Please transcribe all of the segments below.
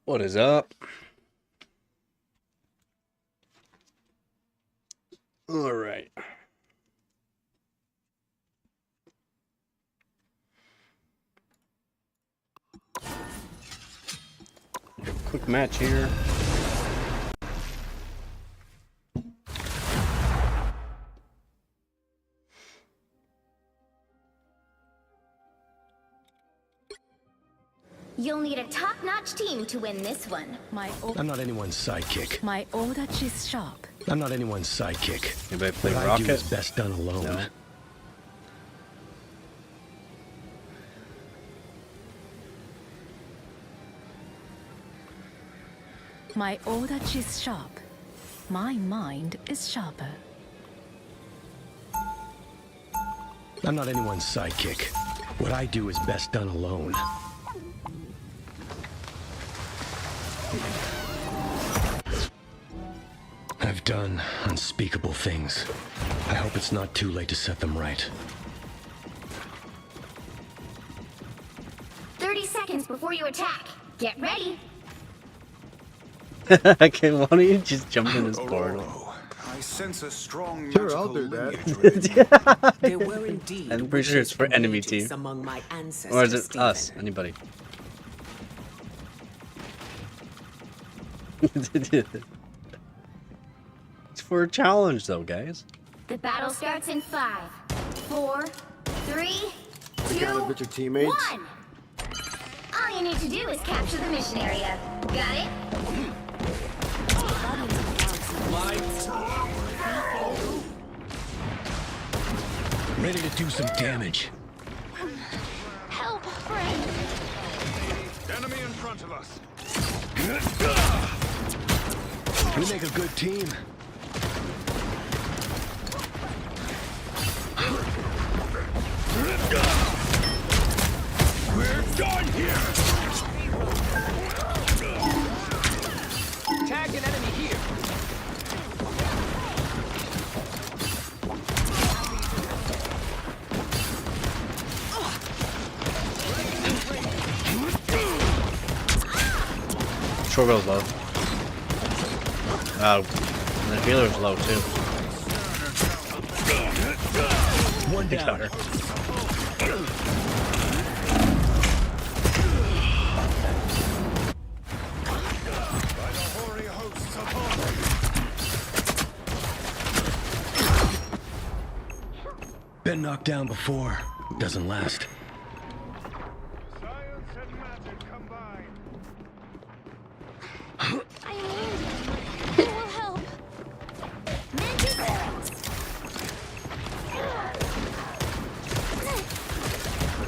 What is up? All right. Quick match here. You'll need a top-notch team to win this one. I'm not anyone's sidekick. My wattage is sharp. I'm not anyone's sidekick. Anybody play What Rocket? I do is best done alone. No. My wattage is sharp. My mind is sharper. I'm not anyone's sidekick. What I do is best done alone. I've done unspeakable things. I hope it's not too late to set them right. 30 seconds before you attack. Get ready. Okay, why don't you just jump in this portal? I sense a strong Sure, I'll do that. that. There were indeed I'm pretty sure it's for enemy witches team. among my ancestors, Or is it Stephen. us? Anybody? It's for a challenge though, guys. The battle starts in 5, 4, 3, 2, Got it with your teammates? 1. All you need to do is capture the mission area. Got it? Ready to do some damage. Help, friend. Enemy in front of us. We make a good team. We're done here. Tag an enemy here. Short bill's low. And the healer's low too. One He got down. her. By the hoary hosts above. Been knocked down before. Doesn't last. Science and magic combined. I need you. It will help. Magic arrows.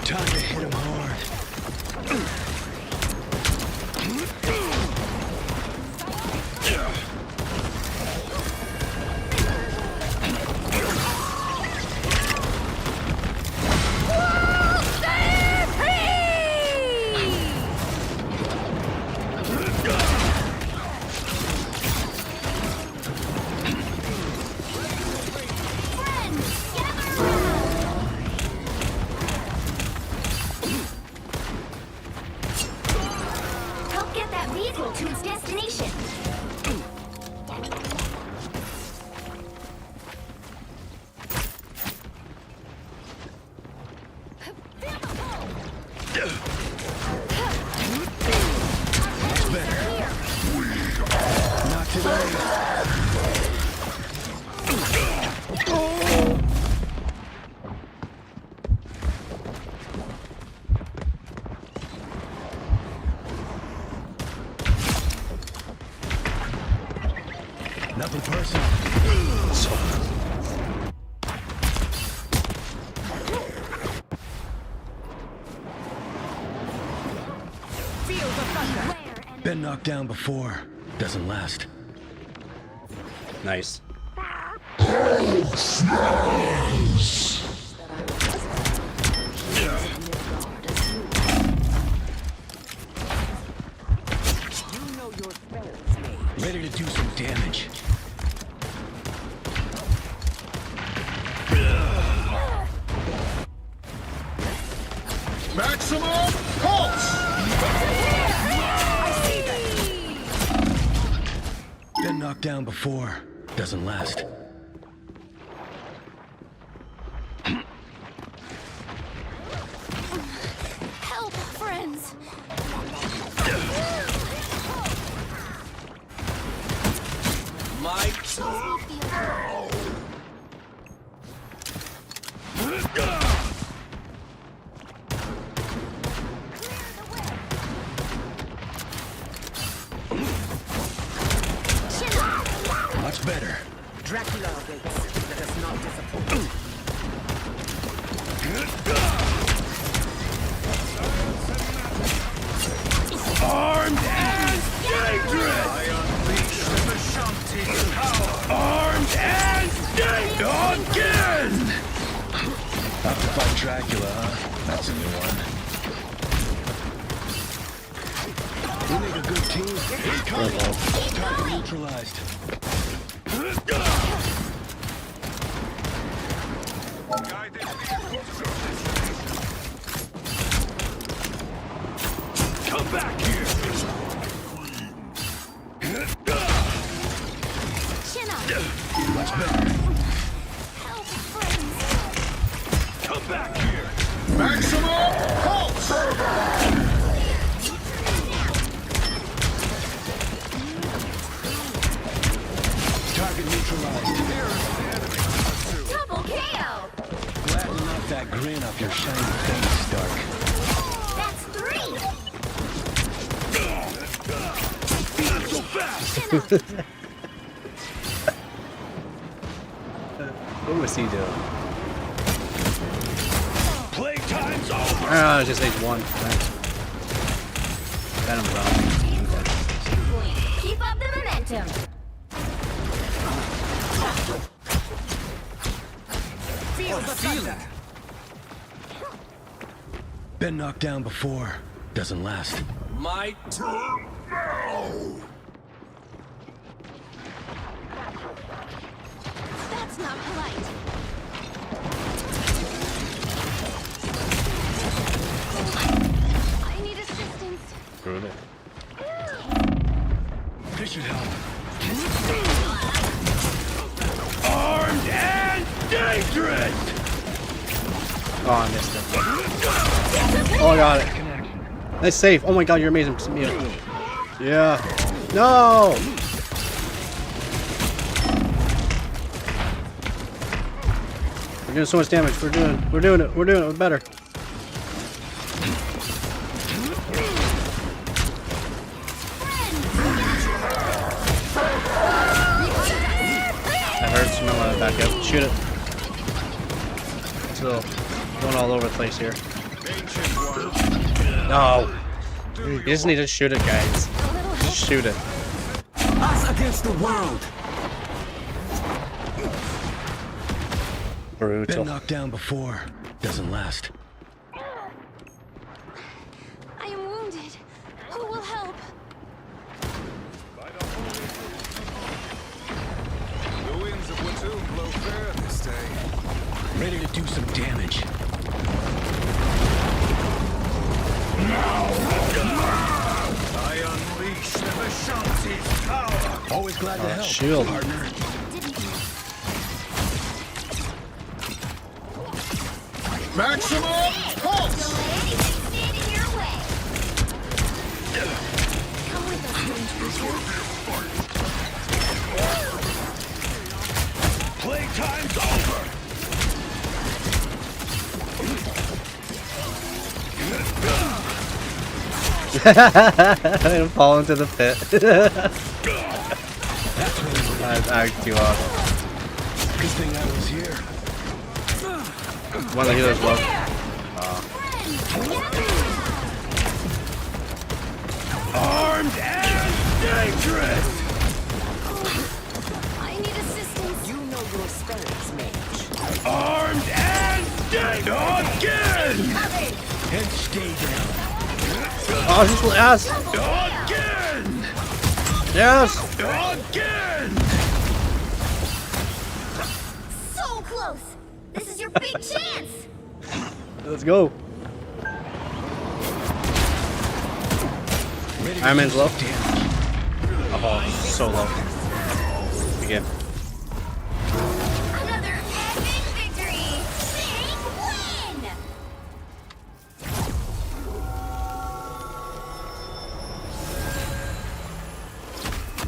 Time to hit him hard. Help get that vehicle to its destination. Not today. Nothing personal. Been knocked down before. Doesn't last. Nice. Ready to do some damage. Maximum pulse. I see them. Been knocked down before. Doesn't last. Help, friends. Much better. Dracula awaits. Let us not disappoint. Armed and dangerous! I unleash the Shanty's power! Armed and dangerous! Again! Have to fight Dracula, huh? That's a new one. We make a good team. Incoming! Target neutralized. Guide this vehicle to its destination. Come back here! Chin up. Much better. Help, friends. Come back here! Maximum pulse! Target neutralized. Double KO. Glad to knock that grin off your shiny face, Stark. That's 3. Not so fast! Chin up. What was he doing? Playtime's over! Oh, it's just H1. Nice. Venom's on. Keep up the momentum. Feel the thunder. Been knocked down before. Doesn't last. My turn now! That's not polite. I need assistance. Screwed it. This should help. Armed and dangerous! Oh, I missed it. Oh, I got it. Nice save. Oh my god, you're amazing. Yeah. No! We're doing so much damage. We're doing it. We're better. That hurts. You might want to back up. Shoot it. Still going all over the place here. Ancient one. No. You just need to shoot it, guys. Just shoot it. Us against the world. Been Brutal. knocked down before. Doesn't last. I am wounded. Who will help? The winds of Watoomb blow fair this day. Ready to do some damage. I unleash the Shanty's power! Always glad to help, shield. partner. Maximum pulse! Don't let anything stand in your way. Come with us, strange Playtime's over! I'm falling into the pit. That's actually too awesome. Good thing I was here. One of the healers low. Armed and dangerous! I need assistance. You know your spells, mage. Armed and dangerous! Again! And stay down. Oh, just yes! Again! Yes! Again! So close. This is your big chance. Let's go. Ready to Iron Man's do low. some damage. Oh, so low. get. Another epic victory! Big win!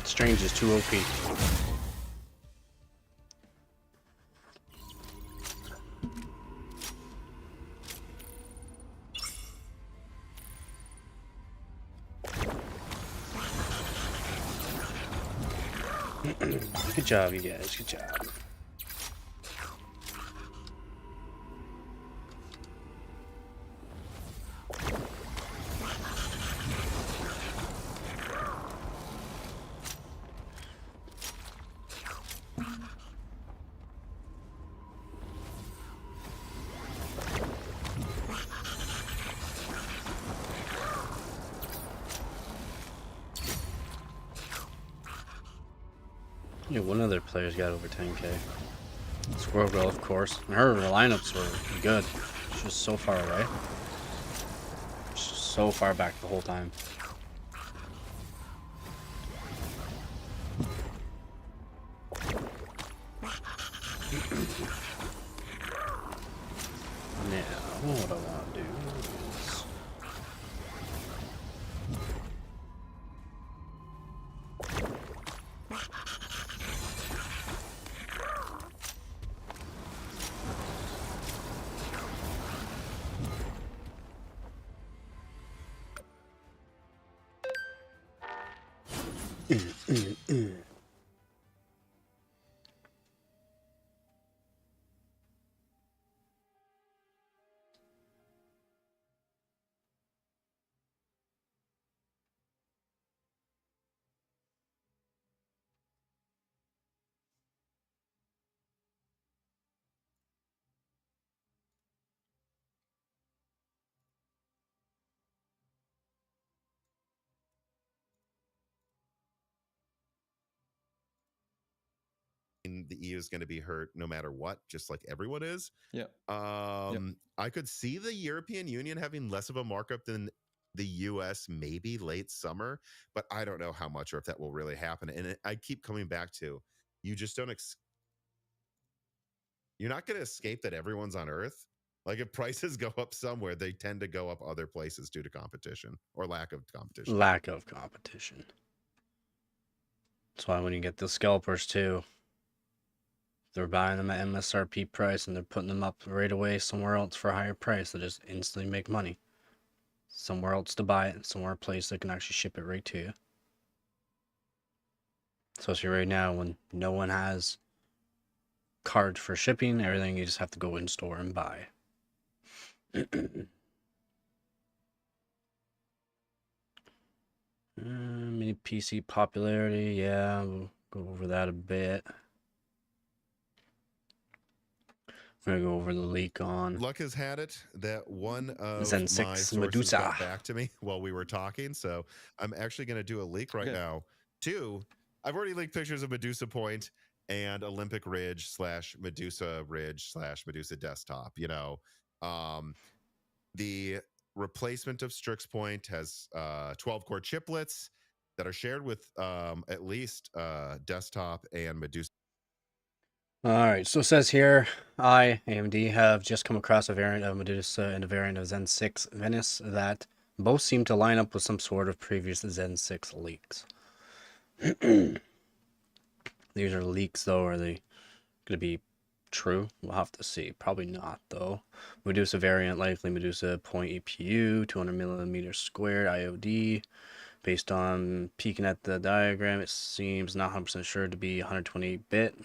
Strange is too OP. Good job, you guys. Good job. Yeah, one other player's got over 10k. Squirrel Girl, of course. And her lineups were good. She's just so far away. She's so far back the whole time. Now, what I want to do is... The EU is going to be hurt no matter what, just like everyone is. Yeah. I could see the European Union having less of a markup than the US maybe late summer, but I don't know how much or if that will really happen. And I keep coming back to, you just don't you're not going to escape that everyone's on Earth. Like if prices go up somewhere, they tend to go up other places due to competition or lack of competition. Lack of competition. That's why when you get the scalpers too, they're buying them at MSRP price and they're putting them up right away somewhere else for a higher price. They just instantly make money. Somewhere else to buy it, somewhere a place that can actually ship it right to you. Especially right now when no one has cards for shipping, everything you just have to go in store and buy. Mini PC popularity, yeah, we'll go over that a bit. I'm gonna go over the leak on Luck has had it that one of Zen my 6 sources Medusa got back to me while we were talking, so I'm actually going to do a leak right now. I've already leaked pictures of Medusa Point and Olympic Ridge / Medusa Ridge / Medusa Desktop. You know, the replacement of Strix Point has 12-core chiplets that are shared with at least Desktop and Medusa. Alright, so it says here, AMD, have just come across a variant of Medusa and a variant of Zen 6 Venice that both seem to line up with some sort of previous Zen 6 leaks. These are leaks, though. Are they going to be true? We'll have to see. Probably not, though. Medusa variant, likely Medusa point EPU, 200mm squared IOD. Based on peeking at the diagram, it seems not 100% sure to be 128-bit.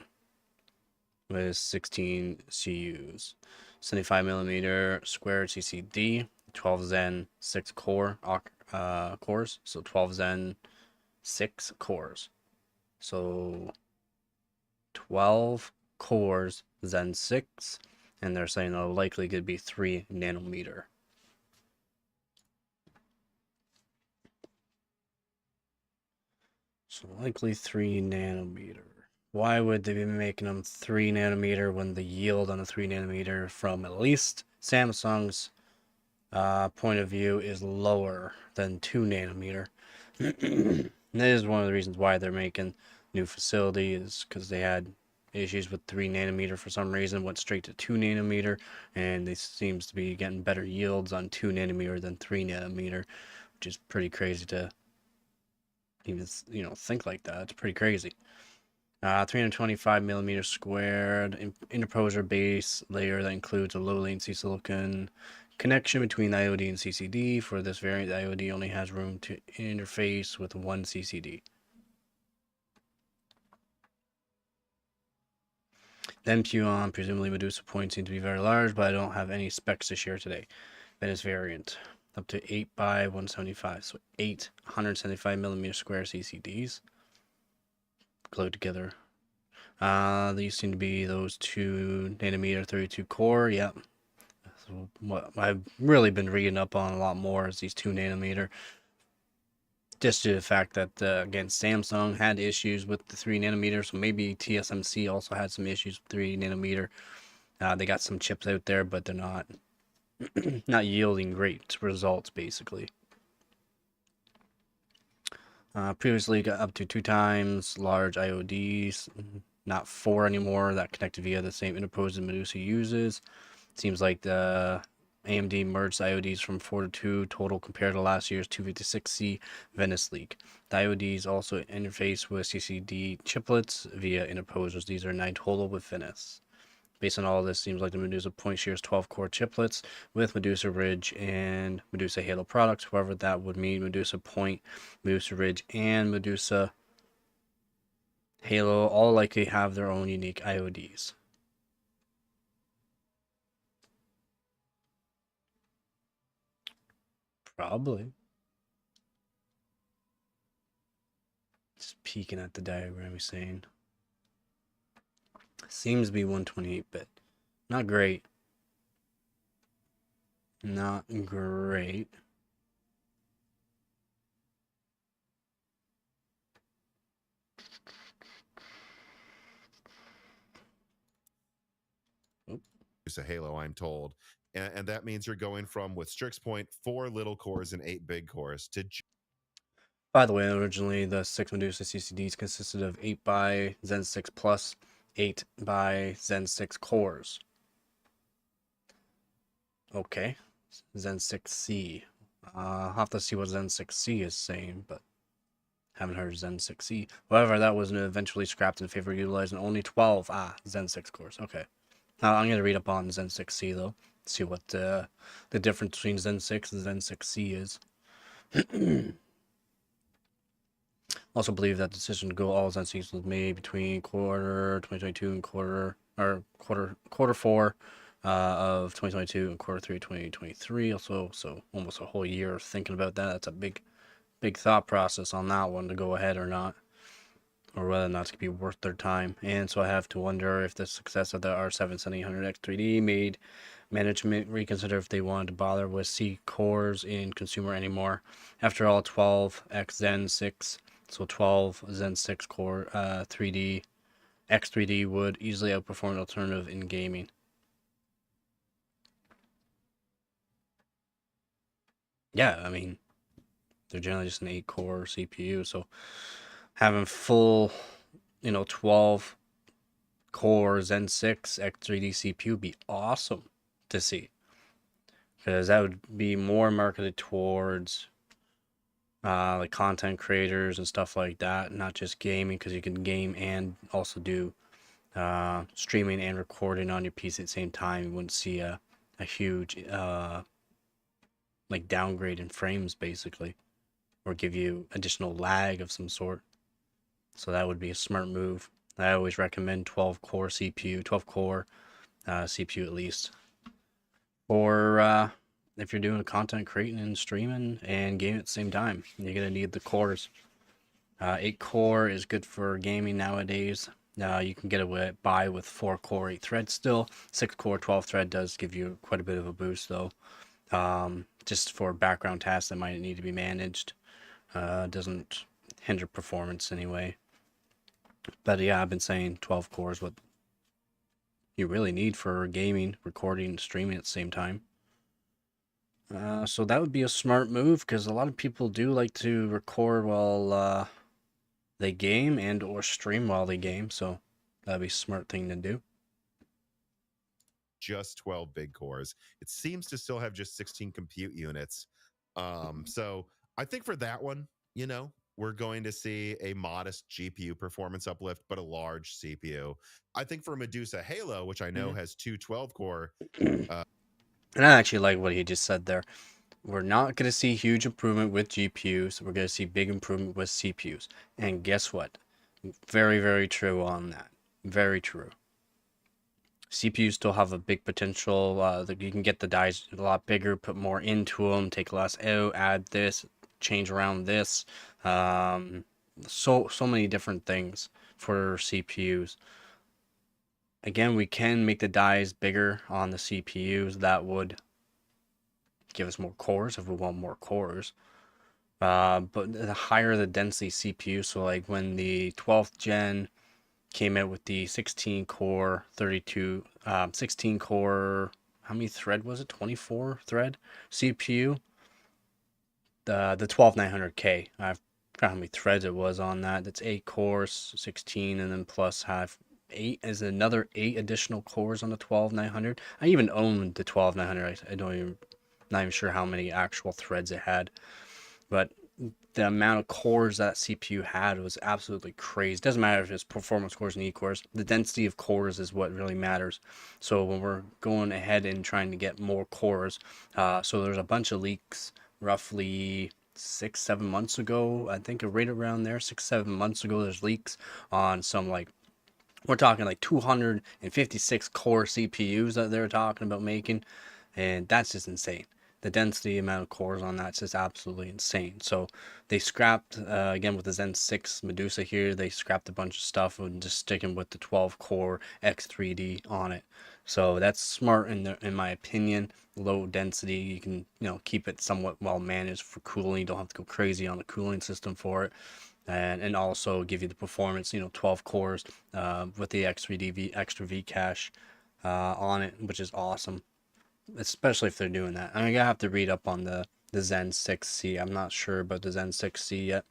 With 16 CUs, 75mm squared CCD, 12 Zen 6 core cores, so 12 Zen 6 cores, so 12 cores Zen 6, and they're saying it'll likely could be 3 nanometer. So likely 3 nanometer. Why would they be making them 3 nanometer when the yield on a 3 nanometer from at least Samsung's point of view is lower than 2 nanometer? That is one of the reasons why they're making new facility is because they had issues with 3 nanometer for some reason, went straight to 2 nanometer, and they seems to be getting better yields on 2 nanometer than 3 nanometer, which is pretty crazy to even think like that. It's pretty crazy. 325 millimeter squared interposer base layer that includes a low latency silicon connection between the IOD and CCD. For this variant, the IOD only has room to interface with one CCD. The MPU on presumably Medusa points seem to be very large, but I don't have any specs to share today. Venice variant up to 8 by 175, so 8 175 millimeter square CCDs glued together. These seem to be those 2 nanometer 32 core. Yep. So what I've really been reading up on a lot more is these 2 nanometer. Just due to the fact that, again, Samsung had issues with the 3 nanometer, so maybe TSMC also had some issues with 3 nanometer. They got some chips out there, but they're not not yielding great results, basically. Previously got up to 2 times large IODs, not 4 anymore, that connected via the same interposer Medusa uses. Seems like the AMD merged IODs from 4 to 2 total compared to last year's 256C Venice leak. The IODs also interface with CCD chiplets via interposers. These are 9 total with Venice. Based on all of this, seems like the Medusa Point shares 12 core chiplets with Medusa Ridge and Medusa Halo products. However, that would mean Medusa Point, Medusa Ridge, and Medusa Halo all likely have their own unique IODs. Probably. Just peeking at the diagram he's saying. Seems to be 128-bit. Not great. Not great. It's a Halo, I'm told. And that means you're going from, with Strix Point, 4 little cores and 8 big cores to... By the way, originally the 6 Medusa CCDs consisted of 8 by Zen 6 plus 8 by Zen 6 cores. Okay. Zen 6C. I'll have to see what Zen 6C is saying, but haven't heard Zen 6C. However, that was eventually scrapped in favor of utilizing only 12 Zen 6 cores. Okay. Now I'm going to read up on Zen 6C though. See what the difference between Zen 6 and Zen 6C is. Also believe that decision to go all Zen 6 was made between quarter 2022 and quarter 4 of 2022 and quarter 3 2023. Also, so almost a whole year of thinking about that. That's a big thought process on that one, to go ahead or not, or whether or not it's going to be worth their time. And so I have to wonder if the success of the R7-7800X3D made management reconsider if they wanted to bother with C cores in consumer anymore. After all, 12X Zen 6, so 12 Zen 6 core 3D X3D would easily outperform an alternative in gaming. Yeah, I mean, they're generally just an 8-core CPU, so having full, 12 core Zen 6 X3D CPU would be awesome to see, because that would be more marketed towards like content creators and stuff like that, not just gaming, because you can game and also do streaming and recording on your PC at the same time. You wouldn't see a huge like downgrade in frames, basically, or give you additional lag of some sort. So that would be a smart move. I always recommend 12 core CPU, 12 core CPU at least, or if you're doing content creating and streaming and gaming at the same time, you're gonna need the cores. 8 core is good for gaming nowadays. You can get it by with 4 core 8 thread still. 6 core 12 thread does give you quite a bit of a boost though. Just for background tasks that might need to be managed. Doesn't hinder performance anyway. But yeah, I've been saying 12 core is what you really need for gaming, recording, and streaming at the same time. So that would be a smart move, because a lot of people do like to record while they game and or stream while they game, so that'd be a smart thing to do. Just 12 big cores. It seems to still have just 16 compute units. So I think for that one, we're going to see a modest GPU performance uplift, but a large CPU. I think for Medusa Halo, which I know has two 12 core. And I actually like what he just said there. We're not going to see huge improvement with GPUs. We're going to see big improvement with CPUs. And guess what? Very, very true on that. Very true. CPUs still have a big potential. You can get the dies a lot bigger, put more into them, take less out, add this, change around this. So many different things for CPUs. Again, we can make the dies bigger on the CPUs. That would give us more cores if we want more cores. But the higher the density CPU, so like when the 12th gen came out with the 16 core, how many thread was it? 24 thread CPU. The 12900K, I forgot how many threads it was on that. That's 8 cores, 16, and then plus have 8 is another 8 additional cores on the 12900. I even own the 12900. I don't even, not even sure how many actual threads it had, but the amount of cores that CPU had was absolutely crazy. Doesn't matter if it's performance cores and E-cores. The density of cores is what really matters. So when we're going ahead and trying to get more cores, so there's a bunch of leaks roughly 6-7 months ago. I think right around there, 6-7 months ago, there's leaks on some we're talking like 256 core CPUs that they're talking about making, and that's just insane. The density amount of cores on that's just absolutely insane. So they scrapped, again with the Zen 6 Medusa here, they scrapped a bunch of stuff and just sticking with the 12 core X3D on it. So that's smart in my opinion. Low density, you can keep it somewhat well managed for cooling. You don't have to go crazy on the cooling system for it. And also give you the performance, 12 cores with the X3D extra V cache on it, which is awesome. Especially if they're doing that. I mean, I have to read up on the Zen 6C. I'm not sure about the Zen 6C yet.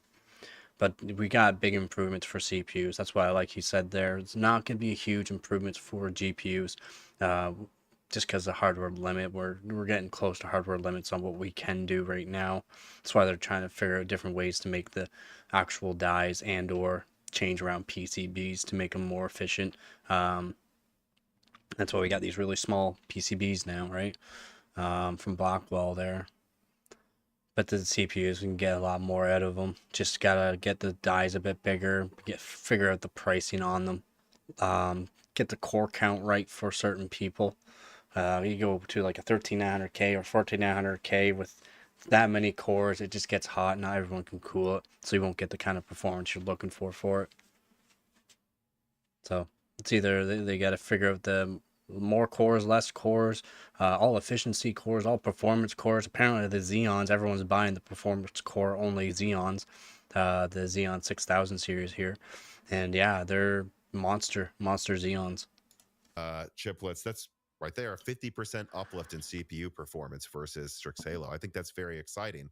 But we got big improvements for CPUs. That's why, like he said there, it's not going to be huge improvements for GPUs. Just because the hardware limit, we're getting close to hardware limits on what we can do right now. That's why they're trying to figure out different ways to make the actual dies and or change around PCBs to make them more efficient. That's why we got these really small PCBs now, right? From Blackwell there. But the CPUs, we can get a lot more out of them. Just gotta get the dies a bit bigger, figure out the pricing on them, get the core count right for certain people. You go to like a 13900K or 14900K with that many cores, it just gets hot. Not everyone can cool it, so you won't get the kind of performance you're looking for it. So it's either they got to figure out the more cores, less cores, all efficiency cores, all performance cores. Apparently the Xeons, everyone's buying the performance core only Xeons, the Xeon 6000 series here. And yeah, they're monster Xeons. Chiplets, that's right there, a 50% uplift in CPU performance versus Strix Halo. I think that's very exciting.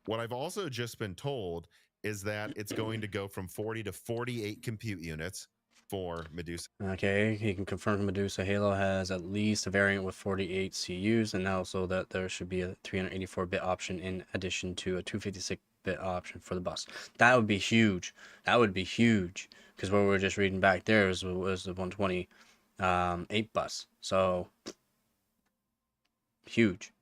What I've also just been told is that it's going to go from 40 to 48 compute units for Medusa. Okay, he can confirm Medusa Halo has at least a variant with 48 CUs, and also that there should be a 384-bit option in addition to a 256-bit option for the bus. That would be huge. That would be huge, because what we were just reading back there was the 128 bus. So huge.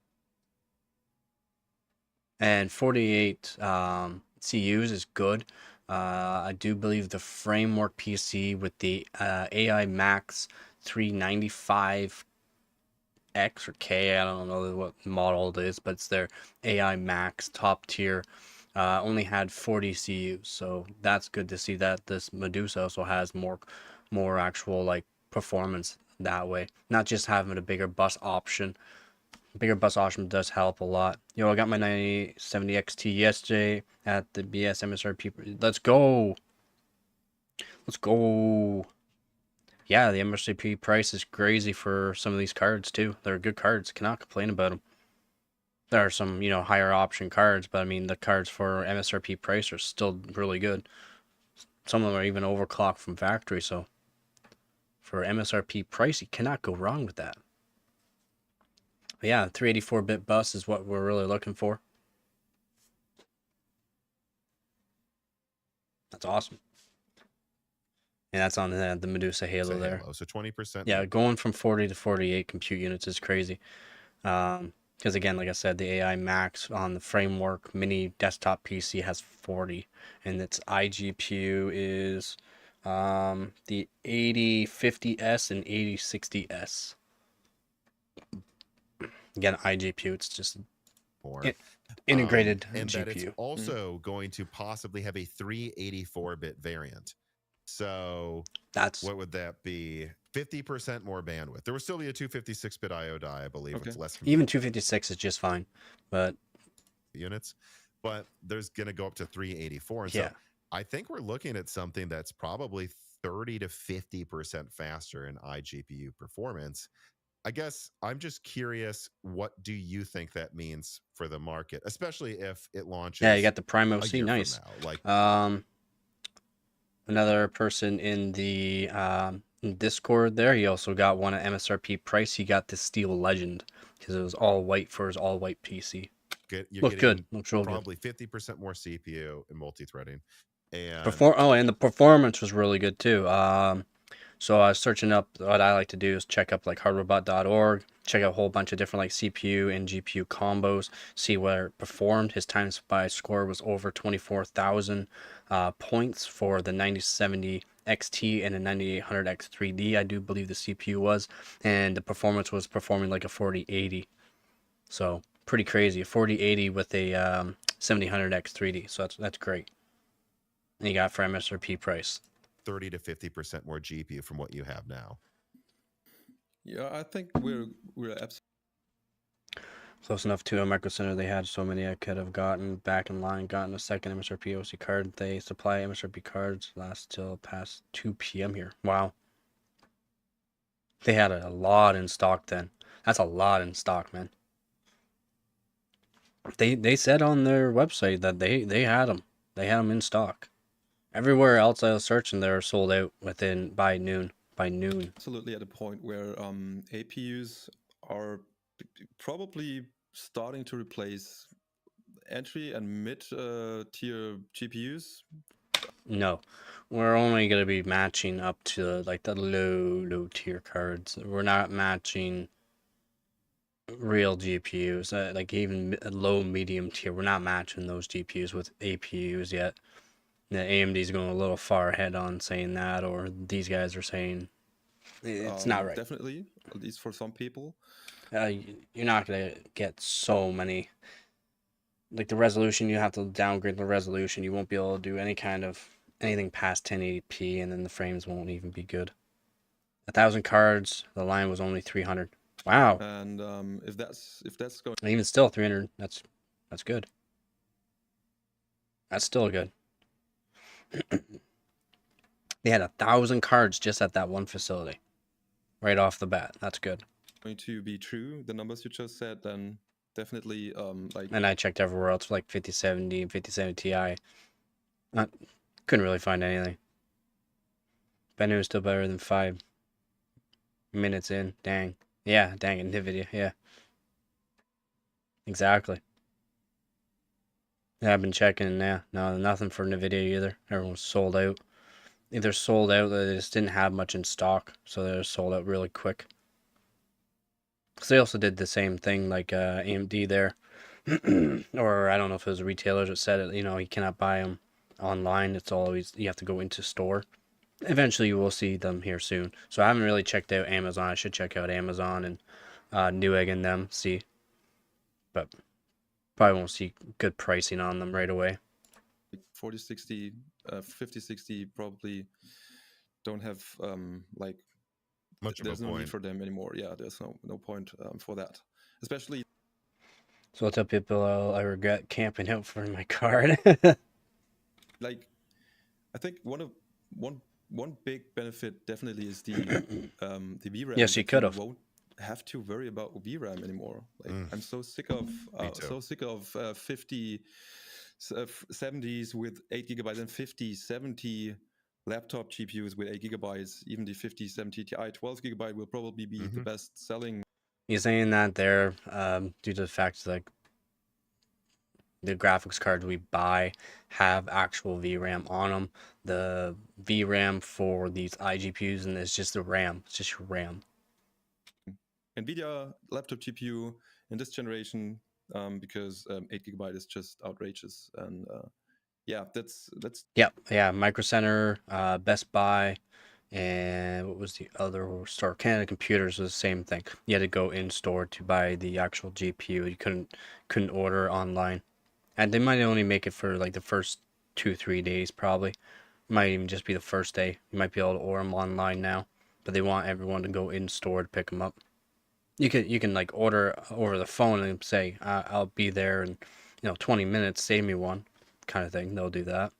And 48 CUs is good. I do believe the framework PC with the AI Max 395X or K, I don't know what model it is, but it's their AI Max top tier, only had 40 CUs. So that's good to see that this Medusa also has more actual performance that way, not just having a bigger bus option. Bigger bus option does help a lot. Yo, I got my 9070 XT yesterday at the BS MSRP. Let's go. Let's go. Yeah, the MSRP price is crazy for some of these cards too. They're good cards. Cannot complain about them. There are some, higher option cards, but I mean, the cards for MSRP price are still really good. Some of them are even overclocked from factory, so for MSRP price, you cannot go wrong with that. But yeah, 384-bit bus is what we're really looking for. That's awesome. And that's on the Medusa Halo there. So 20%. Yeah, going from 40 to 48 compute units is crazy. Because again, like I said, the AI Max on the framework mini desktop PC has 40, and its iGPU is the 8050S and 8060S. Again, iGPU, it's just More. integrated and GPU. that it's also going to possibly have a 384-bit variant. So That's what would that be? 50% more bandwidth. There will still be a 256-bit IO die, I believe. Okay. It's less from even 256 is just fine, but units, but there's going to go up to 384. And yeah, so I think we're looking at something that's probably 30 to 50% faster in iGPU performance. I guess I'm just curious, what do you think that means for the market, especially if it launches? yeah, you got the Prime a OC, year from nice. now? Like, Another person in the Discord there, he also got one at MSRP price. He got the Steel Legend because it was all white for his all white PC. you're Looked getting good. Looks real good. probably 50% more CPU and multi-threading. And And the performance was really good too. So I was searching up. What I like to do is check up like hardrobot.org, check out a whole bunch of different like CPU and GPU combos, see where it performed. His time by score was over 24,000 points for the 9070 XT and a 9800 X3D. I do believe the CPU was, and the performance was performing like a 4080. So pretty crazy, a 4080 with a 7000 X3D. So that's great. And you got for MSRP price. 30 to 50% more GPU from what you have now. Yeah, I think we're absolutely Close enough to a Micro Center. They had so many I could have gotten back in line, gotten a second MSRP OC card. They supply MSRP cards last till past 2 p.m. here. Wow. They had a lot in stock then. That's a lot in stock, man. They said on their website that they had them. They had them in stock. Everywhere else I was searching, they were sold out by noon. at a point where APUs are probably starting to replace entry and mid tier GPUs. No, we're only gonna be matching up to like the low tier cards. We're not matching real GPUs, like even low medium tier. We're not matching those GPUs with APUs yet. The AMD's going a little far ahead on saying that, or these guys are saying it's not right. Definitely, at least for some people. You're not gonna get so many. Like the resolution, you have to downgrade the resolution. You won't be able to do anything past 1080p, and then the frames won't even be good. 1,000 cards. The line was only 300. Wow. And if that's going, And even still, 300. That's good. That's still good. They had 1,000 cards just at that one facility, right off the bat. That's good. to be true, the numbers you just said, then definitely like. And I checked everywhere else for like 5070 and 5070 Ti. Couldn't really find anything. But I knew it was still better than 5 minutes in. Dang. Yeah, dang it, Nvidia. Yeah. Exactly. Yeah, I've been checking. Yeah, no, nothing for Nvidia either. Everyone's sold out. Either sold out, or they just didn't have much in stock, so they're sold out really quick. So they also did the same thing like AMD there, or I don't know if it was retailers that said it. You cannot buy them online. It's always you have to go into store. Eventually, you will see them here soon. So I haven't really checked out Amazon. I should check out Amazon and Newegg and them see, but probably won't see good pricing on them right away. 4060, 5060 probably don't have like Much of there's a no need point. for them anymore. Yeah, there's no point for that, especially. So I'll tell people I regret camping out for my card. Like, I think one big benefit definitely is the VRAM. Yes, you that could have. Won't have to worry about VRAM anymore. Like I'm so sick of 50 70s with 8 gigabytes and 50 70 laptop GPUs with 8 gigabytes, even the 5070 Ti 12 gigabyte will probably be the best selling. He's saying that there, due to the fact that, like, the graphics cards we buy have actual VRAM on them. The VRAM for these iGPUs, and it's just the RAM. It's just your RAM. Nvidia laptop GPU in this generation, because 8 gigabyte is just outrageous. And yeah, that's Yeah. Micro Center, Best Buy, and what was the other store? Canada Computers was the same thing. You had to go in store to buy the actual GPU. You couldn't order online, and they might only make it for like the first 2-3 days probably. Might even just be the first day. You might be able to order them online now, but they want everyone to go in store to pick them up. You can like order over the phone and say I'll be there in 20 minutes, save me one, kind of thing. They'll do that.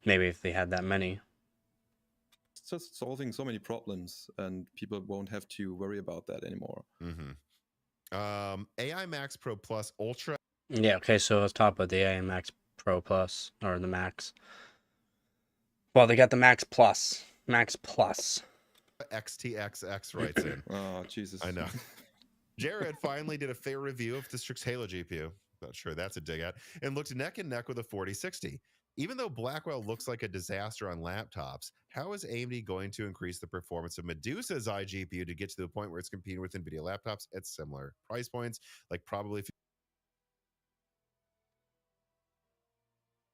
Maybe if they had that many. it's just solving so many problems, and people won't have to worry about that anymore. AI Max Pro Plus Ultra. Yeah. Okay. So let's talk about the AI Max Pro Plus, or the Max. Well, they got the Max Plus. XTXX writes in. Oh, Jesus. I know. Jared finally did a fair review of the Strix Halo GPU. Not sure that's a dig at. And looked neck and neck with a 4060. Even though Blackwell looks like a disaster on laptops, how is AMD going to increase the performance of Medusa's iGPU to get to the point where it's competing with Nvidia laptops at similar price points? Like probably.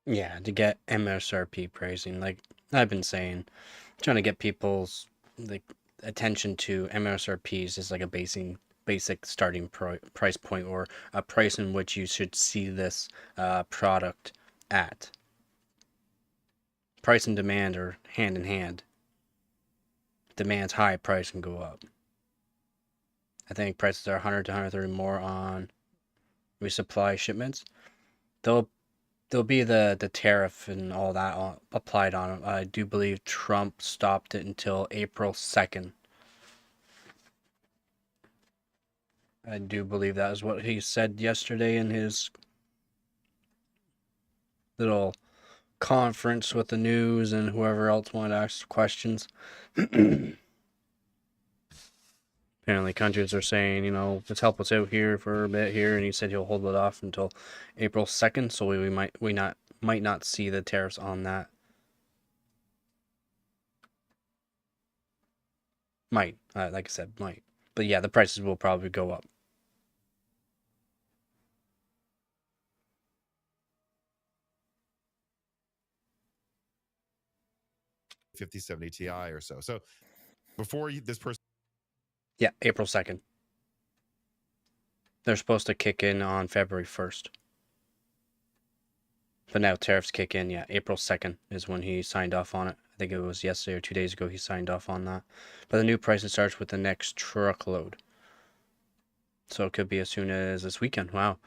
Yeah, to get MSRP pricing, like I've been saying, trying to get people's like attention to MSRPs is like a basic starting price point, or a price in which you should see this product at. Price and demand are hand in hand. Demand's high, price can go up. I think prices are 100 to 130 more on resupply shipments. There'll be the tariff and all that applied on it. I do believe Trump stopped it until April 2nd. I do believe that is what he said yesterday in his little conference with the news and whoever else wanted to ask questions. Apparently countries are saying, let's help us out here for a bit here, and he said he'll hold it off until April 2nd, so we might not see the tariffs on that. Might, like I said, might. But yeah, the prices will probably go up. $5070 Ti or so. So before this person. Yeah, April 2nd. They're supposed to kick in on February 1st. But now tariffs kick in, yeah, April 2nd is when he signed off on it. I think it was yesterday or 2 days ago he signed off on that. But the new pricing starts with the next truckload. So it could be as soon as this weekend. Wow.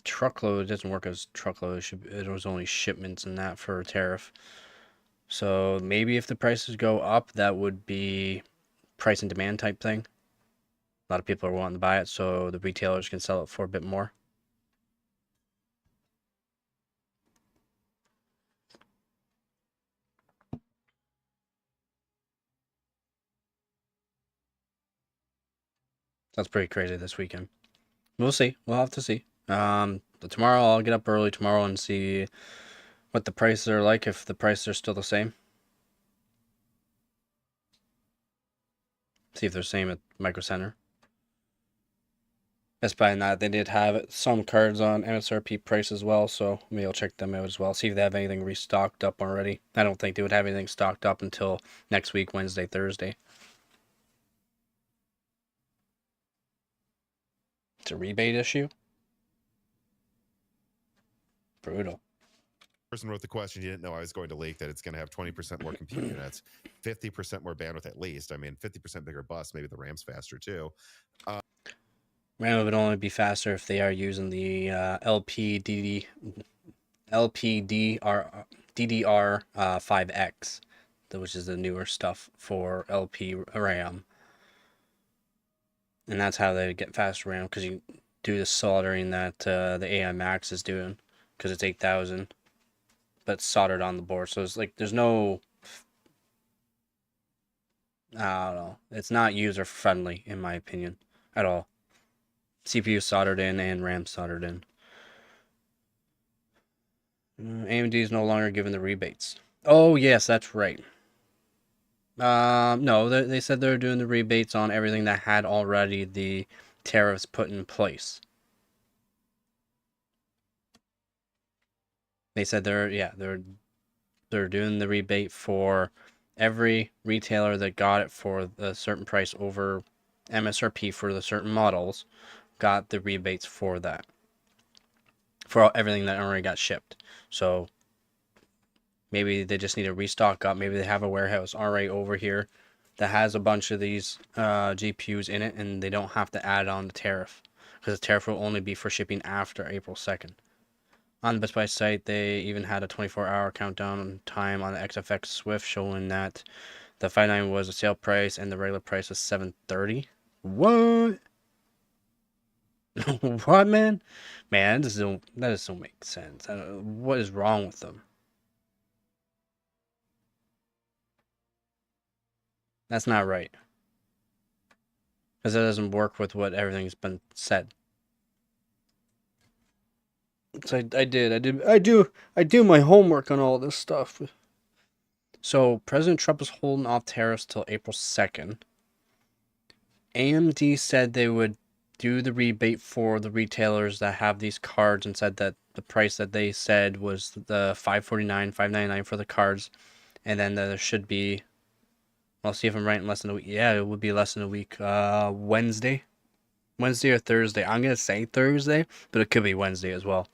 Truckload doesn't work as truckload. It was only shipments and that for a tariff. So maybe if the prices go up, that would be price and demand type thing. A lot of people are wanting to buy it, so the retailers can sell it for a bit more. That's pretty crazy this weekend. We'll see. We'll have to see. Tomorrow I'll get up early tomorrow and see what the prices are like, if the prices are still the same. See if they're the same at Micro Center. Best Buy and that, they did have some cards on MSRP price as well, so maybe I'll check them out as well. See if they have anything restocked up already. I don't think they would have anything stocked up until next week, Wednesday, Thursday. It's a rebate issue? Brutal. Person wrote the question, you didn't know I was going to leak that it's going to have 20% more compute units, 50% more bandwidth at least. I mean, 50% bigger bus, maybe the RAM's faster too. RAM would only be faster if they are using the DDR5X, which is the newer stuff for LP RAM. And that's how they get faster RAM, because do the soldering that the AI Max is doing, because it's 8,000, but it's soldered on the board. So it's like there's no, I don't know. It's not user friendly in my opinion at all. CPU soldered in and RAM soldered in. AMD is no longer given the rebates. Oh yes, that's right. No, they said they're doing the rebates on everything that had already the tariffs put in place. They said they're doing the rebate for every retailer that got it for a certain price over MSRP for the certain models, got the rebates for that. For everything that already got shipped. So maybe they just need to restock up. Maybe they have a warehouse already over here that has a bunch of these GPUs in it, and they don't have to add on the tariff, because the tariff will only be for shipping after April 2nd. On the Best Buy site, they even had a 24-hour countdown time on the XFX Swift showing that the 590 was a sale price and the regular price was $730. What? What, man? Man, that just don't make sense. What is wrong with them? That's not right. Because that doesn't work with what everything's been said. So I do my homework on all this stuff. So President Trump is holding off tariffs till April 2nd. AMD said they would do the rebate for the retailers that have these cards, and said that the price that they said was the $549, $599 for the cards, and then there should be, I'll see if I'm right, in less than a week. Yeah, it would be less than a week. Wednesday or Thursday. I'm gonna say Thursday, but it could be Wednesday as well.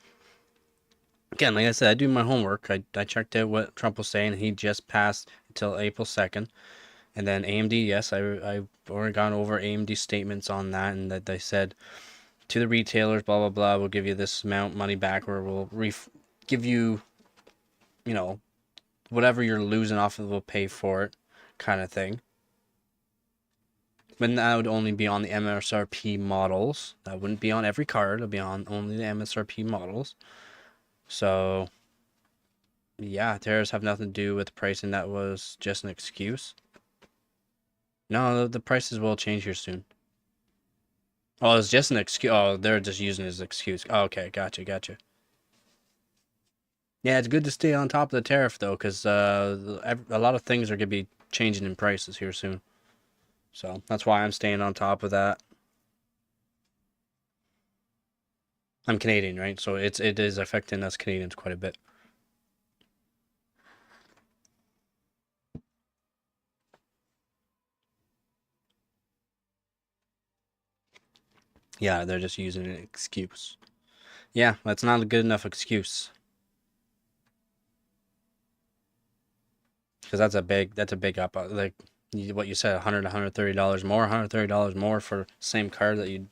Again, like I said, I do my homework. I checked out what Trump was saying. He just passed until April 2nd. And then AMD, yes, I've already gone over AMD statements on that, and that they said to the retailers, blah, blah, blah, we'll give you this amount money back, or we'll give you, you know, whatever you're losing off of, we'll pay for it, kind of thing. But that would only be on the MSRP models. That wouldn't be on every card. It would be on only the MSRP models. So, yeah, tariffs have nothing to do with pricing. That was just an excuse. No, the prices will change here soon. Oh, it's just an excuse. Oh, they're just using it as an excuse. Oh, okay, gotcha. Yeah, it's good to stay on top of the tariff, though, because a lot of things are going to be changing in prices here soon. So that's why I'm staying on top of that. I'm Canadian, right? So it is affecting us Canadians quite a bit. Yeah, they're just using an excuse. Yeah, that's not a good enough excuse. Because that's a big up. Like what you said, $100, $130 more, $130 more for same card that you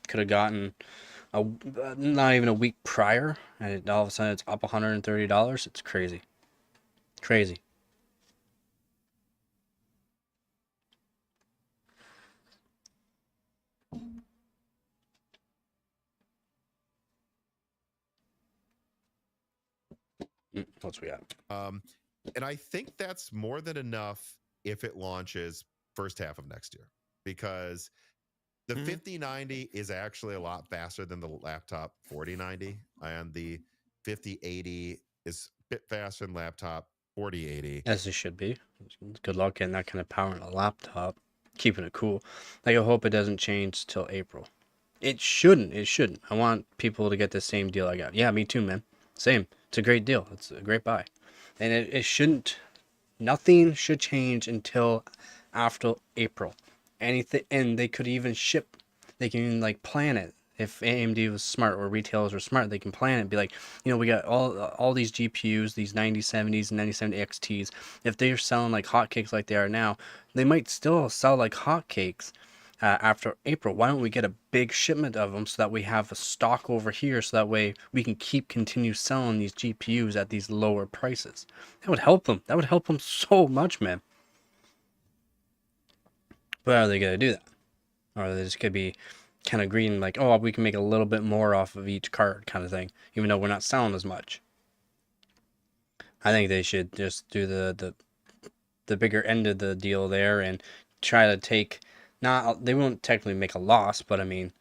could have gotten not even a week prior, and all of a sudden it's up $130. It's crazy. Crazy. What's we got? And I think that's more than enough if it launches first half of next year, because the 5090 is actually a lot faster than the laptop 4090, and the 5080 is a bit faster than laptop 4080. As it should be. Good luck getting that kind of power in a laptop. Keeping it cool. Like, I hope it doesn't change till April. It shouldn't. I want people to get the same deal I got. Yeah, me too, man. Same. It's a great deal. It's a great buy. And it shouldn't, nothing should change until after April. Anything, and they could even ship, they can like plan it. If AMD was smart, or retailers were smart, they can plan it. Be like, we got all these GPUs, these 9070s and 9070 XTs. If they're selling like hotcakes like they are now, they might still sell like hotcakes after April. Why don't we get a big shipment of them, so that we have a stock over here, so that way we can continue selling these GPUs at these lower prices? That would help them. That would help them so much, man. But are they going to do that? Or are they just going to be kind of agreeing like, oh, we can make a little bit more off of each card kind of thing, even though we're not selling as much. I think they should just do the bigger end of the deal there and try to take, not, they won't technically make a loss, but I mean,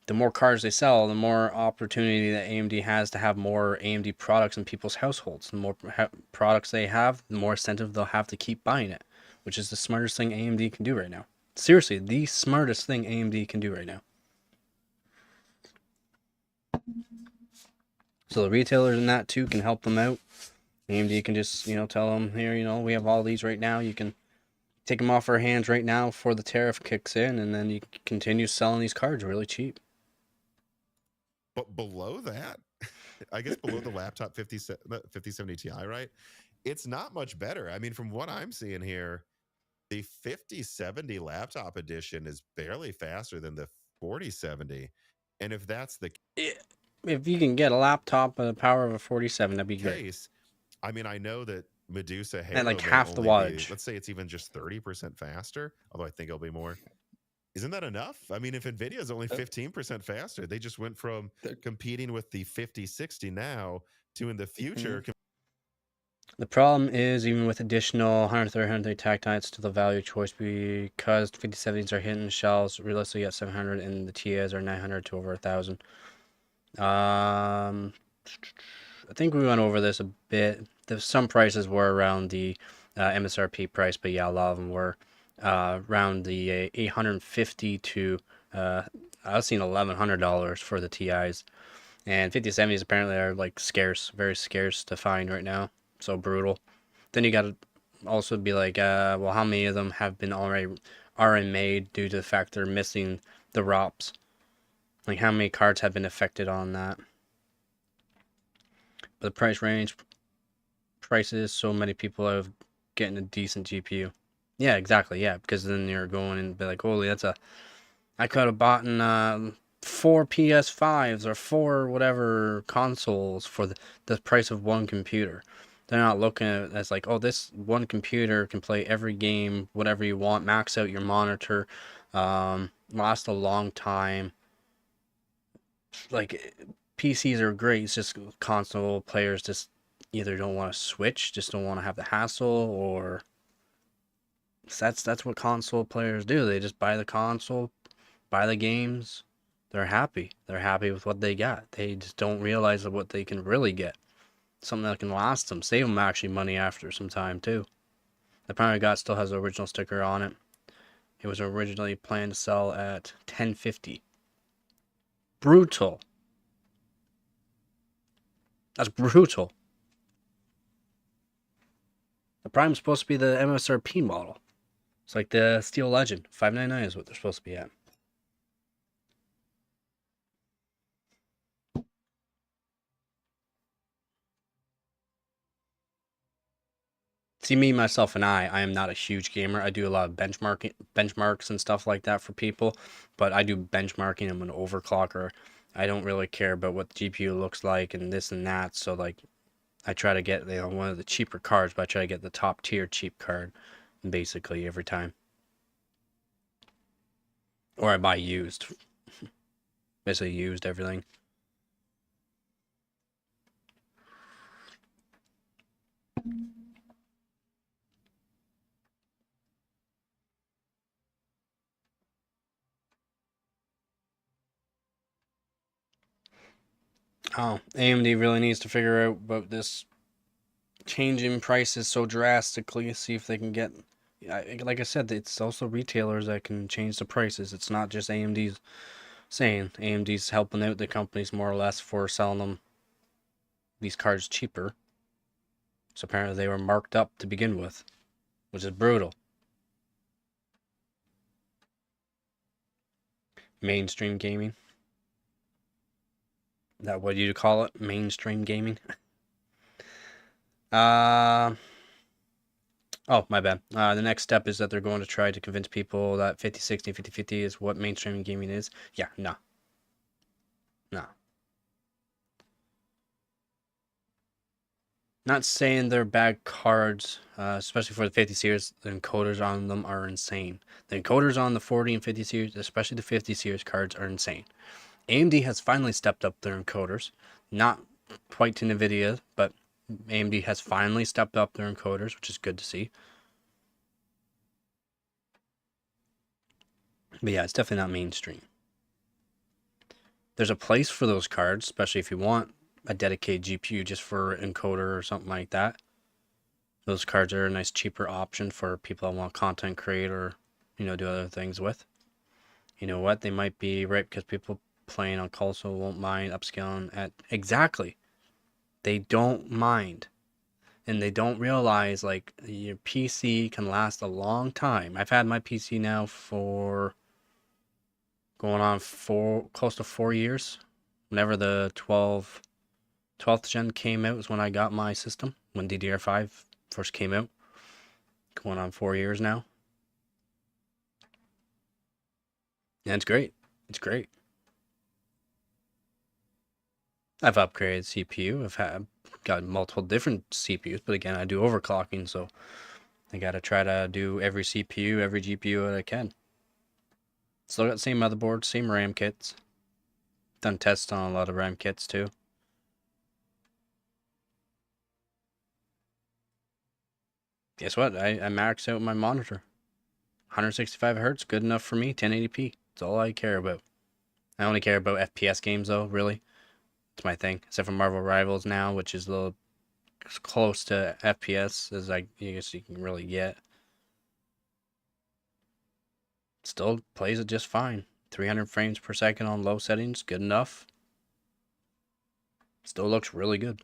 the more cars they sell, the more opportunity that AMD has to have more AMD products in people's households. The more products they have, the more incentive they'll have to keep buying it, which is the smartest thing AMD can do right now. Seriously, the smartest thing AMD can do right now. So the retailers in that too can help them out. AMD can just, tell them, here, we have all these right now. You can take them off our hands right now before the tariff kicks in, and then you continue selling these cards really cheap. But below that, I guess below the laptop 5070 Ti, right? It's not much better. I mean, from what I'm seeing here, the 5070 laptop edition is barely faster than the 4070. And if that's the If you can get a laptop with the power of a 47, that'd be great. case, I mean, I know that Medusa Halo And like may half the only be, wattage. let's say it's even just 30% faster, although I think it'll be more. Isn't that enough? I mean, if Nvidia is only 15% faster, they just went from competing with the 5060 now to in the future. The problem is, even with additional 130, 130 tactites to the value choice, because 5070s are hitting shelves realistically at 700 and the TIs are 900 to over 1,000. I think we went over this a bit. Some prices were around the MSRP price, but yeah, a lot of them were around the 850 to I've seen $1,100 for the TIs, and 5070s apparently are like scarce, very scarce to find right now. So brutal. Then you gotta also be like, well, how many of them have been already made due to the fact they're missing the ROPs? Like, how many cards have been affected on that? But the price range, prices, so many people are getting a decent GPU. Yeah, exactly. Yeah, because then you're going and be like, holy, I could have bought 4 PS5s or 4 whatever consoles for the price of one computer. They're not looking at it as like, oh, this one computer can play every game, whatever you want, max out your monitor, last a long time. Like, PCs are great. It's just console players just either don't want to switch, just don't want to have the hassle, or that's what console players do. They just buy the console, buy the games. They're happy. They're happy with what they got. They just don't realize what they can really get. Something that can last them, save them actually money after some time too. The Power God still has the original sticker on it. It was originally planned to sell at $10.50. Brutal. That's brutal. The Prime's supposed to be the MSRP model. It's like the Steel Legend. $599 is what they're supposed to be at. See, me, myself, and I am not a huge gamer. I do a lot of benchmarks and stuff like that for people, but I do benchmarking. I'm an overclocker. I don't really care about what the GPU looks like and this and that. So, like, I try to get, one of the cheaper cards, but I try to get the top tier cheap card basically every time. Or I buy used. Basically used everything. Oh, AMD really needs to figure out about this change in prices so drastically. See if they can get, like I said, it's also retailers that can change the prices. It's not just AMD's saying. AMD's helping out the companies more or less for selling them these cards cheaper. So apparently they were marked up to begin with, which is brutal. Mainstream gaming. Is that what you'd call it? Mainstream gaming? Oh, my bad. The next step is that they're going to try to convince people that 5060 and 5050 is what mainstream gaming is. Yeah, no. No. Not saying they're bad cards, especially for the 50 series. The encoders on them are insane. The encoders on the 40 and 50 series, especially the 50 series cards, are insane. AMD has finally stepped up their encoders. Not quite to Nvidia, but AMD has finally stepped up their encoders, which is good to see. But yeah, it's definitely not mainstream. There's a place for those cards, especially if you want a dedicated GPU just for encoder or something like that. Those cards are a nice cheaper option for people that want content create or, do other things with. You know what? They might be right because people playing on console won't mind upscaling at exactly. They don't mind. And they don't realize like your PC can last a long time. I've had my PC now for going on close to 4 years. Whenever the 12th gen came out was when I got my system, when DDR5 first came out. Going on 4 years now. And it's great. It's great. I've upgraded CPU. I've got multiple different CPUs, but again, I do overclocking, so I gotta try to do every CPU, every GPU that I can. Still got the same motherboard, same RAM kits. Done tests on a lot of RAM kits too. Guess what? I maxed out my monitor. 165 Hz, good enough for me. 1080p. That's all I care about. I only care about FPS games though, really. It's my thing. Except for Marvel Rivals now, which is a little close to FPS as I guess you can really get. Still plays it just fine. 300 frames per second on low settings, good enough. Still looks really good.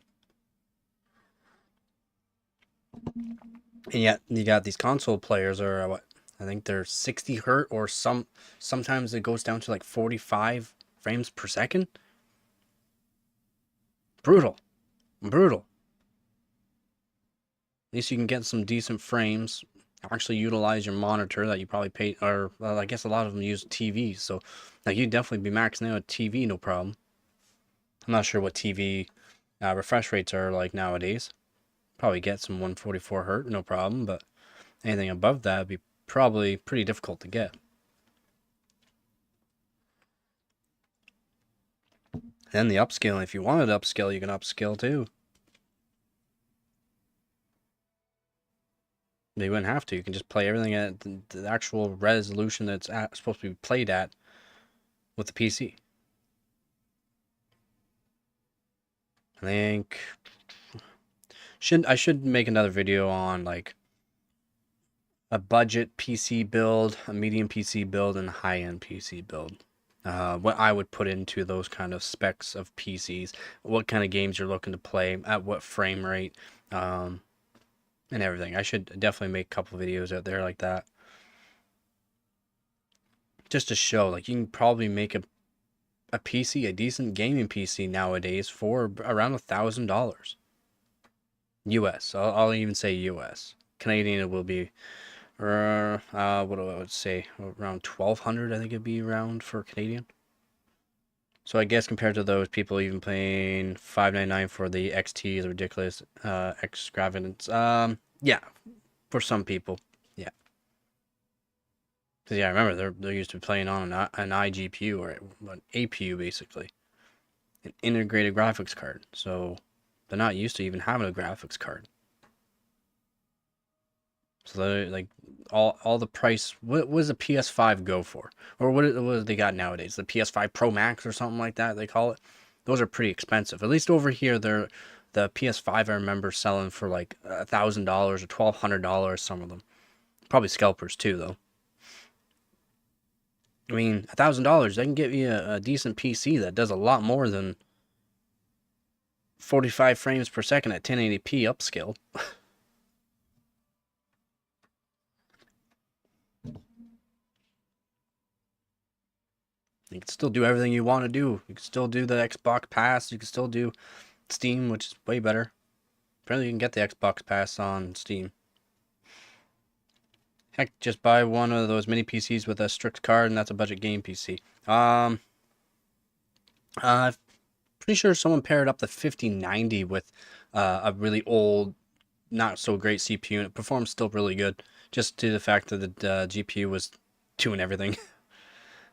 And yet you got these console players are what? I think they're 60 Hz or sometimes it goes down to like 45 frames per second. Brutal. Brutal. At least you can get some decent frames. Actually utilize your monitor that you probably paid, or well, I guess a lot of them use TVs, so like you'd definitely be maxing out a TV, no problem. I'm not sure what TV refresh rates are like nowadays. Probably get some 144 Hz, no problem, but anything above that would be probably pretty difficult to get. Then the upscaling, if you wanted to upscale, you can upscale too. You wouldn't have to. You can just play everything at the actual resolution that's supposed to be played at with the PC. I think I should make another video on like a budget PC build, a medium PC build, and a high-end PC build. What I would put into those kind of specs of PCs, what kind of games you're looking to play, at what frame rate, and everything. I should definitely make a couple videos out there like that. Just to show, like, you can probably make a PC, a decent gaming PC nowadays for around $1,000. US. I'll even say US. Canadian it will be, what do I would say, around 1,200. I think it'd be around for Canadian. So I guess compared to those people even paying $599 for the XT is ridiculous extravagance. Yeah, for some people, yeah. Because yeah, I remember they're used to playing on an iGPU or an APU basically, an integrated graphics card. So they're not used to even having a graphics card. So they're like all the price. What does a PS5 go for? Or what do they got nowadays? The PS5 Pro Max or something like that they call it. Those are pretty expensive. At least over here, the PS5 I remember selling for like $1,000 or $1,200. Some of them, probably scalpers too, though. I mean, $1,000 they can get you a decent PC that does a lot more than 45 frames per second at 1080p upscale. You can still do everything you want to do. You can still do the Xbox Pass. You can still do Steam, which is way better. Apparently you can get the Xbox Pass on Steam. Heck, just buy one of those mini PCs with a strict card, and that's a budget game PC. I'm pretty pretty sure someone paired up the 5090 with a really old, not so great CPU, and it performed still really good, just due to the fact that the GPU was doing everything.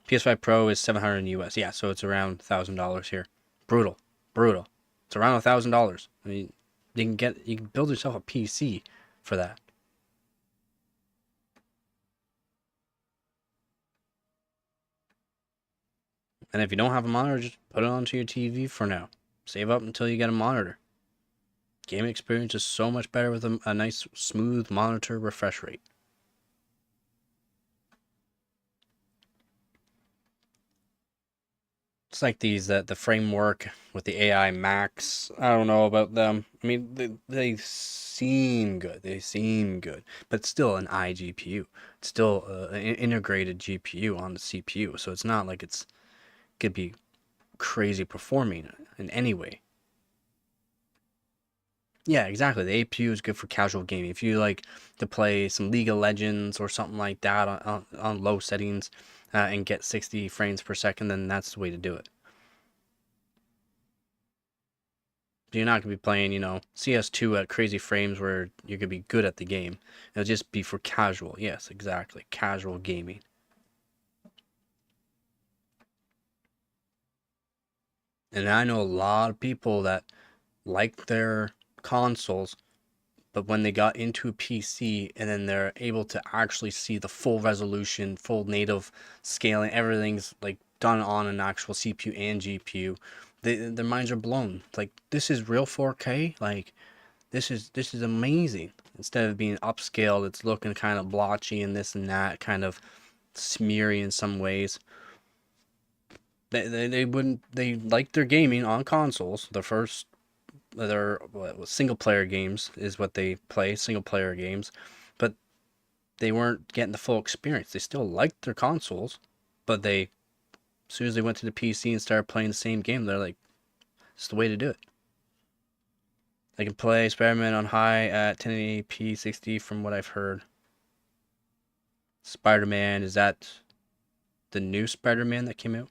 PS5 Pro is $700 US. Yeah, so it's around $1,000 here. Brutal, brutal. It's around $1,000. I mean, you can build yourself a PC for that. And if you don't have a monitor, just put it onto your TV for now. Save up until you get a monitor. Gaming experience is so much better with a nice, smooth monitor refresh rate. It's like these, the framework with the AI Max. I don't know about them. I mean, they seem good. They seem good. But it's still an iGPU. It's still an integrated GPU on the CPU. So it's not like it could be crazy performing in any way. Yeah, exactly. The APU is good for casual gaming. If you like to play some League of Legends or something like that on low settings and get 60 frames per second, then that's the way to do it. You're not going to be playing, CS2 at crazy frames where you're going to be good at the game. It'll just be for casual. Yes, exactly. Casual gaming. And I know a lot of people that like their consoles, but when they got into a PC and then they're able to actually see the full resolution, full native scaling, everything's like done on an actual CPU and GPU, their minds are blown. Like, this is real 4K. Like, this is amazing. Instead of being upscaled, it's looking kind of blotchy and this and that, kind of smeary in some ways. They like their gaming on consoles. Their single player games is what they play, single player games, but they weren't getting the full experience. They still liked their consoles, but as soon as they went to the PC and started playing the same game, they're like, it's the way to do it. I can play Spider-Man on high at 1080p 60 from what I've heard. Spider-Man, is that the new Spider-Man that came out?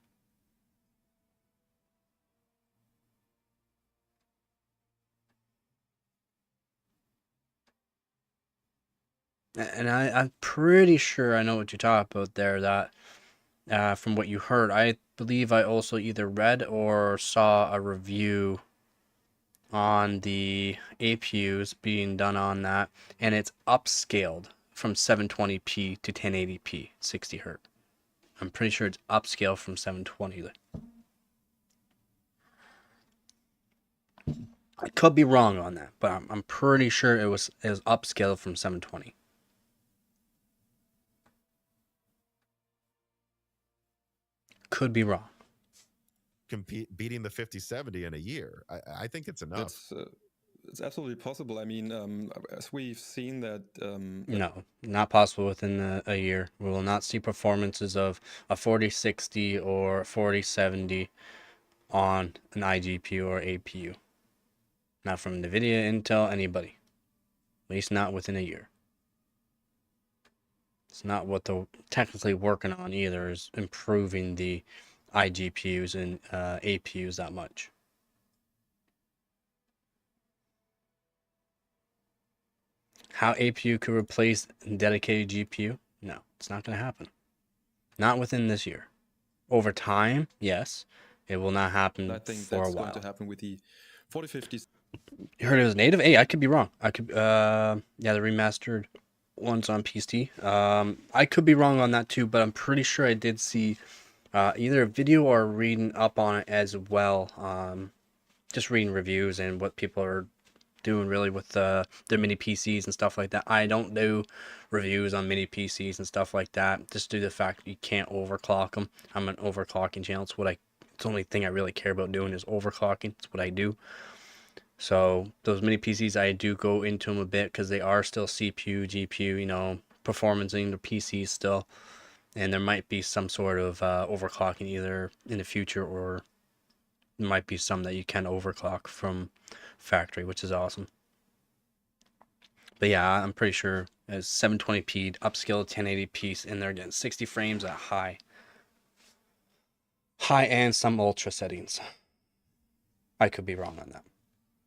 And I'm pretty sure I know what you're talking about there, that from what you heard. I believe I also either read or saw a review on the APUs being done on that, and it's upscaled from 720p to 1080p 60 Hz. I'm pretty sure it's upscaled from 720. I could be wrong on that, but I'm pretty sure it was upscaled from 720. Could be wrong. Beating the 5070 in a year. I think it's enough. It's absolutely possible. I mean, as we've seen that... No, not possible within a year. We will not see performances of a 4060 or 4070 on an iGPU or APU. Not from Nvidia, Intel, anybody. At least not within a year. It's not what they're technically working on either, is improving the iGPUs and APUs that much. How APU could replace dedicated GPU? No, it's not going to happen. Not within this year. Over time, yes, it will not happen I think for that's a while. going to happen with the 4050s. You heard it was native? Hey, I could be wrong. I could, yeah, the remastered ones on PC. I could be wrong on that too, but I'm pretty sure I did see either a video or reading up on it as well. Just reading reviews and what people are doing really with their mini PCs and stuff like that. I don't do reviews on mini PCs and stuff like that, just due to the fact you can't overclock them. I'm an overclocking channel. It's the only thing I really care about doing is overclocking. It's what I do. So those mini PCs, I do go into them a bit because they are still CPU, GPU, performance in the PCs still. And there might be some sort of overclocking either in the future, or there might be some that you can overclock from factory, which is awesome. But yeah, I'm pretty sure it's 720p upscaled 1080p, and they're getting 60 frames at high and some ultra settings. I could be wrong on that.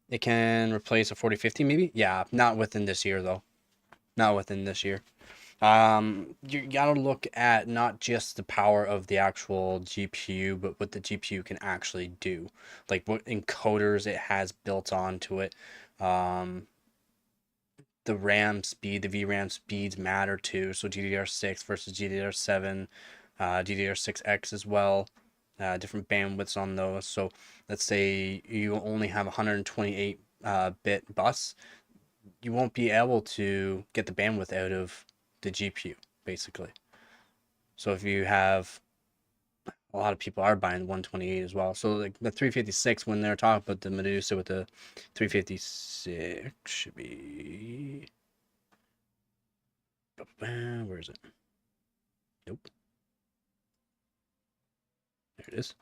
It can replace a 4050 maybe? Yeah, not within this year though. Not within this year. You gotta look at not just the power of the actual GPU, but what the GPU can actually do. Like what encoders it has built onto it. The RAM speed, the VRAM speeds matter too. So GDDR6 versus GDDR7, GDDR6X as well. Different bandwidths on those. So let's say you only have 128 bit bus, you won't be able to get the bandwidth out of the GPU basically. So if you have, a lot of people are buying 128 as well. So like the 356, when they're talking about the Medusa with the 356 should be, where is it? Nope. There it is.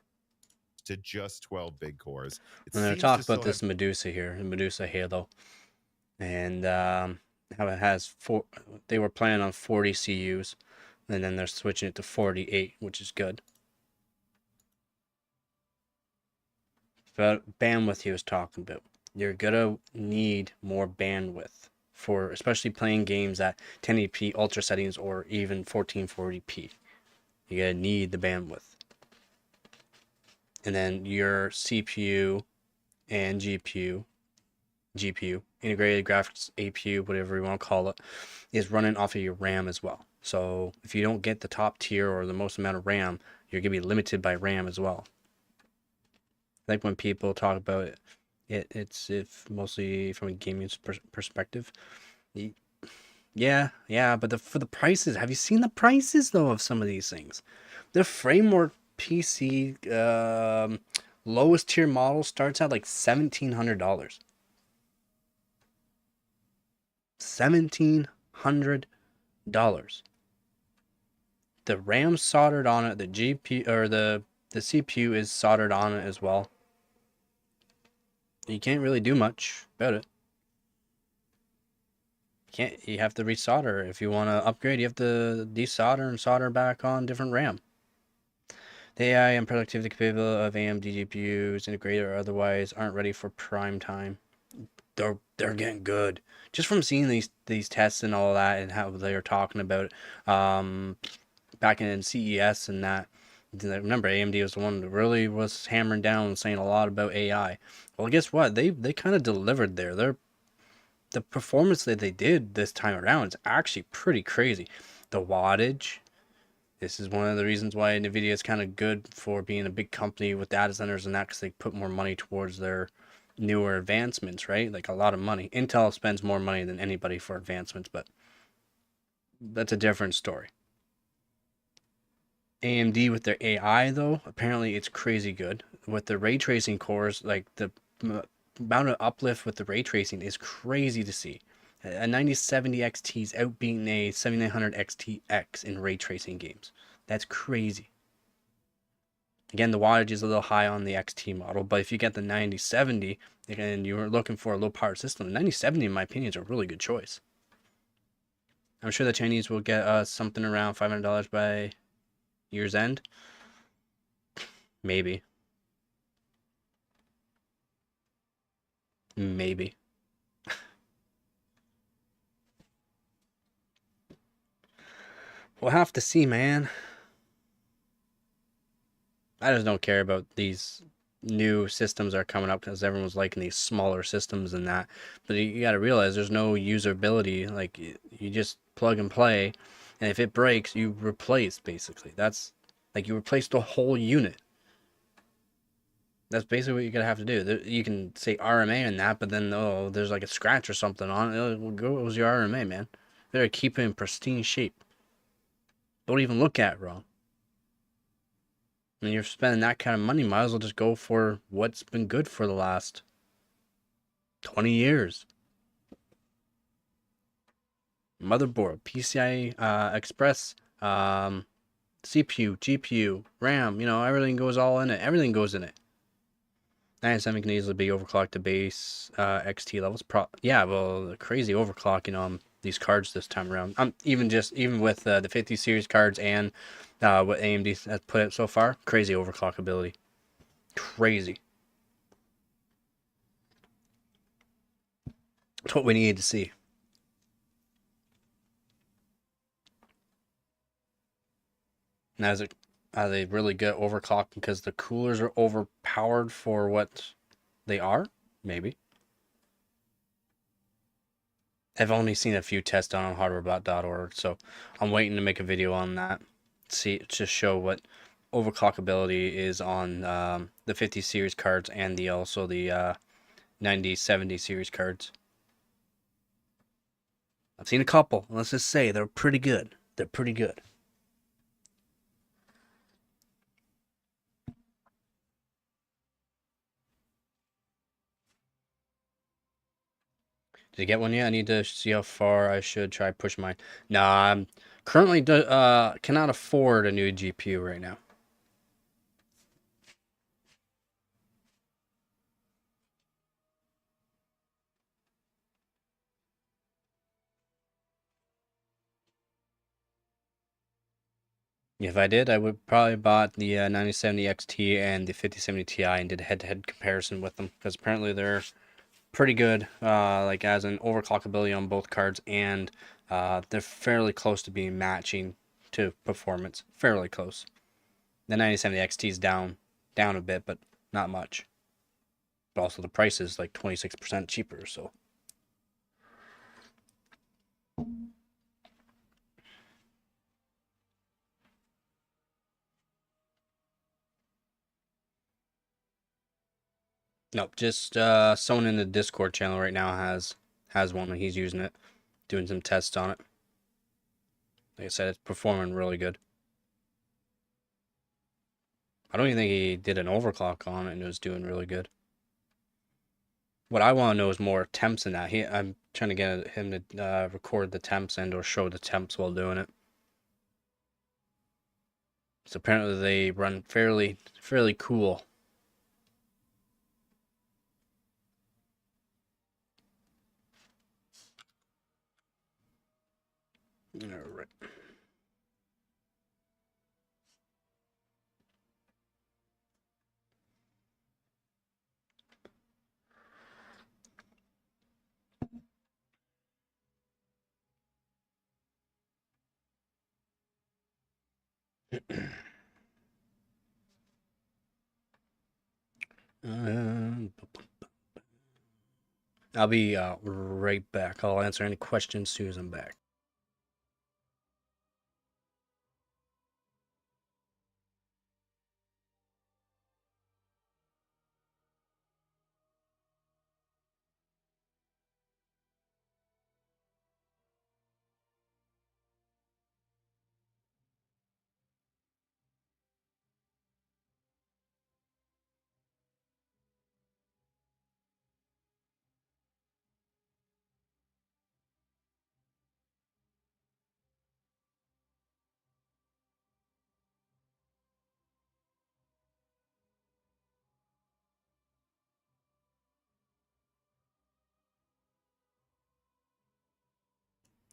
To just 12 big cores. When they're talking about this Medusa here, the Medusa Halo, and how it has they were planning on 40 CUs, and then they're switching it to 48, which is good. But bandwidth he was talking about, you're gonna need more bandwidth for especially playing games at 1080p ultra settings or even 1440p. You're gonna need the bandwidth. And then your CPU and GPU, integrated graphics APU, whatever you want to call it, is running off of your RAM as well. So if you don't get the top tier or the most amount of RAM, you're going to be limited by RAM as well. Like when people talk about it's mostly from a gaming perspective. Yeah, but for the prices, have you seen the prices though of some of these things? The framework PC lowest tier model starts at like $1,700. $1,700. The RAM soldered on it, the GPU or the CPU is soldered on it as well. You can't really do much about it. You have to resolder. If you want to upgrade, you have to desolder and solder back on different RAM. The AI and productivity capable of AMD GPUs, integrated or otherwise, aren't ready for prime time. They're getting good. Just from seeing these tests and all that, and how they were talking about it, back in CES and that. Remember, AMD was the one that really was hammering down and saying a lot about AI. Well, guess what? They kind of delivered there. The performance that they did this time around is actually pretty crazy. The wattage. This is one of the reasons why Nvidia is kind of good for being a big company with data centers and that, because they put more money towards their newer advancements, right? Like a lot of money. Intel spends more money than anybody for advancements, but that's a different story. AMD with their AI though, apparently it's crazy good. With the ray tracing cores, like the amount of uplift with the ray tracing is crazy to see. A 9070 XT is outbeating a 7900 XTX in ray tracing games. That's crazy. Again, the wattage is a little high on the XT model, but if you get the 9070 and you're looking for a low power system, the 9070 in my opinion is a really good choice. I'm sure the Chinese will get something around $500 by year's end. Maybe. Maybe. We'll have to see, man. I just don't care about these new systems that are coming up because everyone's liking these smaller systems and that. But you got to realize there's no usability. Like, you just plug and play, and if it breaks, you replace, basically. That's like you replace the whole unit. That's basically what you're going to have to do. You can say RMA in that, but then, oh, there's like a scratch or something on it. It was your RMA, man. Better keep it in pristine shape. Don't even look at it wrong. When you're spending that kind of money, might as well just go for what's been good for the last 20 years. Motherboard, PCI Express, CPU, GPU, RAM, everything goes all in it. Everything goes in it. 97 can easily be overclocked to base XT levels. Yeah, well, the crazy overclocking on these cards this time around. Even with the 50 series cards and what AMD has put out so far, crazy overclockability. Crazy. It's what we needed to see. Now, are they really good at overclocking because the coolers are overpowered for what they are? Maybe. I've only seen a few tests done on hardwarebot.org, so I'm waiting to make a video on that. See, to show what overclockability is on the 50 series cards and also the 9070 series cards. I've seen a couple. Let's just say they're pretty good. They're pretty good. Did you get one yet? I need to see how far I should try push mine. Nah, I'm currently cannot afford a new GPU right now. If I did, I would probably bought the 9070 XT and the 5070 Ti and did a head-to-head comparison with them because apparently they're pretty good, like as an overclockability on both cards, and they're fairly close to being matching to performance. Fairly close. The 9070 XT is down a bit, but not much. But also the price is like 26% cheaper, so. Nope, just someone in the Discord channel right now has one and he's using it, doing some tests on it. Like I said, it's performing really good. I don't even think he did an overclock on it and it was doing really good. What I want to know is more temps in that. I'm trying to get him to record the temps and or show the temps while doing it. So apparently they run fairly cool. All right. I'll be right back. I'll answer any questions as soon as I'm back.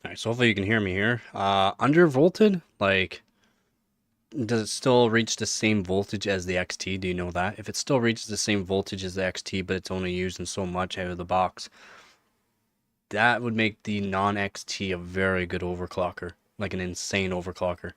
All right, so hopefully you can hear me here. Undervolted, like, does it still reach the same voltage as the XT? Do you know that? If it still reaches the same voltage as the XT, but it's only using so much out of the box, that would make the non-XT a very good overclocker, like an insane overclocker.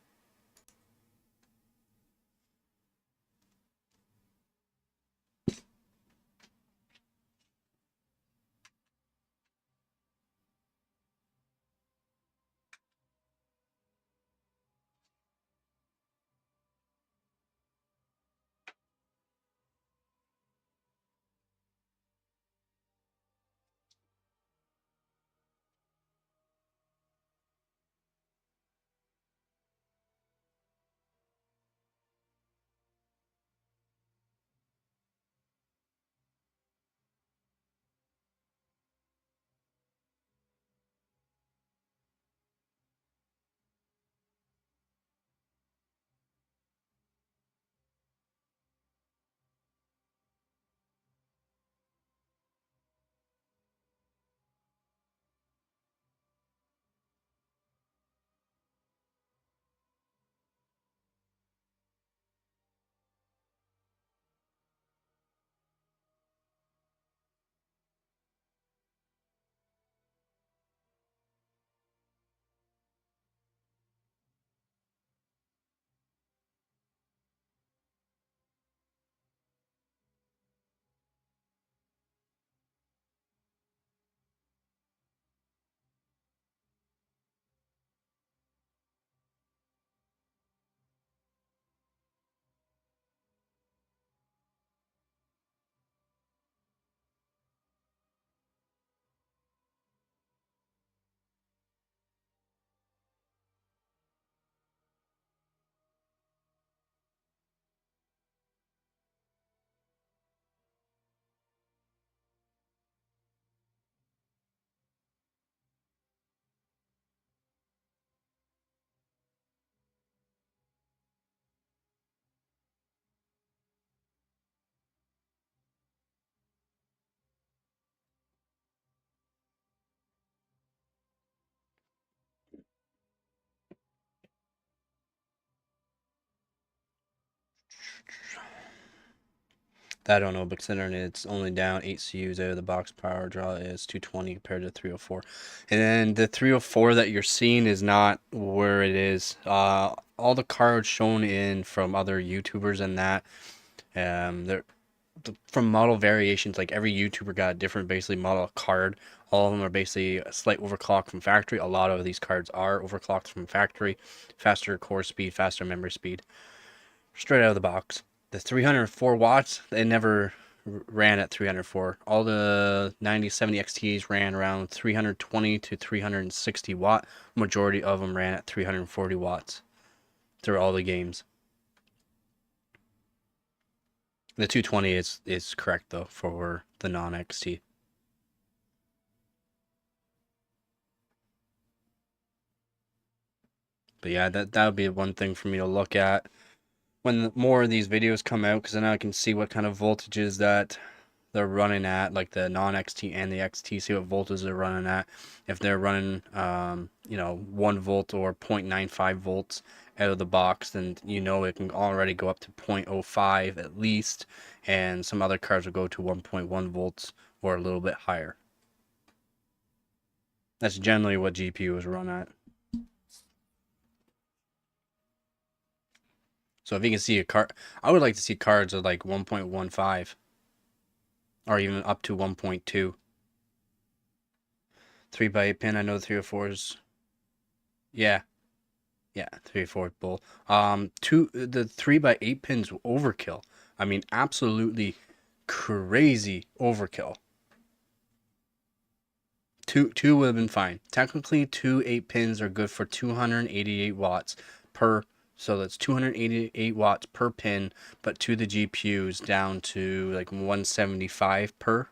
I don't know, but considering it's only down 8 CUs out of the box, power draw is 220 compared to 304. And then the 304 that you're seeing is not where it is. All the cards shown in from other YouTubers and that, they're from model variations. Like every YouTuber got a different basically model card. All of them are basically a slight overclock from factory. A lot of these cards are overclocked from factory. Faster core speed, faster memory speed. Straight out of the box. The 304 watts, they never ran at 304. All the 9070 XTs ran around 320 to 360 watt. Majority of them ran at 340 watts through all the games. The 220 is correct though for the non-XT. But yeah, that would be one thing for me to look at when more of these videos come out, because then I can see what kind of voltages that they're running at, like the non-XT and the XT, see what voltages they're running at. If they're running, 1 volt or 0.95 volts out of the box, then it can already go up to 0.05 at least, and some other cards will go to 1.1 volts or a little bit higher. That's generally what GPUs run at. So if you can see a card, I would like to see cards of like 1.15 or even up to 1.2. 3x8 pin, I know the 304s. Yeah. Yeah, 3/4 bull. The 3x8 pins overkill. I mean, absolutely crazy overkill. Two would have been fine. Technically, 2 8 pins are good for 288 watts per. So that's 288 watts per pin, but to the GPUs down to like 175 per.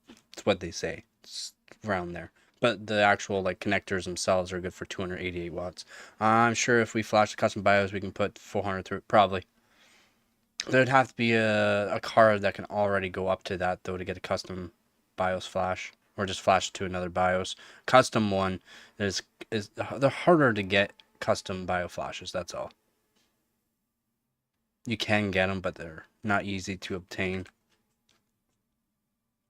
That's what they say. It's around there. But the actual like connectors themselves are good for 288 watts. I'm sure if we flash the custom BIOS, we can put 400 through. Probably. There'd have to be a card that can already go up to that though to get a custom BIOS flash, or just flash it to another BIOS. Custom one they're harder to get custom BIOS flashes. That's all. You can get them, but they're not easy to obtain.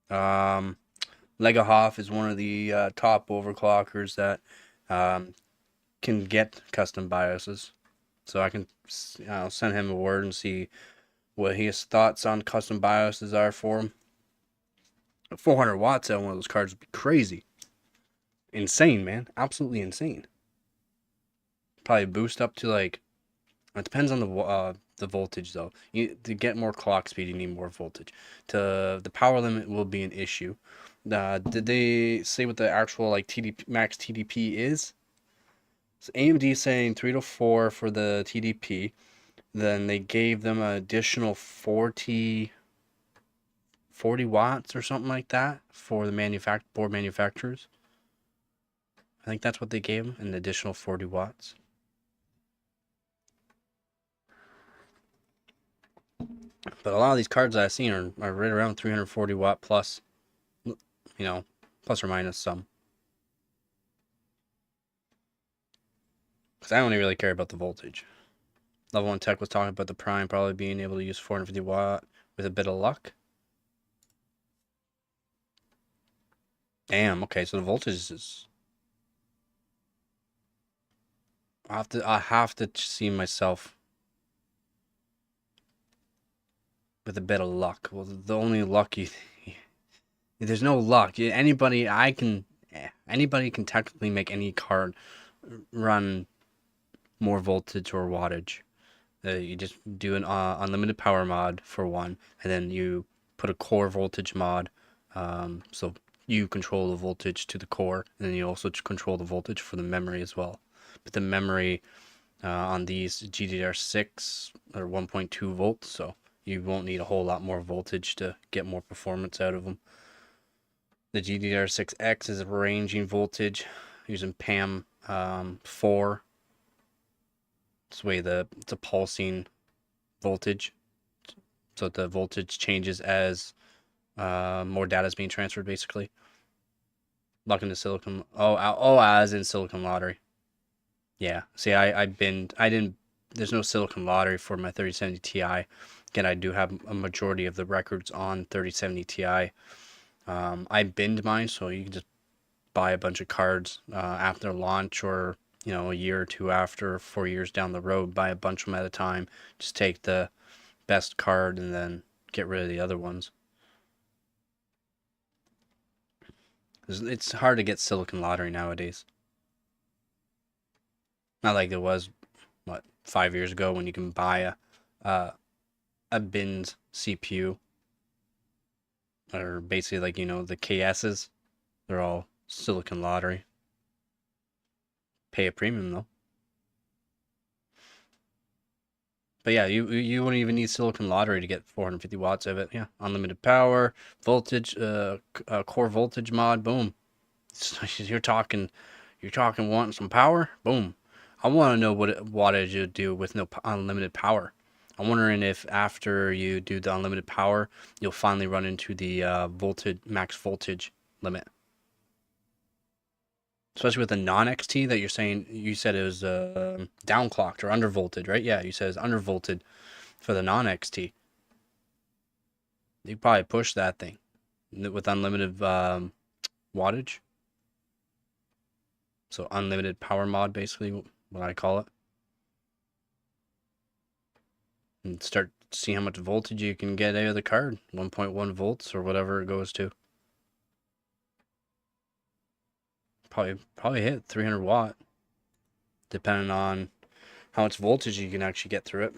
Lego Hoff is one of the top overclockers that can get custom BIOSes. So I can send him a word and see what his thoughts on custom BIOSes are for him. 400 watts on one of those cards would be crazy. Insane, man. Absolutely insane. Probably boost up to like... It depends on the voltage though. To get more clock speed, you need more voltage. The power limit will be an issue. Did they say what the actual like max TDP is? So AMD saying 3 to 4 for the TDP. Then they gave them an additional 40 watts or something like that for the board manufacturers. I think that's what they gave them, an additional 40 watts. But a lot of these cards that I've seen are right around 340 watt plus, plus or minus some. Because I don't really care about the voltage. Level 1 Tech was talking about the Prime probably being able to use 450 watt with a bit of luck. Damn, okay, so the voltage is... I have to see myself with a bit of luck. Well, the only luck there's no luck. Anybody can technically make any card run more voltage or wattage. You just do an unlimited power mod for one, and then you put a core voltage mod, so you control the voltage to the core, and then you also control the voltage for the memory as well. But the memory on these GDDR6 are 1.2 volts, so you won't need a whole lot more voltage to get more performance out of them. The GDDR6X is ranging voltage using PAM4. It's a pulsing voltage, so the voltage changes as more data is being transferred, basically. Lock into silicon. Oh, as in Silicon Lottery. Yeah. See, I didn't there's no silicon lottery for my 3070 Ti. Again, I do have a majority of the records on 3070 Ti. I binned mine, so you can just buy a bunch of cards after launch, or a year or two after, 4 years down the road, buy a bunch of them at a time. Just take the best card and then get rid of the other ones. It's hard to get silicon lottery nowadays. Not like it was, 5 years ago, when you can buy a binned CPU, or basically like the KSs. They're all silicon lottery. Pay a premium though. But yeah, you wouldn't even need silicon lottery to get 450 watts of it. Yeah, unlimited power, voltage, core voltage mod. Boom. You're talking wanting some power. Boom. I want to know what wattage you do with no unlimited power. I'm wondering if after you do the unlimited power, you'll finally run into the max voltage limit. Especially with the non-XT that you said it was downclocked or undervolted, right? Yeah, you said it's undervolted for the non-XT. You probably push that thing with unlimited wattage. So unlimited power mod, basically, what I call it. And start seeing how much voltage you can get out of the card. 1.1 volts or whatever it goes to. Probably hit 300 watt, depending on how much voltage you can actually get through it.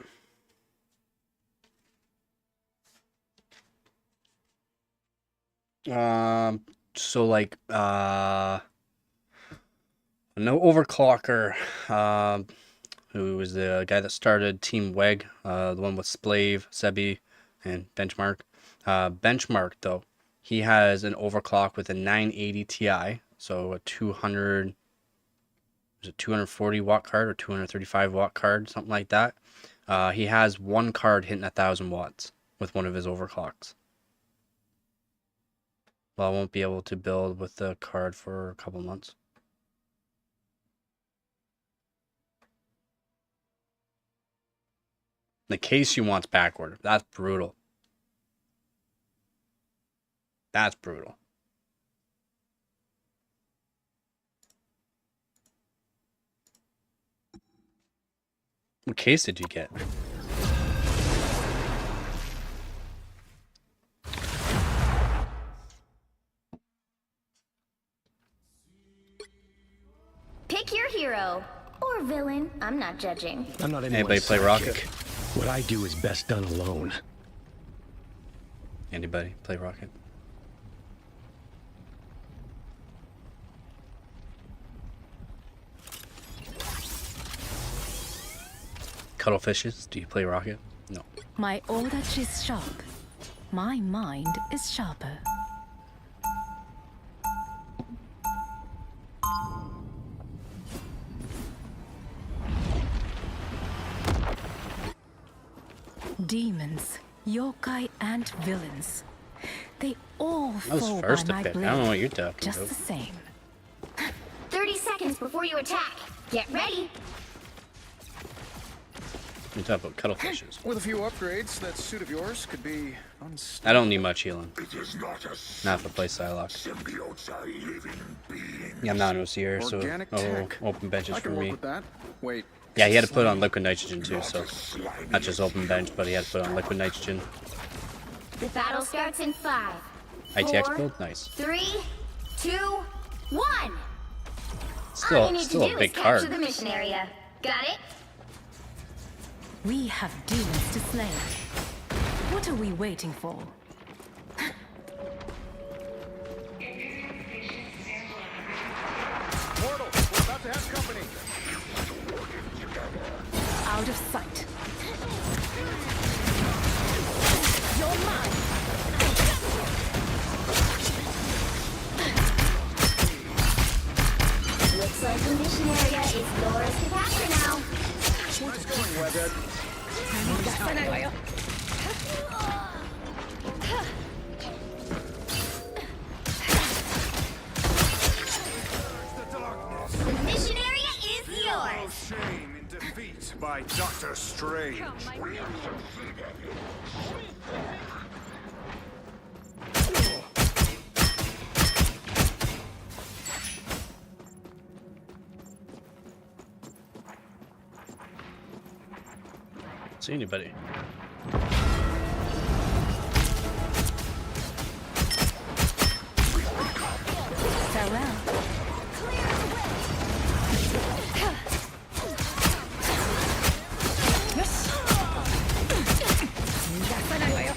So like no Overclocker, who was the guy that started Team WEG, the one with Splave, Sebi, and Benchmark. Benchmark though, he has an overclock with a 980 Ti. So a 240 watt card or 235 watt card, something like that. He has one card hitting 1,000 watts with one of his overclocks. Well, I won't be able to build with the card for a couple months. The case you want's backward. That's brutal. That's brutal. What case did you get? Pick your hero. Or villain. I'm not judging. I'm not Anybody anyone's play Rocket? sidekick. What I do is best done alone. Anybody play Rocket? Cuttlefishes, do you play Rocket? No. My wattage is sharp. My mind is sharper. Demons, yokai, and villains. They all I was fall first by to my pick. blade. I don't know what you're talking Just about. the same. 30 seconds before you attack. Get ready. You're talking about cuttlefishes. With a few upgrades, that suit of yours could be I don't need much healing. It is not a Not for play Psylocke. symbiotes are living beings. Yeah, I'm not an OCR, so organic tech. open benches I for can work me. with that. Wait. Yeah, he had to put on liquid nitrogen too, so Slimy not just open bench, but he had to put on liquid nitrogen. The battle starts in 5, ITX 4, build, nice. 3, 2, 1. All Still, you need still to a do big is capture card. the mission area. Got it? We have demons to slay. What are we waiting for? Mortal, we're about to have company. Out of sight. You're mine. Looks like the mission area is yours to capture now. Nice going, Webhead. The mission area is yours. Shame in defeat by by Doctor Strange. Come, my minion. See anybody? Farewell. Clear the way.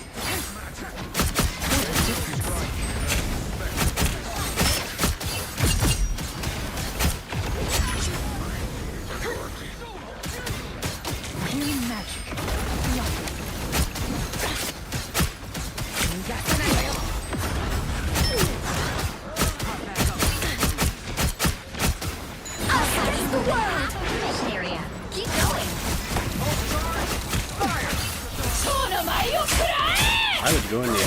Healing magic. That's the word. This area. Keep going. I would go in the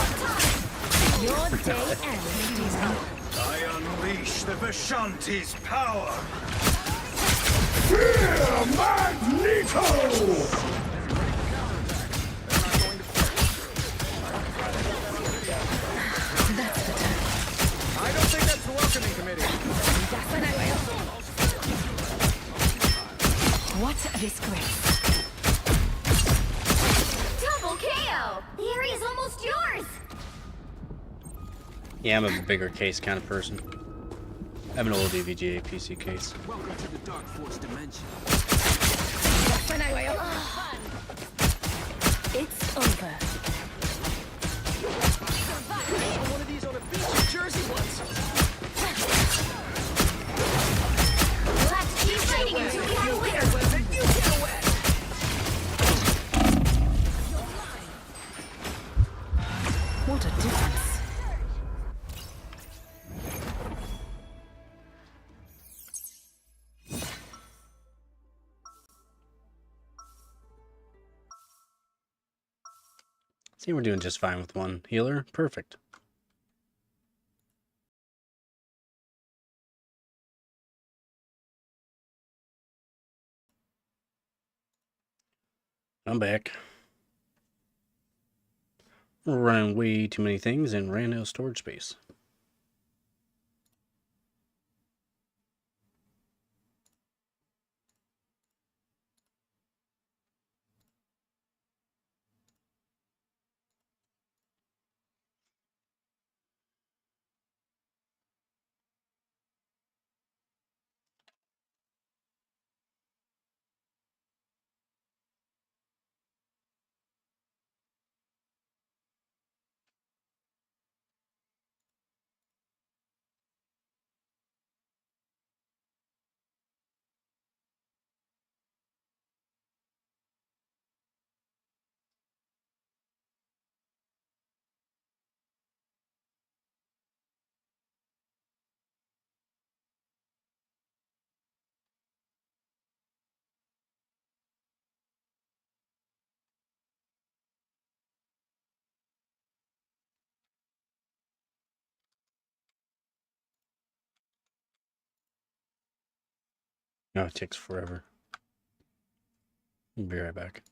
Your day ends, demon. I unleash the Vishanti's power. That's the time. I don't think that's the welcoming committee. What a disgrace. Double KO. The area's almost yours. Yeah, I'm a bigger case kind of person. I have an old EVGA PC case. Welcome to the Dark Force dimension. It's over. One of these on a beach in Jersey once. We'll have to keep fighting until we have a winner. You get wet. What a difference. See, we're doing just fine with one healer. Perfect. I'm back. We're running way too many things and ran out of storage space. No, it takes forever. I'll be right back.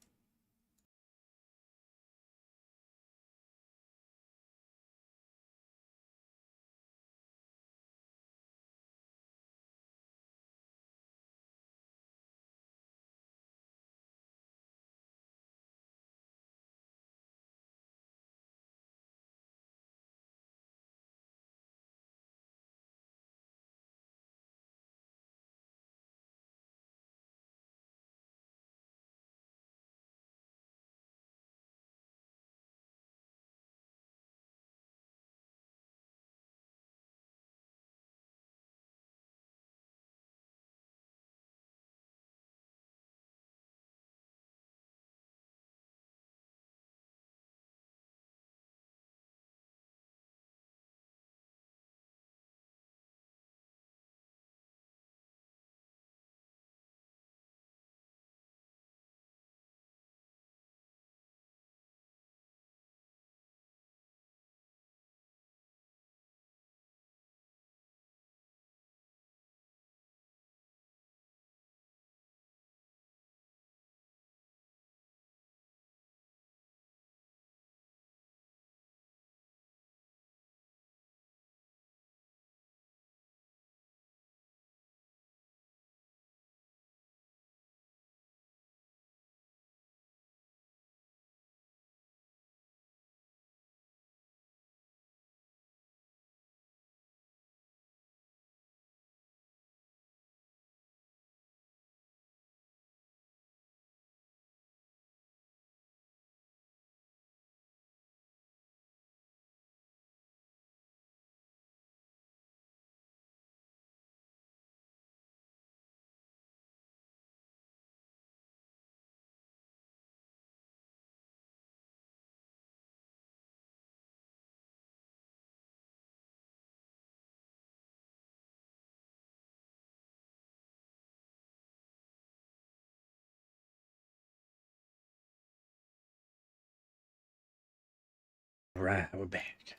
Alright, we're back.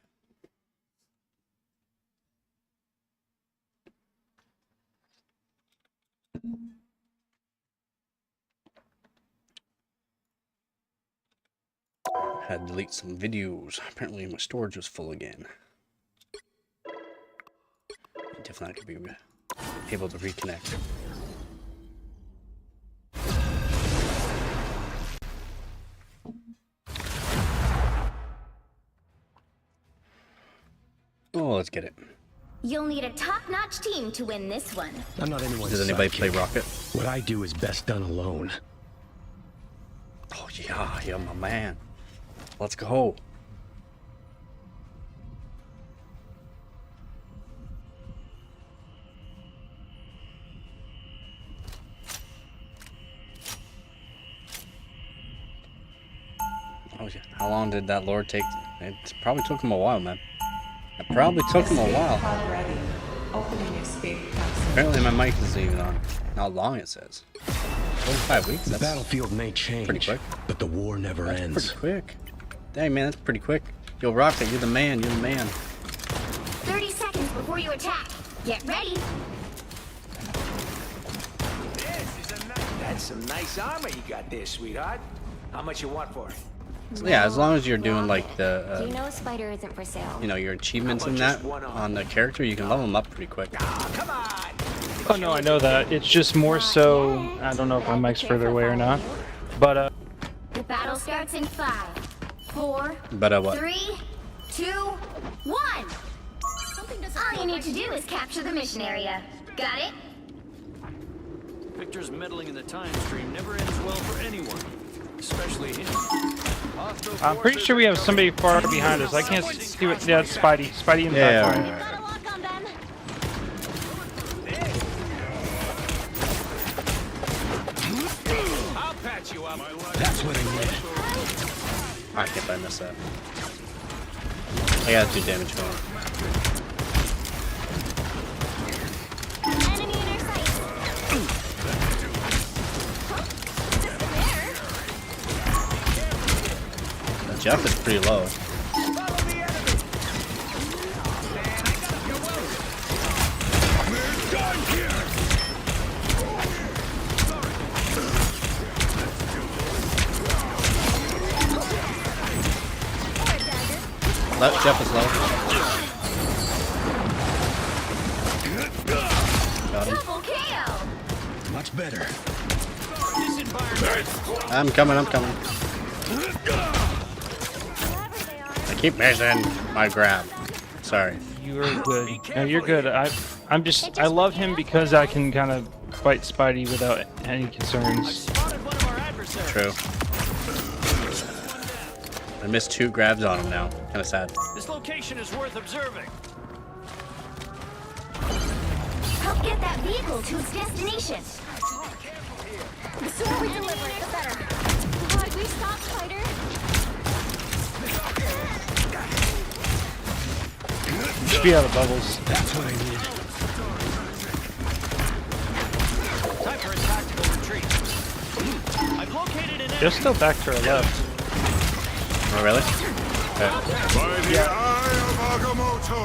Had to delete some videos. Apparently my storage was full again. Definitely not gonna be able to reconnect. Oh, let's get it. You'll need a top-notch team to win this one. I'm not anyone's Does anybody play sidekick. Rocket? What I do is best done alone. Oh yeah, my man. Let's go. Oh yeah. How long did that lord take? It probably took him a while, man. It probably took him a while. Apparently my mic is even on. How long it says. 45 weeks? The That's battlefield may change, pretty quick. but the war never ends. pretty quick. Dang, man, that's pretty quick. Yo, Rocket, you're the man, you're the man. 30 seconds before you attack. Get ready. That's some nice armor you got there, sweetheart. How much you want for it? So, yeah, as long as you're doing like the, Do you know a spider isn't for sale? you know, your achievements in that on the character, you can level them up pretty quick. Come on! Oh no, I know that. It's just more so. I don't know if my mic's further away or not, but The battle starts in 5, 4, But what? 3, 2, 1. All you need to do is capture the mission area. Got it? Victor's meddling in the time stream never ends well for anyone, especially him. I'm pretty sure we have somebody far behind us. I can't see what. Yeah, it's Spidey. Spidey in the Yeah, back. right. Gotta walk on them. I'll patch you up. That's what I need. I can't find this up. I gotta do damage going. Enemy in our sight. Huh? Jeff is pretty low. Jeff is low. Got him. Double KO. Much better. I'm coming. I keep missing my grab. Sorry. You are good. No, you're good. I love him because I can kind of fight Spidey without any concerns. True. I missed 2 grabs on him now. Kind of sad. This location is worth observing. Help get that vehicle to its destination. The sooner we deliver it, the better. God, we stopped, fighter. Should be out of bubbles. That's what I need. Time for a tactical retreat. I've located an They're still back to our left. Oh, really? Okay. By the eye of Agamotto!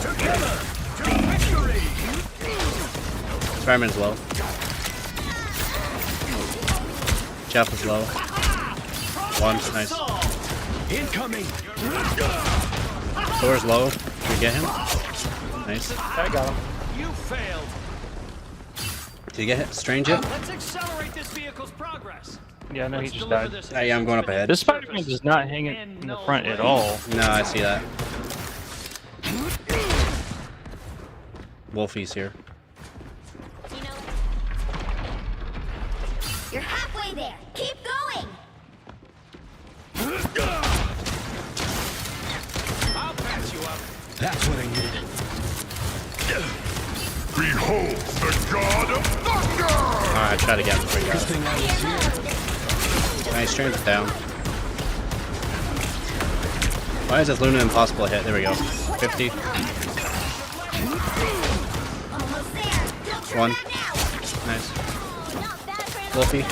Together to victory! Spider-Man's low. Jeff is low. 1, nice. Incoming. Thor's low. Can we get him? Nice. I got him. You failed. Did you get hit? Strange yet? Let's accelerate this vehicle's progress. Yeah, no, he Let's just deliver died. this Yeah, I'm going up ahead. This Spider-Man does not hang it in the front at all. No, I see that. Wolfie's here. You know, you're halfway there. Keep going. I'll patch you up. That's what I need. Behold the god of thunder! Alright, try to get him before you Good got thing I was here. Nice, strange it down. Why is this Luna impossible to hit? There we go. 50. Almost there. Don't turn 1. back now. Nice. Not bad for an Wolfie.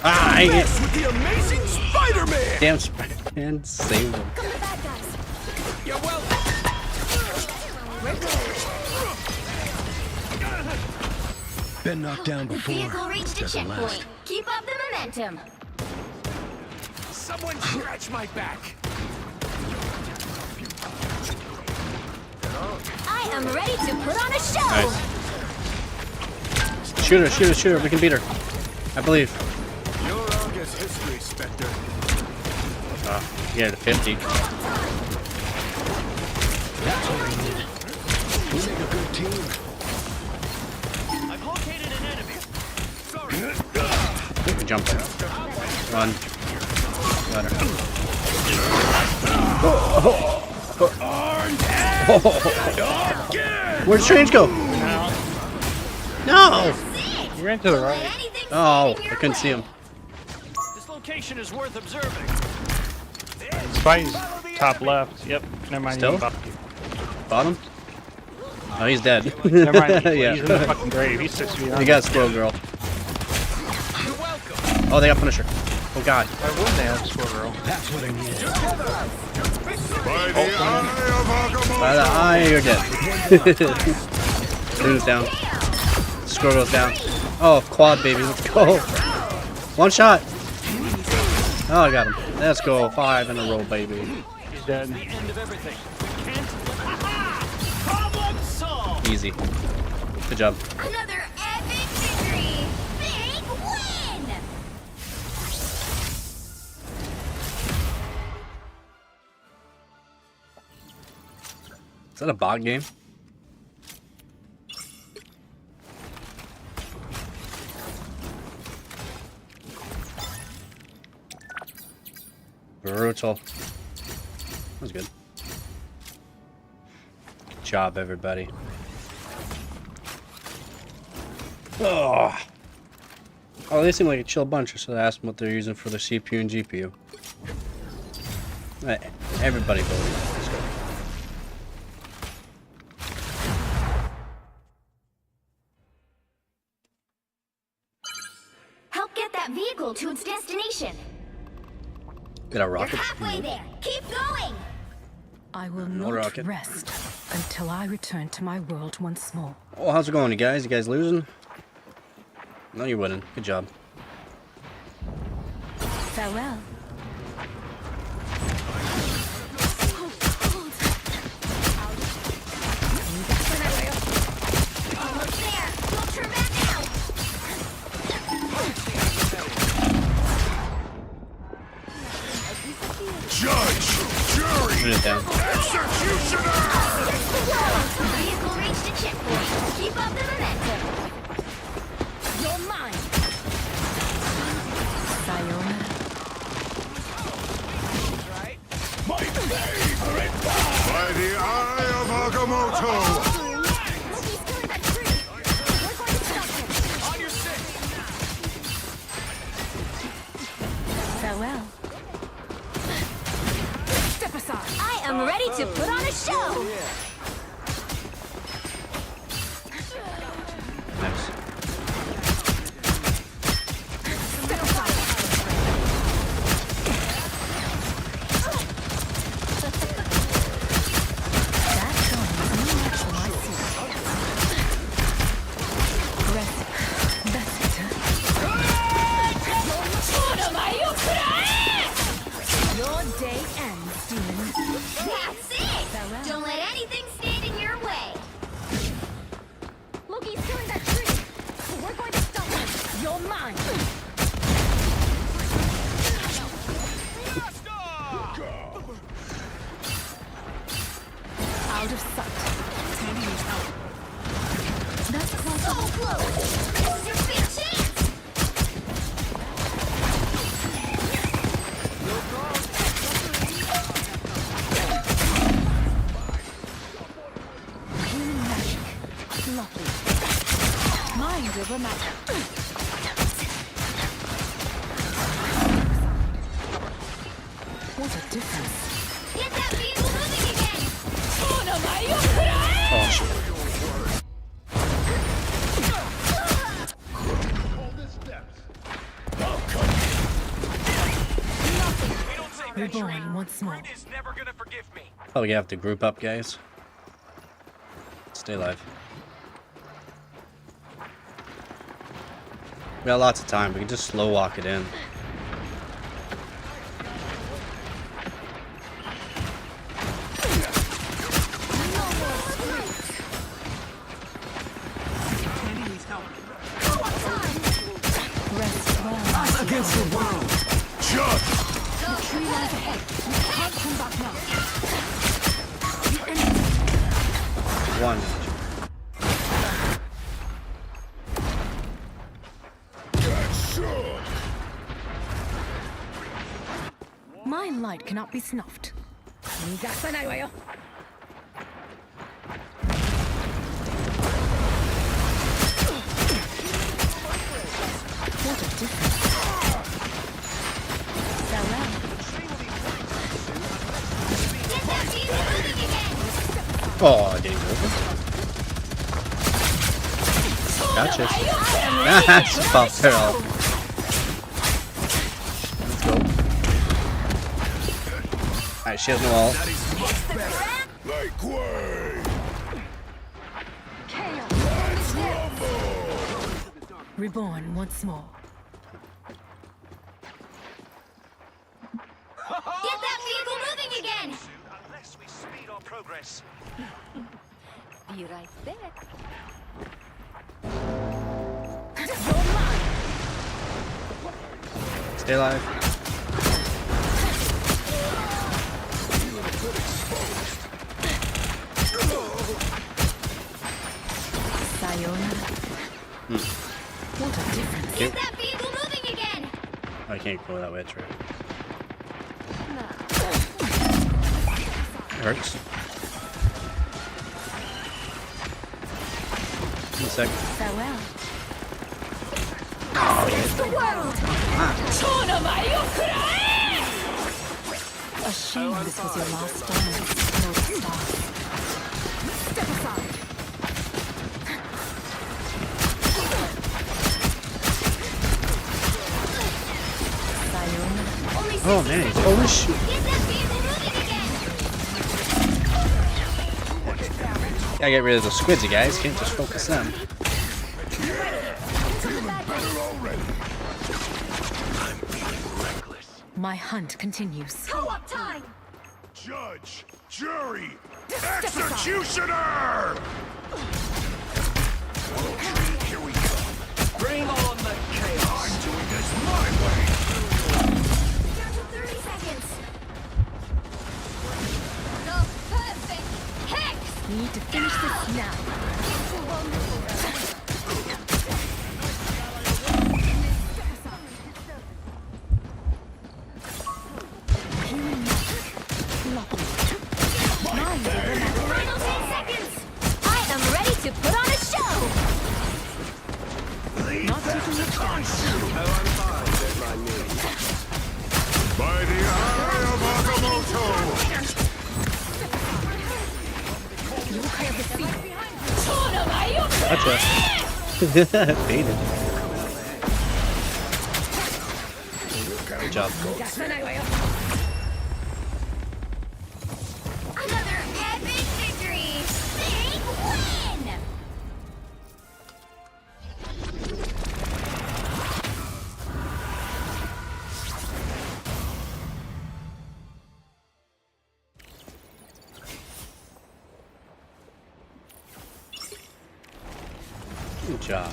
Ah, I hit. With the amazing Spider-Man! Damn Spider. and save them. Come the bad guys. You're welcome. Been knocked down before. Vehicle reached a Doesn't checkpoint. last. Keep up the momentum. Someone scratch my back. I am ready to put on a show. Nice. Shoot her, shoot her, shoot her. We can beat her. I believe. Your August history, Spectre. Yeah, the 50. That's what I need. We make a good team. I've located an enemy. Sorry. We can jump her. Run. Got her. Where'd Strange go? No! He ran to the right. Oh, I couldn't see him. This location is worth observing. Spidey's top left. Yep. Never mind. Still? Bottom? Oh, he's dead. Never mind. Yeah. He's in the fucking grave. He's 6 feet They under. got Squirrel Girl. You're welcome. Oh, they got Punisher. Oh god. Why wouldn't they have Squirrel Girl? That's what I need. By the eye of Agamotto. By the eye, you're dead. Loon's down. Squirrel Girl's down. Oh, quad baby, let's go. One shot. Oh, I got him. Let's go. 5 in a row, baby. He's dead. The end of everything. Can't. Problem solved. Easy. Good job. Another epic victory. Big win. Is that a bot game? Brutal. That was good. Good job, everybody. Oh, they seem like a chill bunch, so I asked them what they're using for their CPU and GPU. Everybody voted. Let's go. Help get that vehicle to its destination. Get a You're rocket. halfway there. Keep going. I will No not rocket. rest until I return to my world once more. Oh, how's it going, you guys? You guys losing? No, you're winning. Good job. Farewell. Almost there. We'll turn back now. Judge, jury, Put it down. executioner. Vehicle reached a checkpoint. Keep up the momentum. You're mine. Sayonara. My favorite by the eye of Agamotto. He's killing that tree. We're going to stop him. On your six. Farewell. Step aside. I am ready to put on a show. Nice. Step aside. That gun is no match for my sword. Aggressive. That's it, huh? Your day ends, demon. That's it. Farewell. Don't let anything stand in your way. Look, he's killing that tree. We're going to stop him. You're mine. Out of sight. That's close. So close. This is your big chance. Human magic. Lovely. Mind over matter. What a difference. Get that vehicle moving again. Oh, shit. Reborn once more. Is never gonna forgive me. Probably gonna have to group up, guys. Stay alive. We got lots of time. We can just slow walk it in. Rest well. Against the world. Judge. The tree lies ahead. You can't come back now. One. Get shook. My light cannot be snuffed. What a difference. Farewell. Get that vehicle moving again. Oh, I didn't go. Gotcha. That's about barrel. Let's go. Alright, she has no ult. Like way. Reborn once more. Get that vehicle moving again. Unless we speed our progress. Be right back. Stay alive. Sayonara. What a difference. Get that vehicle moving again. I can't go that way, true. Hurts. In a sec. Farewell. Oh, yeah. The world. A shame this was your last dance, Lord Star. Step aside. Sayonara. Only 60 Oh, man. seconds. Holy shit. Get that vehicle moving again. Gotta get rid of the squids, you guys. Can't just focus them. My hunt continues. Co-op time. Judge. Jury. Executioner. Okay, here we go. Bring on the chaos. I'm doing this my way. Down to 30 seconds. The perfect hex. Need to finish this now. Final 10 seconds. I am ready to put on a show. Not taking a chance. By the eye of Agamotto. You have the seat. Gotcha. Baited. Good job. Another epic victory. Big win. Good job.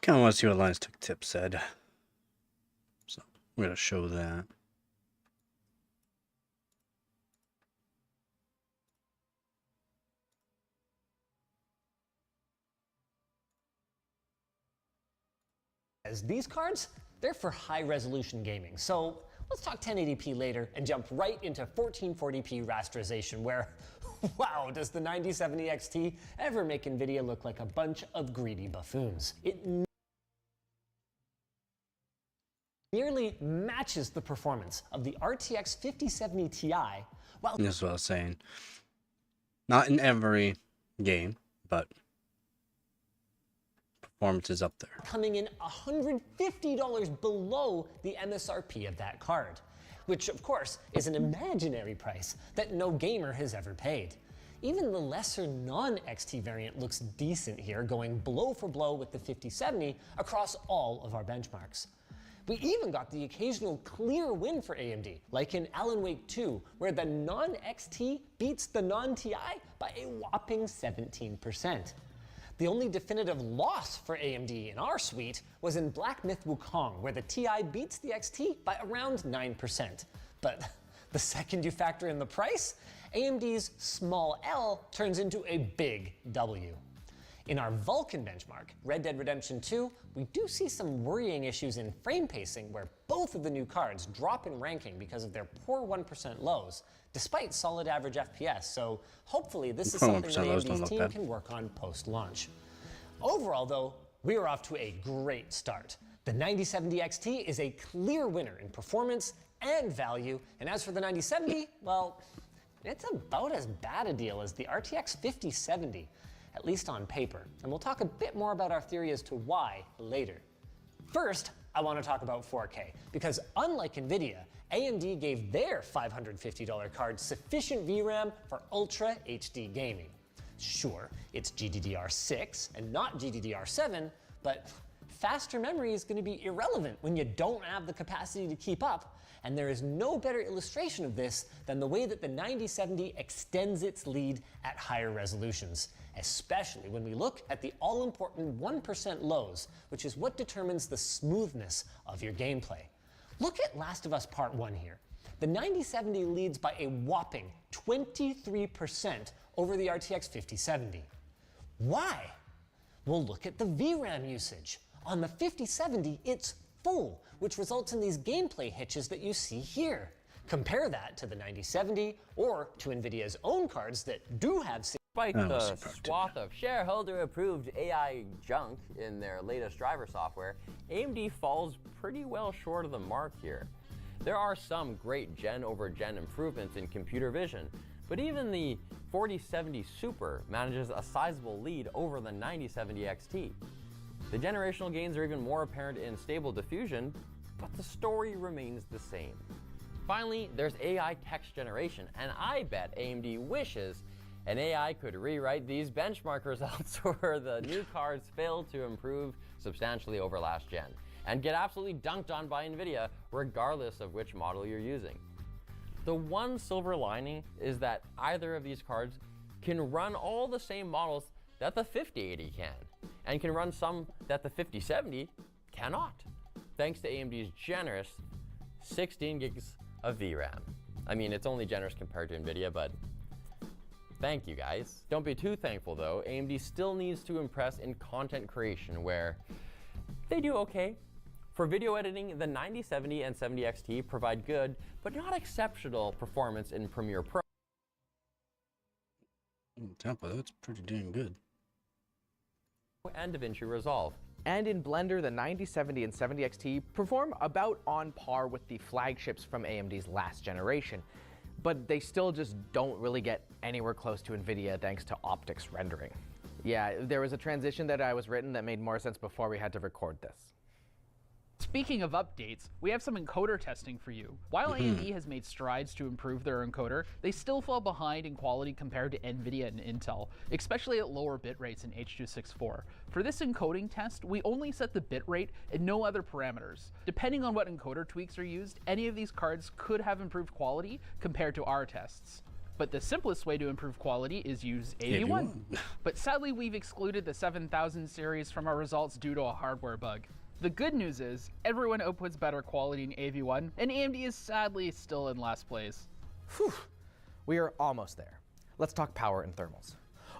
Kind of want to see what Linus Tech Tip said. So I'm going to show that. As these cards, they're for high-resolution gaming. So let's talk 1080p later and jump right into 1440p rasterization, where, wow, does the 9070 XT ever make Nvidia look like a bunch of greedy buffoons? It nearly matches the performance of the RTX 5070 Ti, while This is what I was saying. Not in every game, but performance is up there. coming in $150 below the MSRP of that card, which of course is an imaginary price that no gamer has ever paid. Even the lesser non-XT variant looks decent here, going blow for blow with the 5070 across all of our benchmarks. We even got the occasional clear win for AMD, like in Alan Wake 2, where the non-XT beats the non-TI by a whopping 17%. The only definitive loss for AMD in our suite was in Black Myth Wukong, where the TI beats the XT by around 9%. But the second you factor in the price, AMD's small L turns into a big W. In our Vulkan benchmark, Red Dead Redemption 2, we do see some worrying issues in frame pacing, where both of the new cards drop in ranking because of their poor 1% lows, despite solid average FPS, so hopefully this is something that AMD's team can work on post-launch. Overall though, we are off to a great start. The 9070 XT is a clear winner in performance and value, and as for the 9070, well, it's about as bad a deal as the RTX 5070, at least on paper, and we'll talk a bit more about our theory as to why later. First, I want to talk about 4K, because unlike Nvidia, AMD gave their $550 card sufficient VRAM for Ultra HD gaming. Sure, it's GDDR6 and not GDDR7, but faster memory is going to be irrelevant when you don't have the capacity to keep up, and there is no better illustration of this than the way that the 9070 extends its lead at higher resolutions, especially when we look at the all-important 1% lows, which is what determines the smoothness of your gameplay. Look at Last of Us Part 1 here. The 9070 leads by a whopping 23% over the RTX 5070. Why? Well, look at the VRAM usage. On the 5070, it's full, which results in these gameplay hitches that you see here. Compare that to the 9070 or to Nvidia's own cards that do have Despite the swath of shareholder-approved AI junk in their latest driver software, AMD falls pretty well short of the mark here. There are some great gen-over-gen improvements in computer vision, but even the 4070 Super manages a sizable lead over the 9070 XT. The generational gains are even more apparent in Stable Diffusion, but the story remains the same. Finally, there's AI text generation, and I bet AMD wishes an AI could rewrite these benchmark results where the new cards fail to improve substantially over last gen, and get absolutely dunked on by Nvidia regardless of which model you're using. The one silver lining is that either of these cards can run all the same models that the 5080 can, and can run some that the 5070 cannot, thanks to AMD's generous 16 gigs of VRAM. I mean, it's only generous compared to Nvidia, but thank you guys. Don't be too thankful though. AMD still needs to impress in content creation, where they do okay. For video editing, the 9070 and 70XT provide good, but not exceptional performance in Premiere Pro. Tempo, that's pretty dang good. And DaVinci Resolve. And in Blender, the 9070 and 70XT perform about on par with the flagships from AMD's last generation, but they still just don't really get anywhere close to Nvidia thanks to optics rendering. Yeah, there was a transition that I was written that made more sense before we had to record this. Speaking of updates, we have some encoder testing for you. While AMD has made strides to improve their encoder, they still fall behind in quality compared to Nvidia and Intel, especially at lower bit rates in H.264. For this encoding test, we only set the bit rate and no other parameters. Depending on what encoder tweaks are used, any of these cards could have improved quality compared to our tests. But the simplest way to improve quality is use AV1. But sadly, we've excluded the 7000 series from our results due to a hardware bug. The good news is, everyone outputs better quality in AV1, and AMD is sadly still in last place. Whew. We are almost there. Let's talk power and thermals.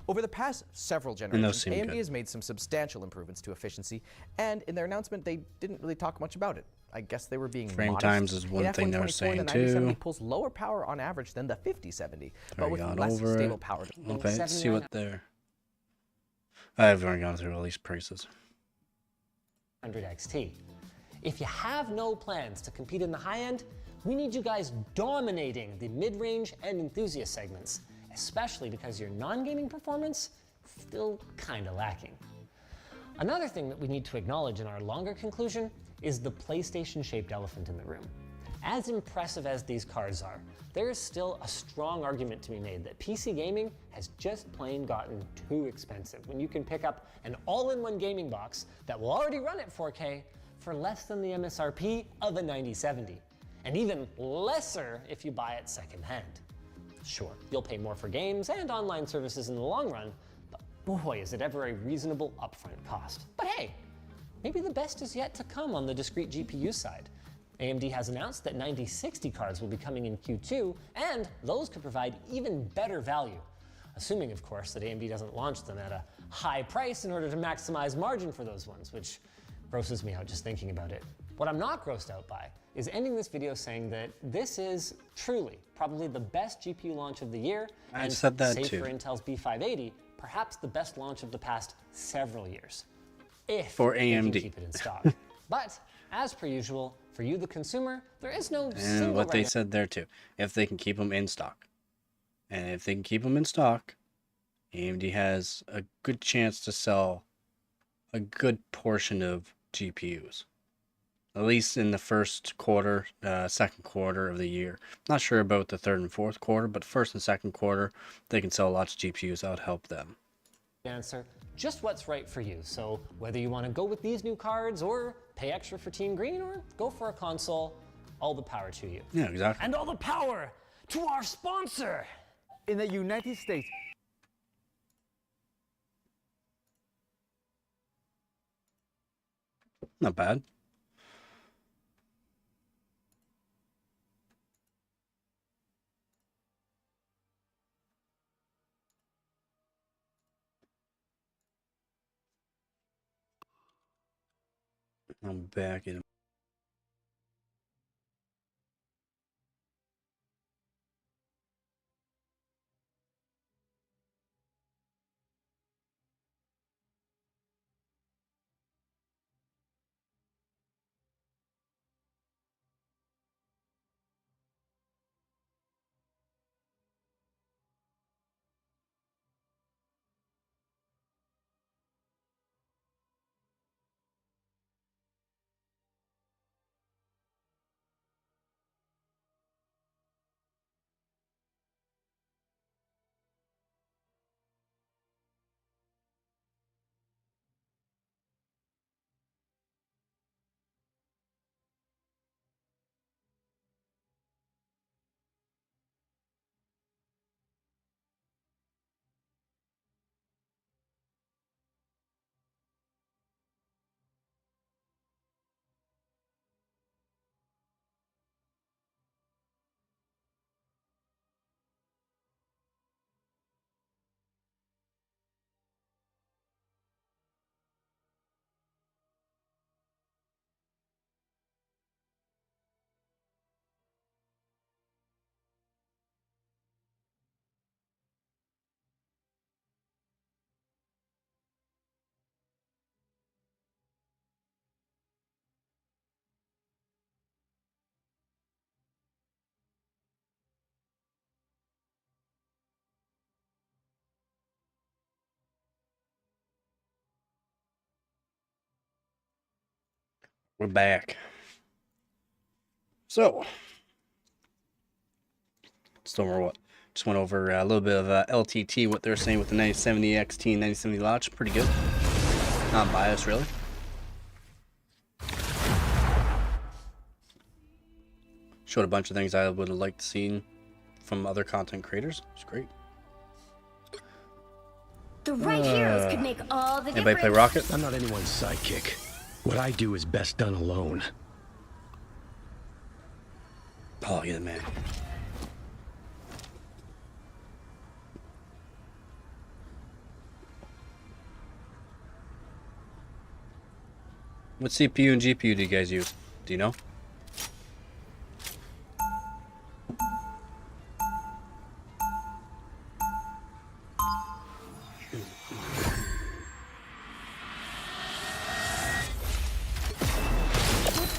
Over the past several generations, AMD has made some substantial improvements to efficiency, and in their announcement, they didn't really talk much about it. I guess they were being Frame modest. times is one thing they were saying the 9070 too. pulls lower power on average than the 5070, but with gone less over stable it. power. Okay, let's see what they're... I've already gone through all these prices. 100 XT. If you have no plans to compete in the high end, we need you guys dominating the mid-range and enthusiast segments, especially because your non-gaming performance still kinda lacking. Another thing that we need to acknowledge in our longer conclusion is the PlayStation-shaped elephant in the room. As impressive as these cards are, there is still a strong argument to be made that PC gaming has just plain gotten too expensive when you can pick up an all-in-one gaming box that will already run at 4K for less than the MSRP of a 9070, and even lesser if you buy it secondhand. Sure, you'll pay more for games and online services in the long run, but boy, is it ever a reasonable upfront cost. But hey, maybe the best is yet to come on the discrete GPU side. AMD has announced that 9060 cards will be coming in Q2, and those could provide even better value. Assuming, of course, that AMD doesn't launch them at a high price in order to maximize margin for those ones, which grosses me out just thinking about it. What I'm not grossed out by is ending this video saying that this is truly probably the best GPU launch of the year, and said that save too. for Intel's B580, perhaps the best launch of the past several years. If For they can AMD. keep it in stock. But as per usual, for you the consumer, there is no And single what they right said there too. If they can keep them in stock. And if they can keep them in stock, AMD has a good chance to sell a good portion of GPUs. At least in the first quarter, second quarter of the year. Not sure about the third and fourth quarter, but first and second quarter, they can sell lots of GPUs. That would help them. answer, just what's right for you. So whether you want to go with these new cards or pay extra for Team Green or go for a console, all the power to you. Yeah, exactly. And all the power to our sponsor. In the United States, Not bad. I'm back in. We're back. So, still more what? Just went over a little bit of LTT, what they're saying with the 9070 XT and 9070 Lodge. Pretty good. Not biased, really. Showed a bunch of things I would have liked to see from other content creators. It's great. The right heroes could make all the Anybody difference. play Rocket? I'm not anyone's sidekick. What I do is best done alone. Oh, yeah, man. What CPU and GPU do you guys use? Do you know?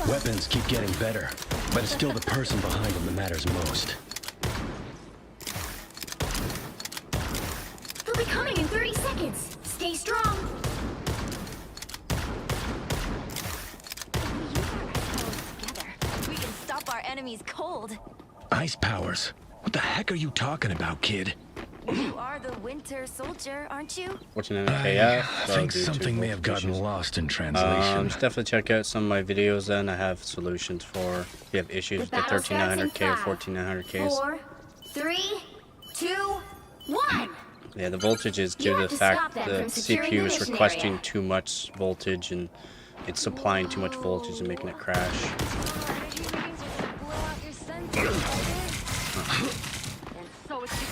Weapons keep getting better, but it's still the person behind them that matters most. They'll be coming in 30 seconds. Stay strong. If we use our ice powers together, we can stop our enemies cold. Ice powers? What the heck are you talking about, kid? You are the Winter Soldier, aren't you? Watching an KF. I think something may have gotten lost in translation. Just definitely check out some of my videos then. I have solutions for if you have issues with the 13900K or 14900Ks. 4, 3, 2, 1. Yeah, the voltage is due to the fact the CPU is requesting too much voltage and it's supplying too much voltage and making it crash.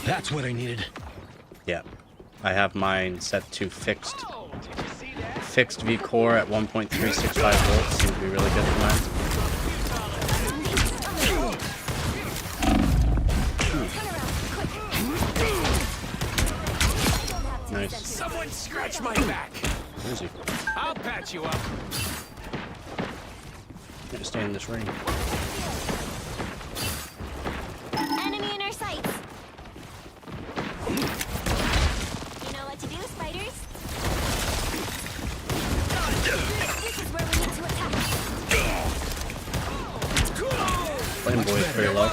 That's what I needed. Yeah, I have mine set to fixed V core at 1.365 volts. Seems to be really good for mine. Nice. Someone scratch my back. Where is he? I'll patch you up. Can't stay in this ring. Enemy in our sights. You know what to do, spiders? This is where we need to attack. Flame boy is pretty low.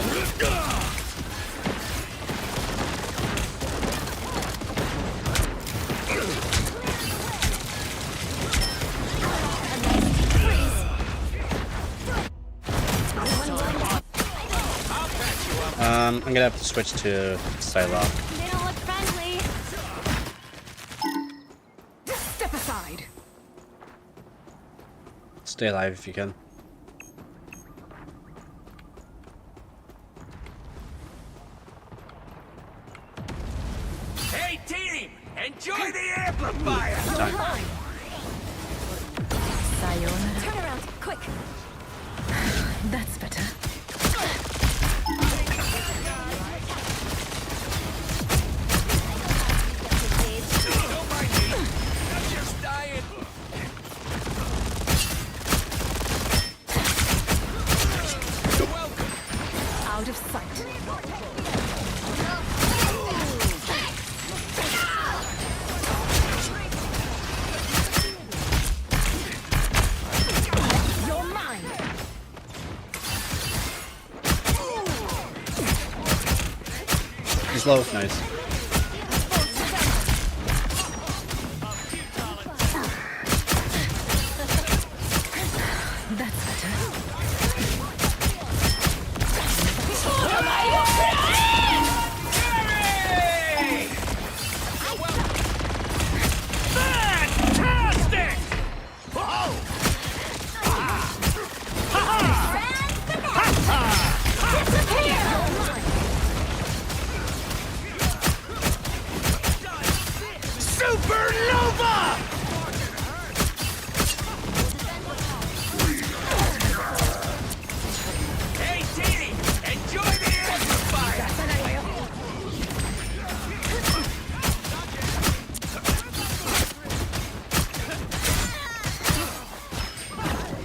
I'm gonna have to switch to Psylocke. They don't look friendly. Step aside. Stay alive if you can. Hey team, enjoy the amplifier. Time. Sayonara. Turn around, quick. That's better. Don't mind me. I'm just dying. You're welcome. Out of sight. You're mine. He's low, nice. That's better. Fantastic! Supernova! Hey, team, enjoy the amplifier.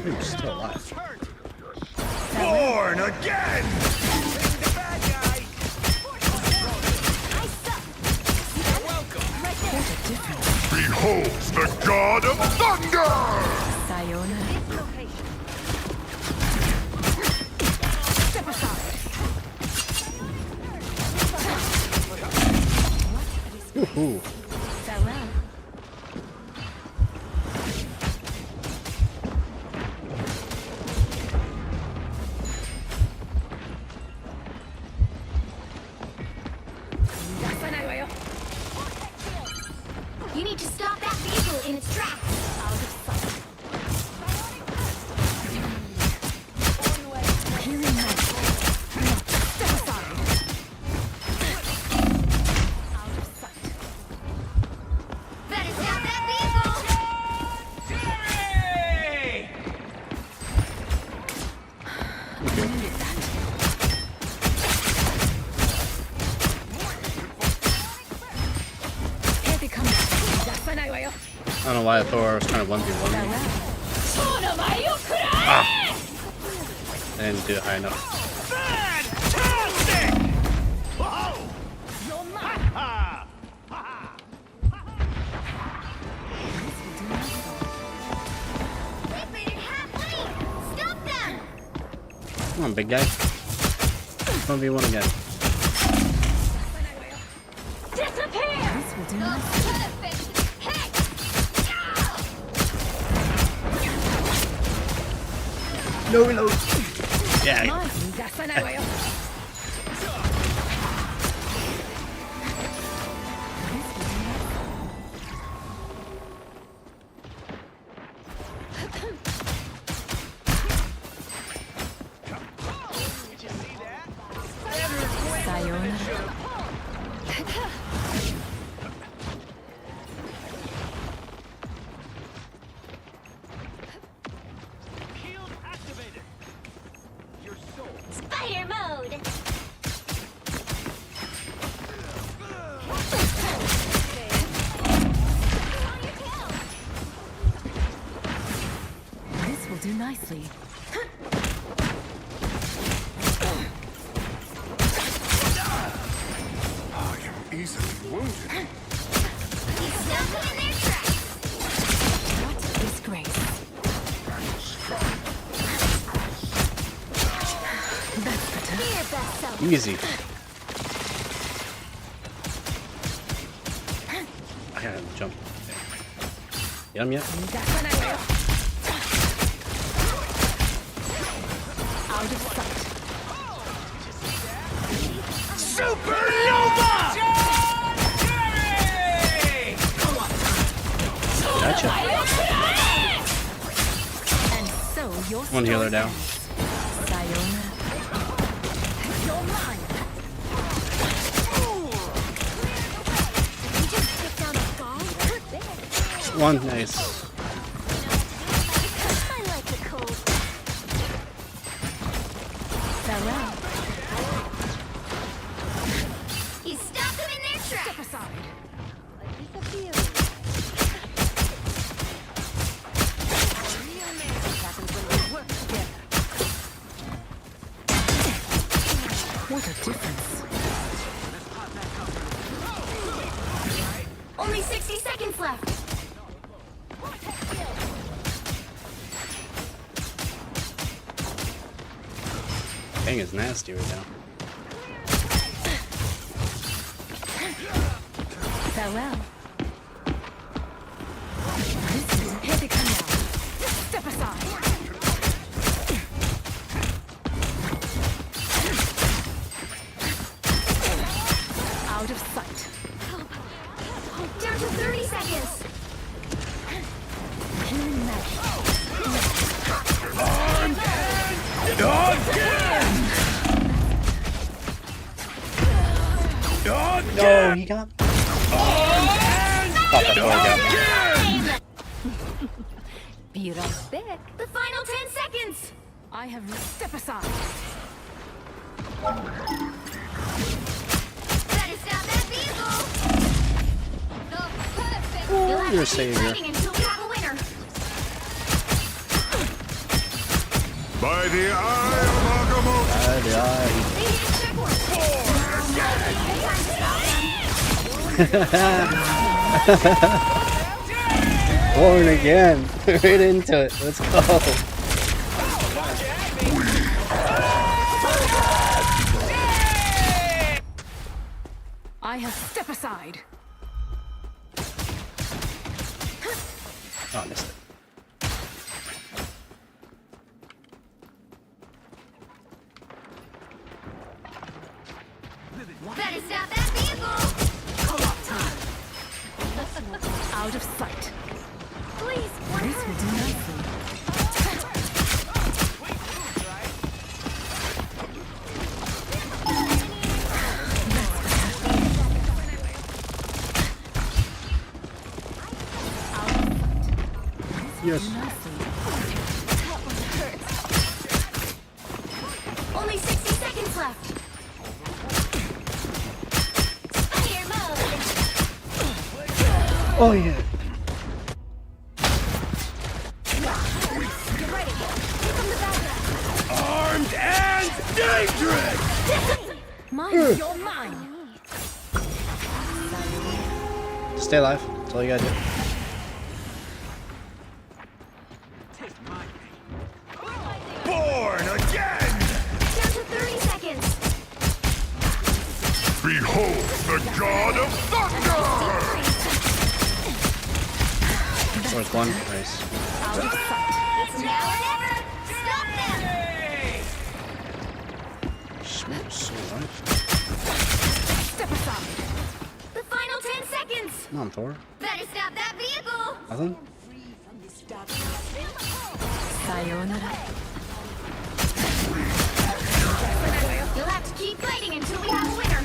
Ooh, still alive. Born again! The bad guy. Behold the god of thunder! Sayonara. Step aside. Woohoo. Farewell. I don't know why I thought I was kind of 1v1. Ah! I didn't do it high enough. Come on, big guy. 1v1 again. No reload. Yeah. Spider mode! This will do nicely. I am easily wounded. What a disgrace. Easy. I gotta jump. Get him yet? Out of sight. Supernova! Gotcha. And so your One healer down. Sayonara. You're mine. One, nice. I like the cold. Farewell. He stopped them in their tracks. Step aside. Real magic happens when we work together. What a difference. Only 60 seconds left. Thing is nasty right now. Farewell. Here they come now. Step aside. Out of sight. Down to 30 seconds. Healing magic. No, he got. Thought that got me. Be right back. The final 10 seconds. I have step aside. Better stop that vehicle. The perfect. You'll have You're a to keep savior. fighting until we have a winner. By the eye of Agamotto. By the eye. Born again. Right into it. Let's go. I have step aside. Oh, I missed it. Better stop that vehicle. Out of sight. Please, This will do nicely. Yes. Only 60 seconds left. Fire mode. Oh yeah. Get ready. Here come the bad guys. Armed and dangerous! Mind your mind. Stay alive. That's all you gotta do. Born again! Down to 30 seconds. Behold the god of thunder! Where's one? Nice. It's now or never. Stop them. Smells so right. Step aside. The final 10 seconds. Come on, Thor. Better stop that vehicle. Nothing? Sayonara. You'll have to keep fighting until we have a winner.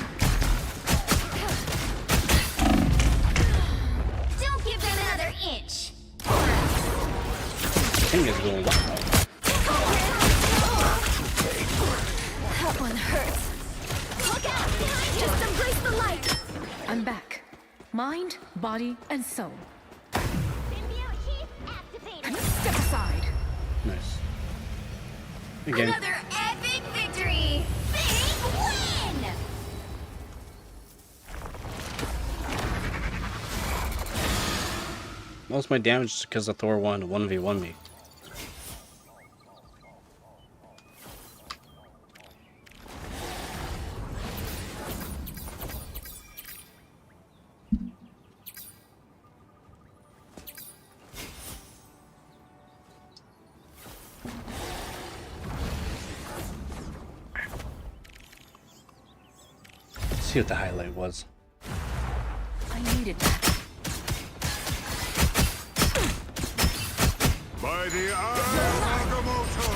Don't give them another inch. Thing is going wild. That one hurts. Look out! Just embrace the light. I'm back. Mind, body, and soul. Step aside. Nice. Again. Another epic victory. Big win. Most of my damage is because the Thor won 1v1 me. Let's see what the highlight was. I needed that. By the eye of Agamotto!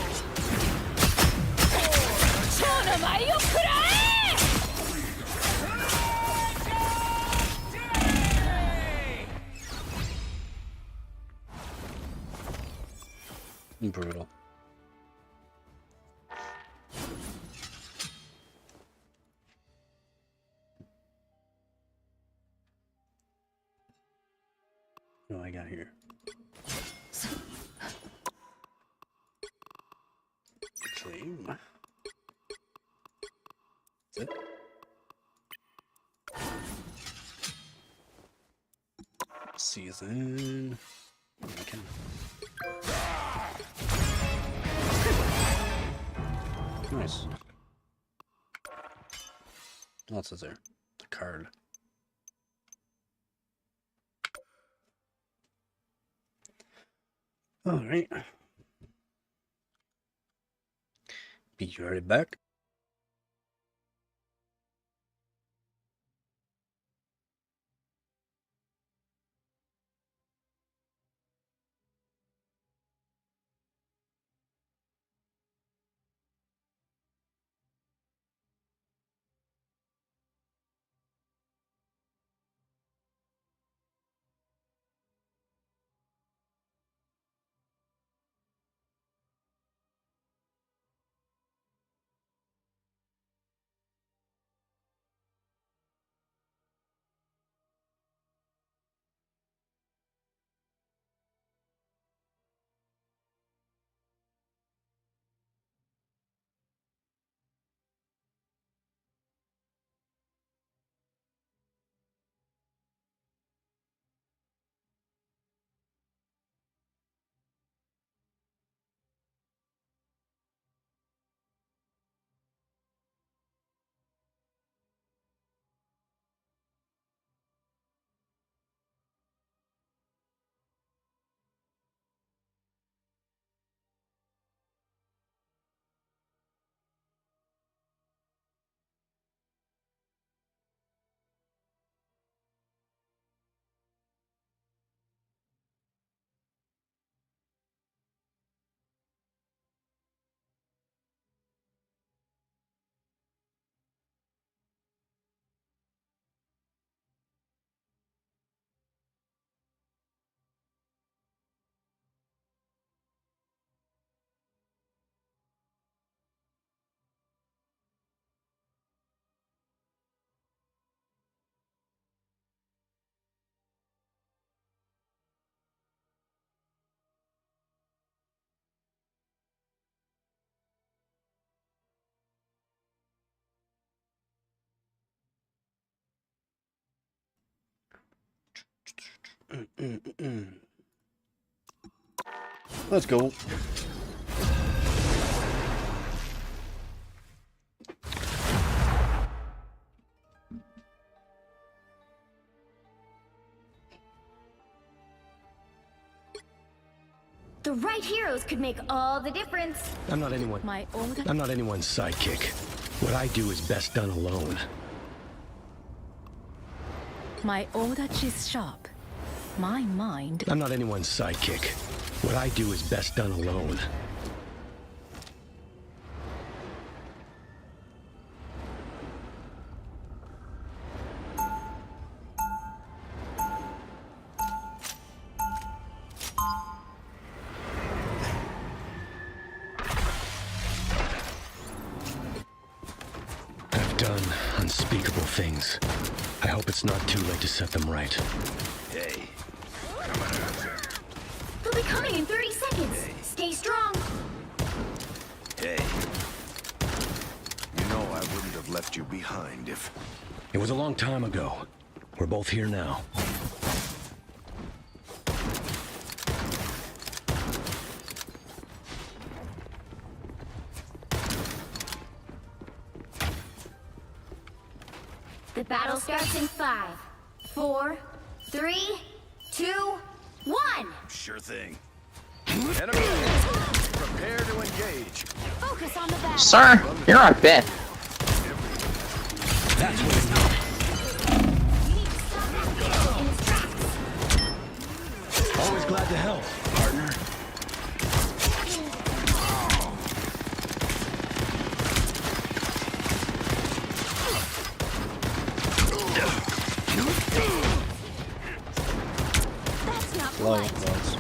Brutal. What do I got here? Claim. That's it. Season. Okay. Nice. What else is there? A card. All right. Be right back. Let's go. The right heroes could make all the difference. I'm not anyone's sidekick. What I do is best done alone. My wattage is sharp. My mind. I'm not anyone's sidekick. What I do is best done alone. I've done unspeakable things. I hope it's not too late to set them right. Hey. They'll be coming in 30 seconds. Stay strong. Hey. You know I wouldn't have left you behind if... It was a long time ago. We're both here now. The battle starts in 5, 4, 3, 2, 1. Sure thing. Enemy! Prepare to engage. Focus on the battle. Sir, you're on fifth. That's what I need. Always glad to help, partner. That's not Low, polite. close.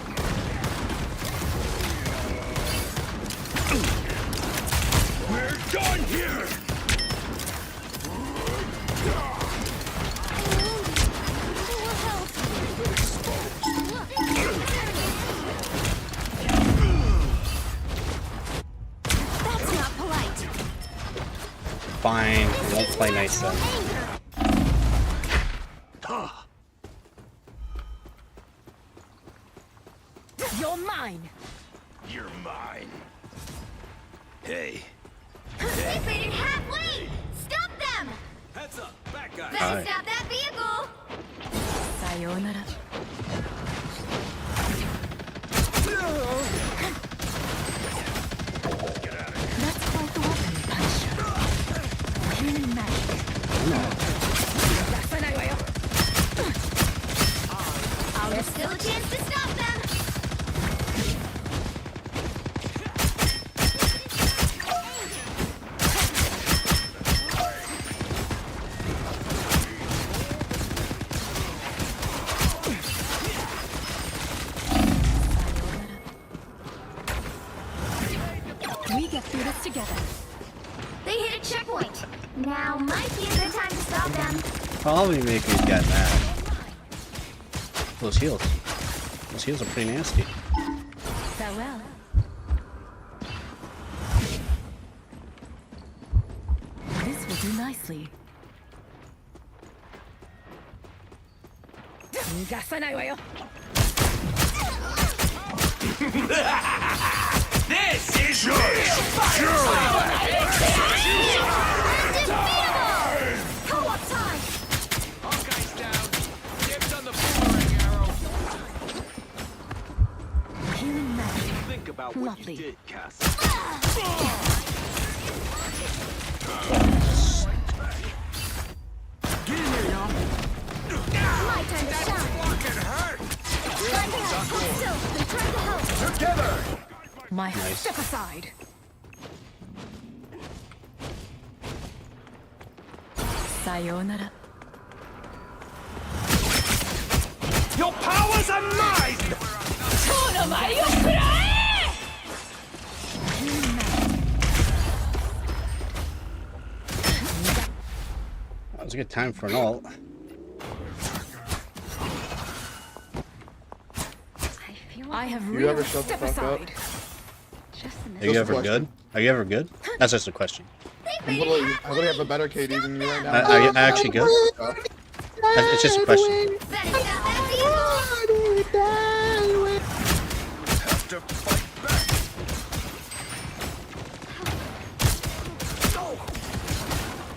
We're done here! That's not polite. Fine. Won't play nice then. You're mine. You're mine. Hey. They faded halfway. Stop them. Heads up, back guy. Better Alright. stop that vehicle. Sayonara. That's quite the weapon, Punisher. Healing magic. There's still a chance to stop them. We get through this together. They hit a checkpoint. Now might be a good time to stop them. Probably make me get mad. Those heals. Those heals are pretty nasty. Farewell. This will do nicely. This is yours! Co-op time. Hawkeye's down. Dibs on the boomerang arrow. Healing magic. Think about what you did, Cass. Get in there, y'all. My time to shine. Fucking hurt! Try to help. Hold still. I'm trying to help. Together! My step aside. Sayonara. Your powers are mine! That was a good time for an ult. I have You ever real shut the step fuck up? aside. Are you ever good? Are you ever good? That's just a question. I literally have a better KD than you right now. Are you actually good? It's just a question. Have to fight back.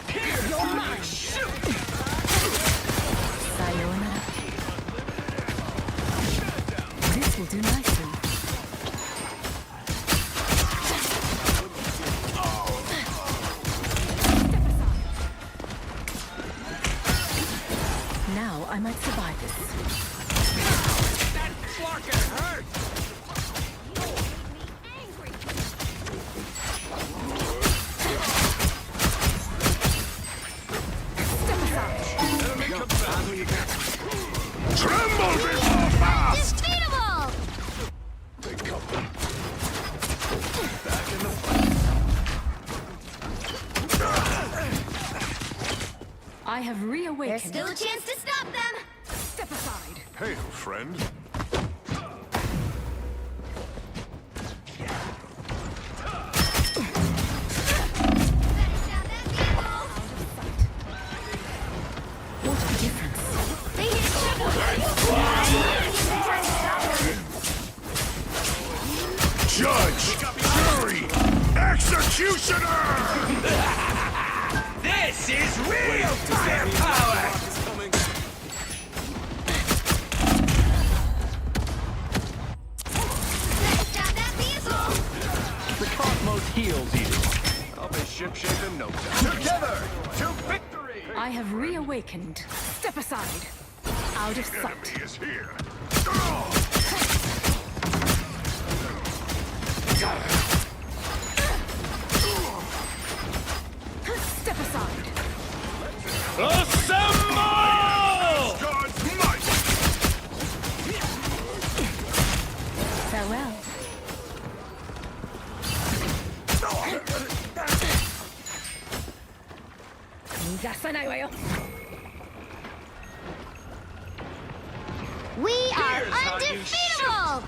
Here, you're mine. Shoot. Sayonara. This will do nicely. Now I might survive this. That fucking hurt! Tremble before fast. Undefeatable! They come. I have reawakened. There's still a chance to stop them. Step aside. Hail, friend. What a difference. They hit triple. Judge, jury, executioner. This is real firepower! The cosmos heals you. I'll be ship-shape in no time. Together to victory! I have reawakened. Step aside. Out of sight. Enemy is here. Step aside. Assemble! God's might. Farewell. We are Here's how you undefeatable!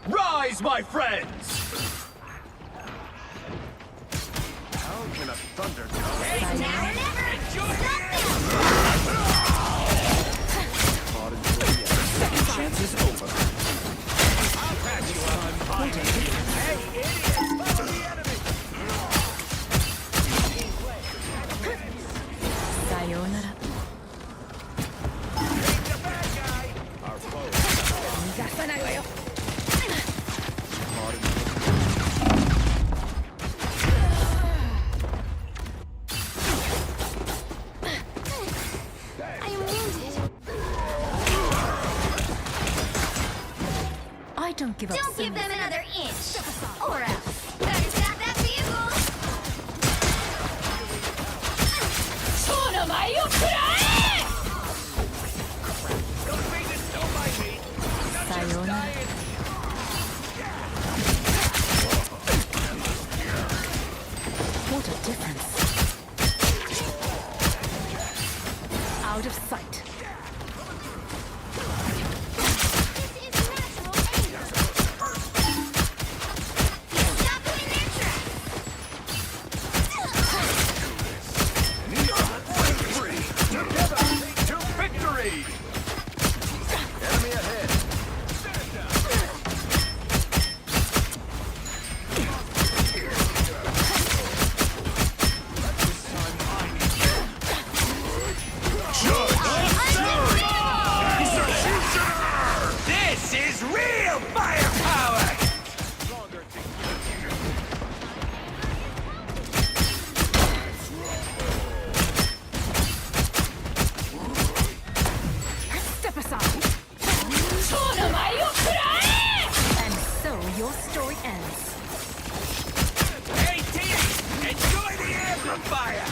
Rise, my friends! How can a thunder go? Now or never! Stop them! Chance is over. I'll patch you on fire. Hey, idiots! Follow the enemy! Sayonara. Take the bad guy! Our foe. I am wounded. I don't give up. Don't give soon. them another inch! Or else. Better stop that vehicle! Don't beat it, don't bite me! Not just Sayonara. dying! What a difference. Out of sight. This is natural anger! Stop them in their tracks! Together to victory! Enemy ahead! This is real firepower! Step aside. And so your story ends. Hey, team! Enjoy the amplifier!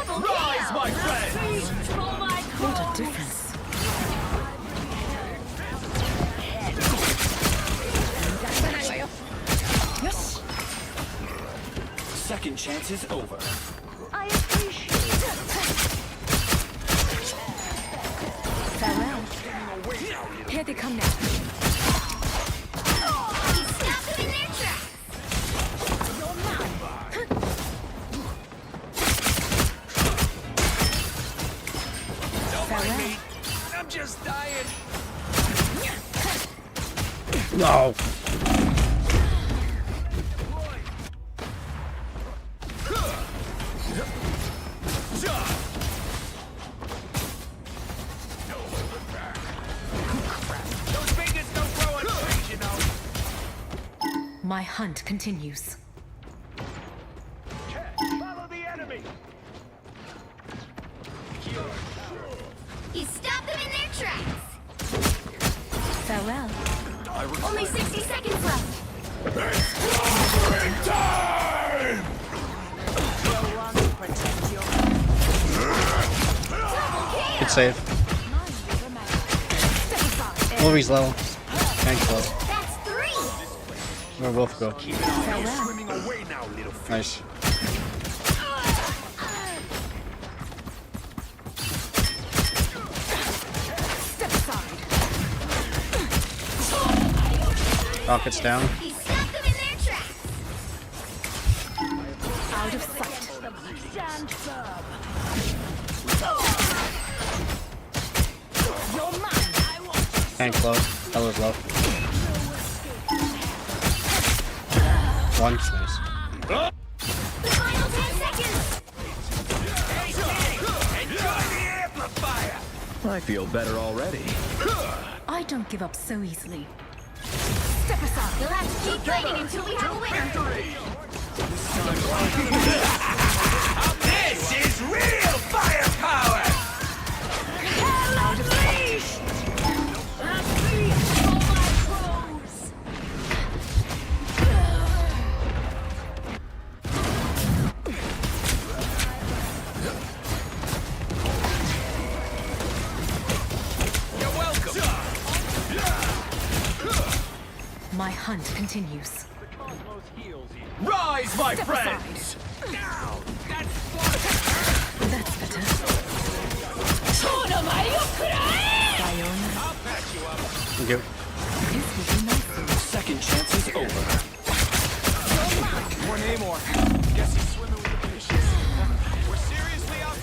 Rise, my friends! What a difference. Second chance is over. I appreciate it. Farewell. Here they come now. Stop them in their tracks! You're mine! No. My hunt continues. Follow the enemy. He stopped them in their tracks. Farewell. Only 60 seconds left. Time! Good save. Lori's low. Thanks, low. That's 3. We're both go. Swimming away now, little fish. Nice. Step aside. Rockets down. He stopped them in their tracks. Out of sight. Stand firm. Tank low. Hello's low. One. Nice. The final 10 seconds. Enjoy the amplifier. I feel better already. I don't give up so easily. Step aside. You'll have to keep fighting until we have a winner. This is real firepower. Hell unleashed! You're welcome. My hunt continues. Rise, my friends. Now, that's That's better. Sayonara. Sayonara. I'll patch you up. Thank you. This will be my Second chance is over. One A more. Guess he's swimming with the fishes. We're seriously out.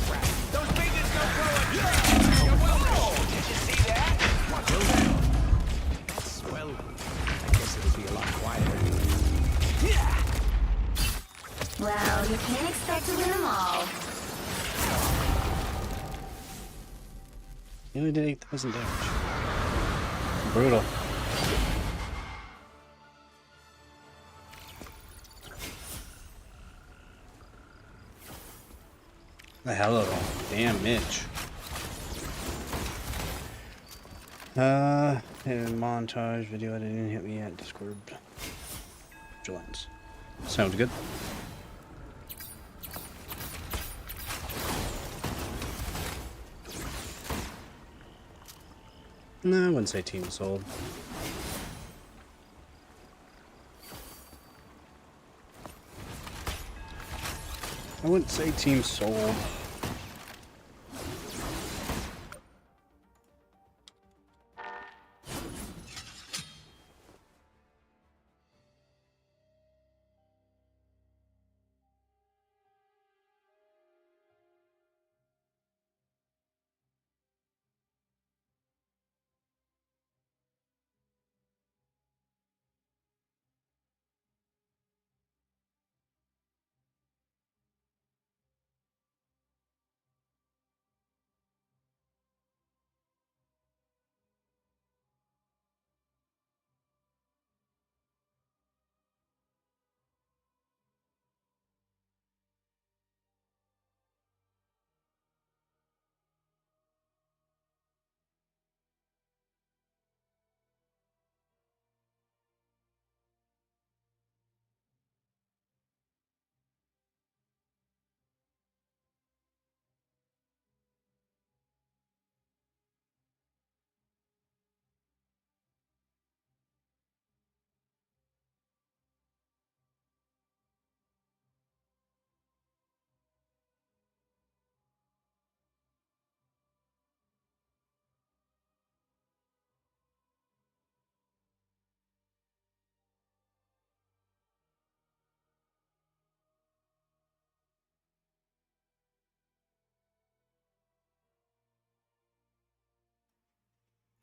Crap. Those bigots don't grow a tree. You're welcome. Did you see that? Watch your head. That's swell. I guess it'll be a lot quieter. Well, you can't expect to win them all. You only did 8,000 damage. Brutal. The hell of them. Damn, Mitch. And montage video editing hit me at Discord. Vigilance. Sounds good. No, I wouldn't say team sold. I wouldn't say team sold.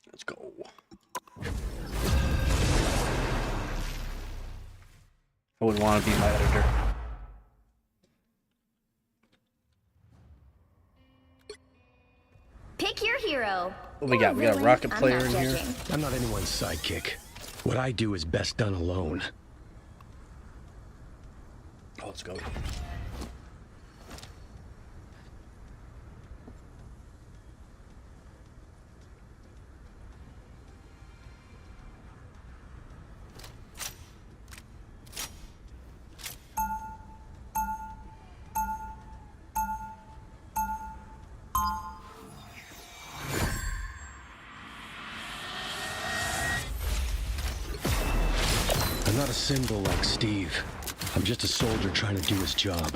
Let's go. I wouldn't want to be my editor. Pick your hero. What we got? We got a rocket player in here. I'm not anyone's sidekick. What I do is best done alone. Oh, let's go. I'm not a symbol like Steve. I'm just a soldier trying to do his job.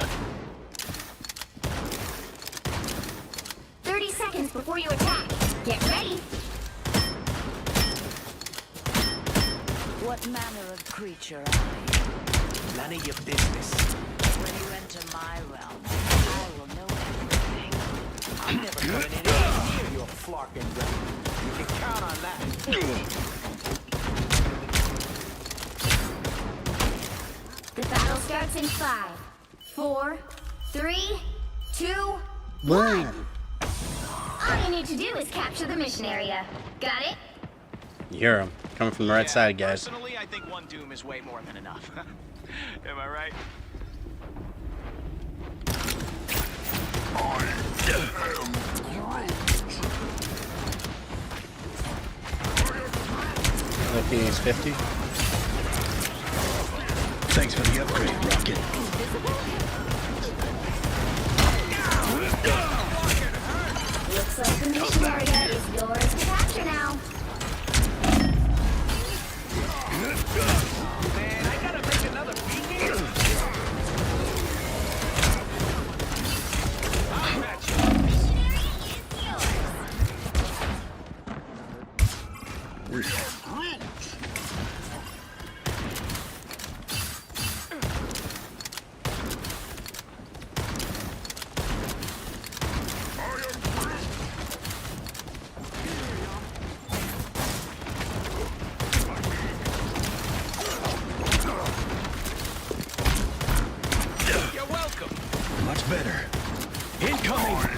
30 seconds before you attack. Get ready. What manner of creature are you? None of your business. When you enter my realm, I will know everything. I'm never coming anywhere near your flarkin' gun. You can count on that. The battle starts in 5, 4, 3, 2, 1. All you need to do is capture the mission area. Got it? You hear him coming from the right side, guys. Personally, I think one doom is way more than enough. Am I right? Looking, he's 50. Thanks for the upgrade, Rocket. Looks like the mission area is yours to capture now. Man, I gotta make another beacon. I'll match you. We are Groot! You're welcome. Much better. Incoming!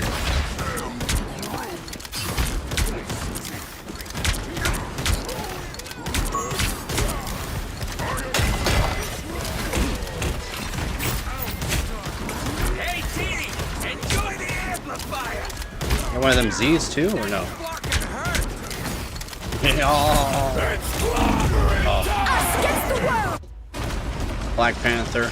Hey, Teeny, enjoy the amplifier. Got one of them Z's too, or no? Oh. Us against the world! Black Panther.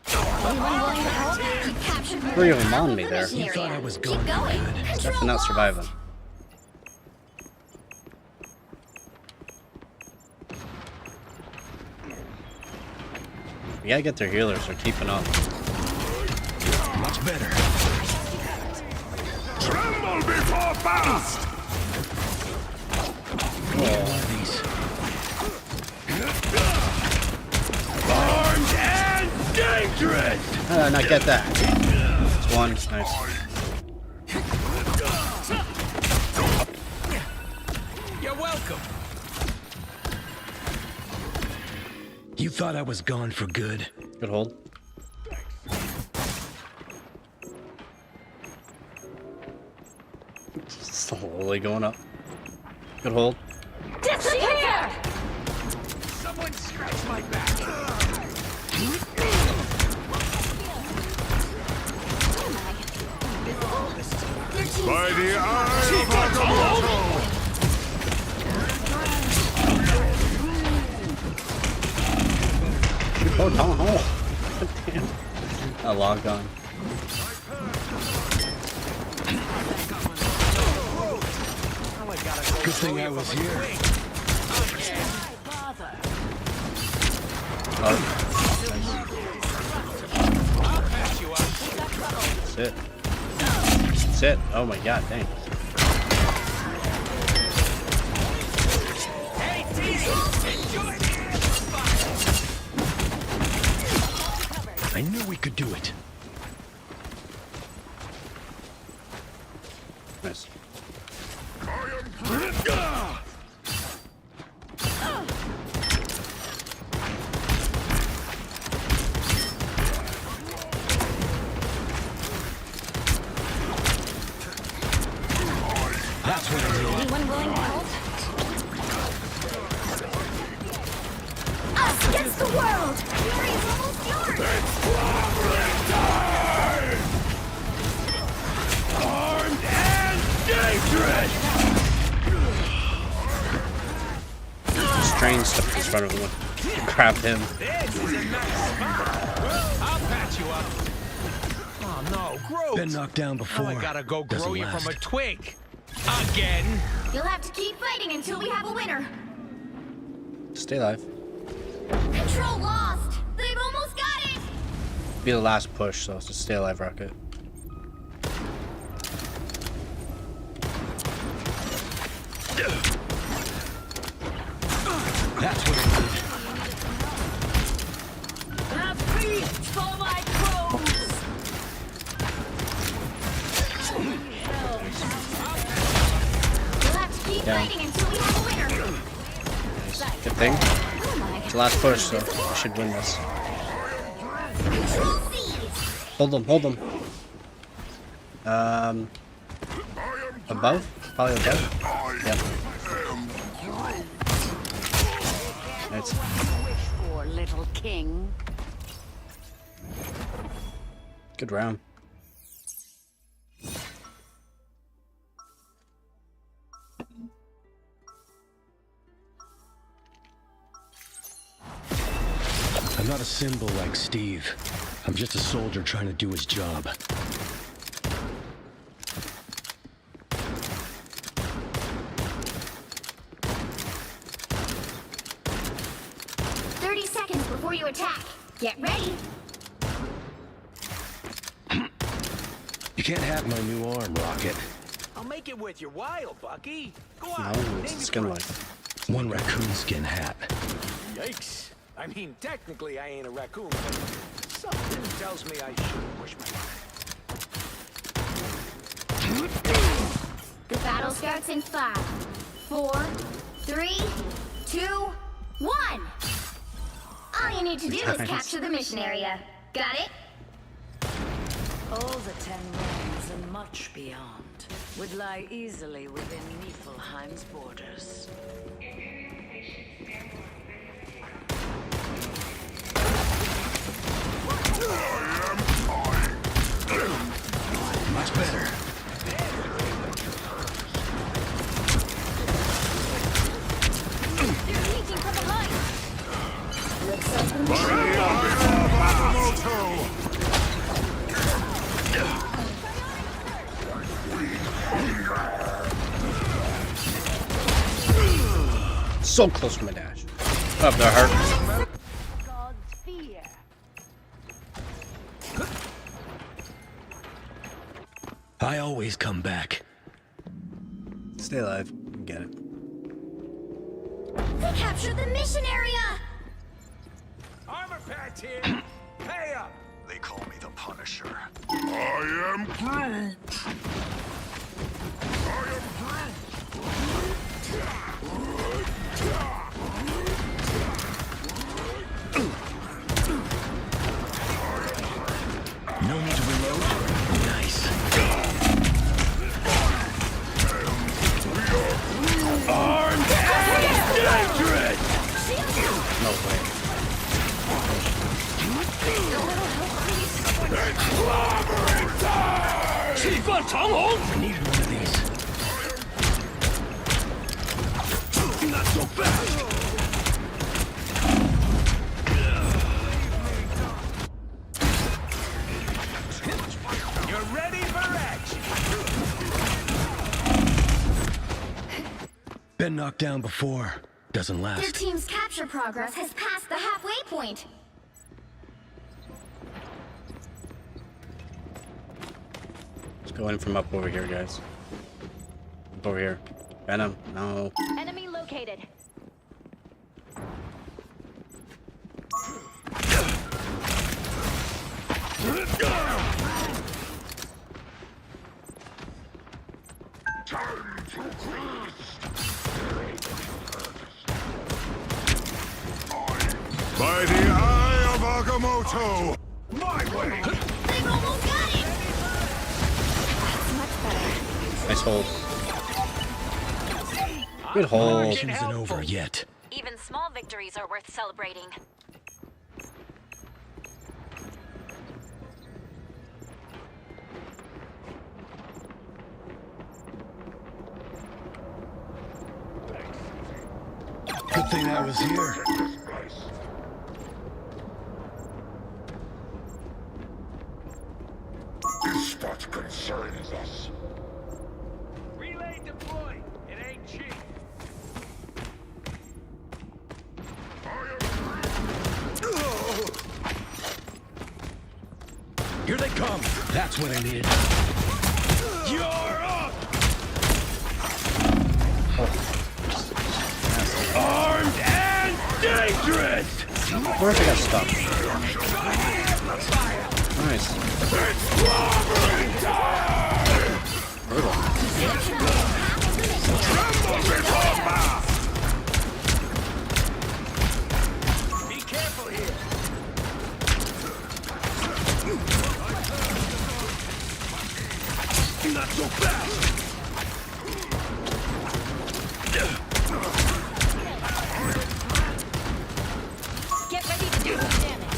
Anyone willing to help? You captured 3 of them on me there. mission area. thought I was Keep gone. going. Definitely not surviving. You gotta get their healers, they're keeping up. Much better. Tremble before blast! These. Armed and dangerous! How did I not get that? It's one. Nice. You're welcome. You thought I was gone for good? Good hold. Slowly going up. Good hold. Disappear! Someone scratch my back. By the eye of Agamotto! Oh, no. Damn. I logged on. Good thing I was here. Sit. Sit. Oh my god, dang. Hey, Teeny, enjoy the amplifier. I knew we could do it. Nice. train stuck in front of him. Grabbed him. This is a nice spot. I'll patch you up. Oh no, gross. Been knocked down before. Now I gotta go grow Doesn't you last. from a twig. Again. You'll have to keep fighting until we have a winner. Stay alive. Control lost. They've almost got it. Be the last push, so it's a stay alive rocket. That's what I need. A feast for my crows. You'll have to keep fighting until we have a winner. Good thing. It's the last push, so we should win this. Control seize. Hold them, hold them. Above? Probably above? Yep. It's Wish for, little king. good round. I'm not a symbol like Steve. I'm just a soldier trying to do his job. Before you attack. Get ready. You can't have my new arm, Rocket. I'll make it with your while, Bucky. Go on. No, it's name a your skin price. life. One raccoon skin hat. Yikes. I mean, technically I ain't a raccoon, but something tells me I shouldn't push my luck. The battle starts in 5, 4, 3, 2, 1. All you need to do is capture the mission area. Got it? All the 10 realms and much beyond would lie easily within Niflheim's borders. Much better. They're peeking from behind. Looks like the So close from a dash. Up the heart. God's fear. I always come back. Stay alive. Get it. They captured the mission area! Armor patch here. Pay up. They call me the Punisher. I am Groot. I am No need to reload. Nice. Armed and dangerous! No way. I needed one of these. Not so fast! You're ready for action. Been knocked down before. Doesn't Their last. team's capture progress has passed the halfway point. Let's go in from up over here, guys. Up over here. Venom, no. Enemy located. By the eye of Agamotto! My way! They've almost got it! That's much better. Nice hold. Good hold. Mission isn't over yet. Even small victories are worth celebrating. Good Good thing I was here. Is what concerns us. Relay deployed. It ain't cheap. Here they come. That's what I needed. You're up. Armed and dangerous. Of course I got stuck. Nice. Brutal. Be careful here. Not so fast. Get ready to do some damage.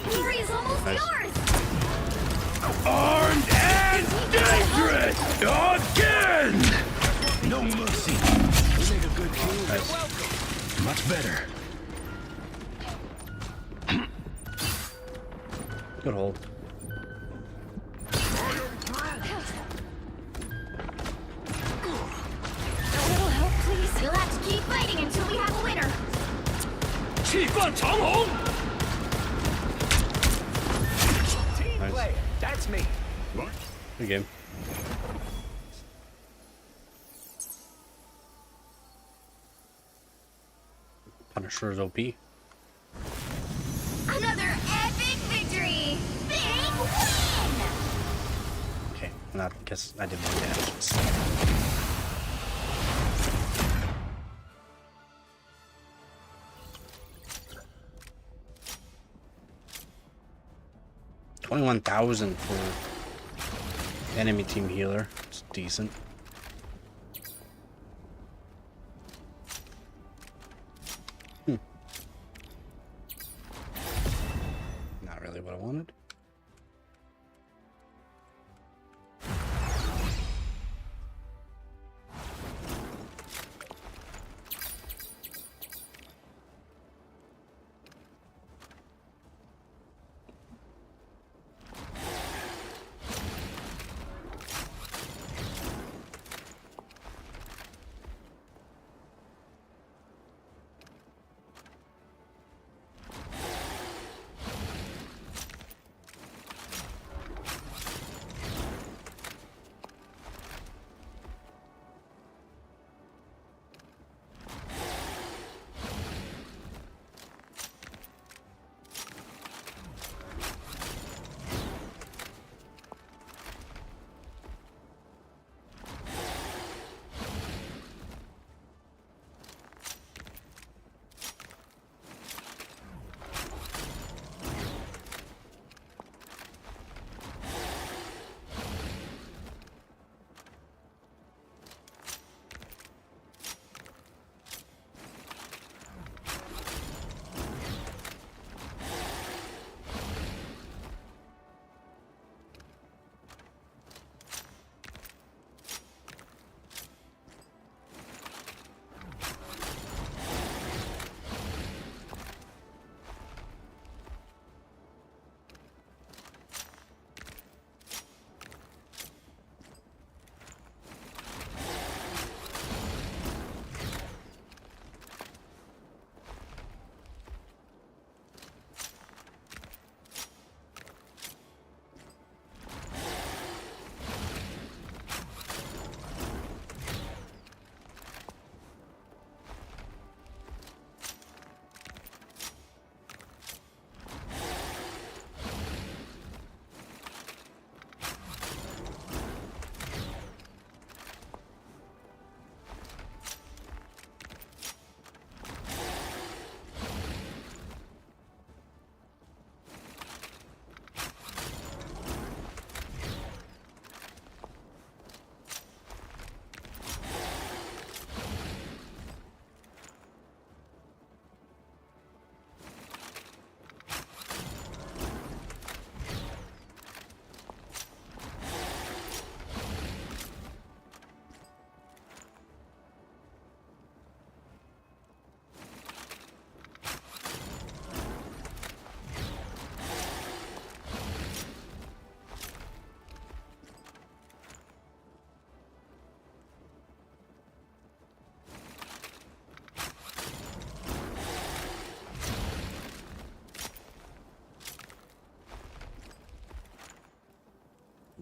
Glory is almost yours. Armed and dangerous again. No mercy. We make a good team. Nice. Much better. Good hold. A little help, please. You'll have to keep fighting until we have a winner. 气贯长虹. Team Nice. player. That's me. Good game. Punisher's OP. Another epic victory. Big win. Okay, I guess I did more damage. $21,000 for enemy team healer. It's decent. Not really what I wanted.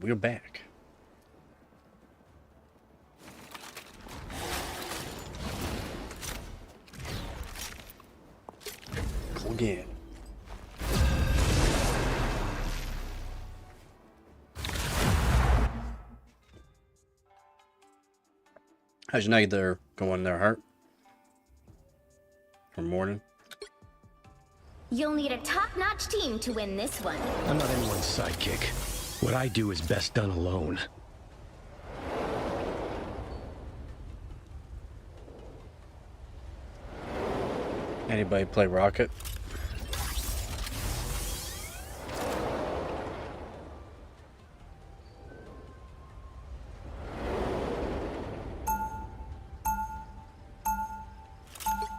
we're back. Go again. How's your night there going there, Hart? Or morning? You'll need a top-notch team to win this one. I'm not anyone's sidekick. What I do is best done alone. Anybody play Rocket?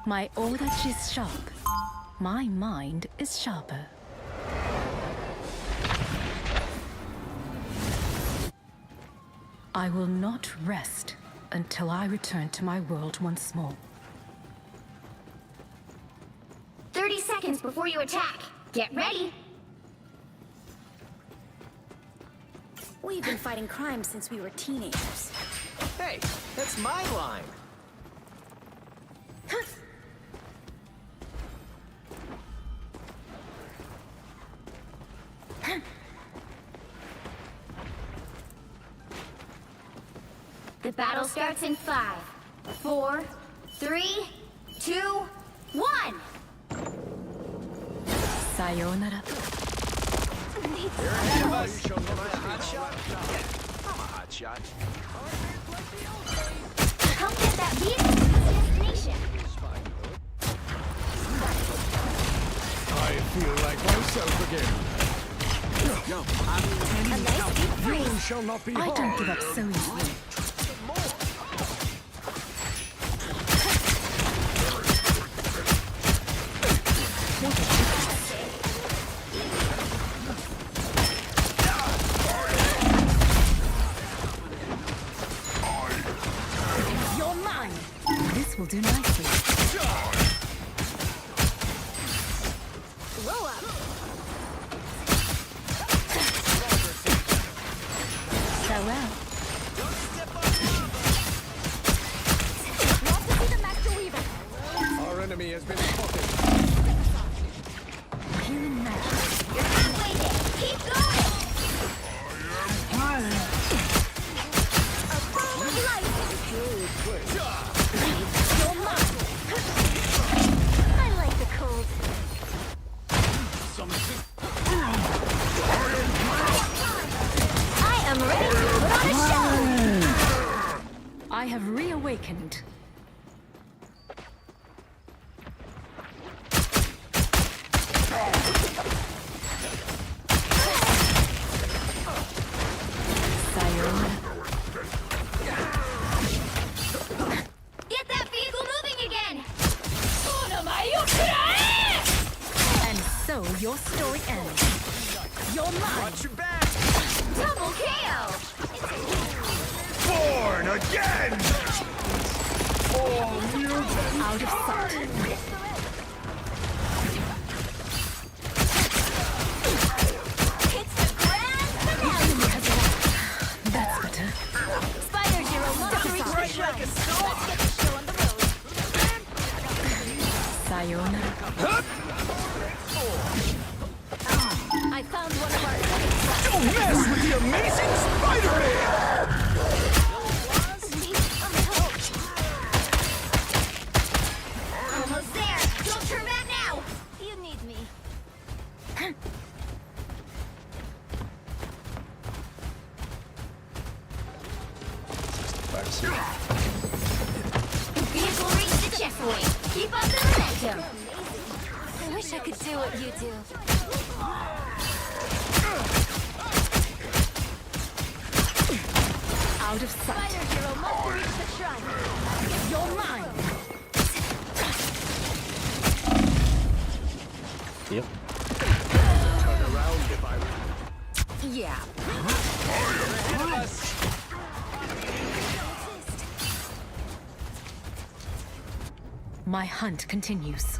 My wattage is sharp. My mind is sharper. I will not rest until I return to my world once more. 30 seconds before you attack. Get ready. We've been fighting crime since we were teenagers. Hey, that's my line. The battle starts in 5, 4, 3, 2, 1. Sayonara. You're ahead of us. Am I a hot shot? I'm a hot shot. Come get that vehicle to its destination. I feel like myself again. No, you shall not be I harmed. don't give up so easily. You're mine. This will do nicely. Roll up. Farewell. Want to see the Master Weaver? Our enemy has been spotted. Human magic. You're halfway there. Keep going. A ball of light. You're mine. I like the cold. I am ready to put on a show. I have reawakened. Sayonara. Get that vehicle moving again. And so your story ends. You're mine. Watch your back. Double KO. Born again! Out of sight. It's the grand finale. That's better. Spider Zero wants to reach the shrine. Let's get the show on the road. Sayonara. I found one of our Don't mess with the amazing Spider-Man! Almost there. Don't turn back now. You need me. Vehicle reached the checkpoint. Keep up the momentum. I wish I could do what you do. Out of sight. Spider Hero must reach the shrine. You're mine. Yep. Turn around if I... Yeah. My hunt continues.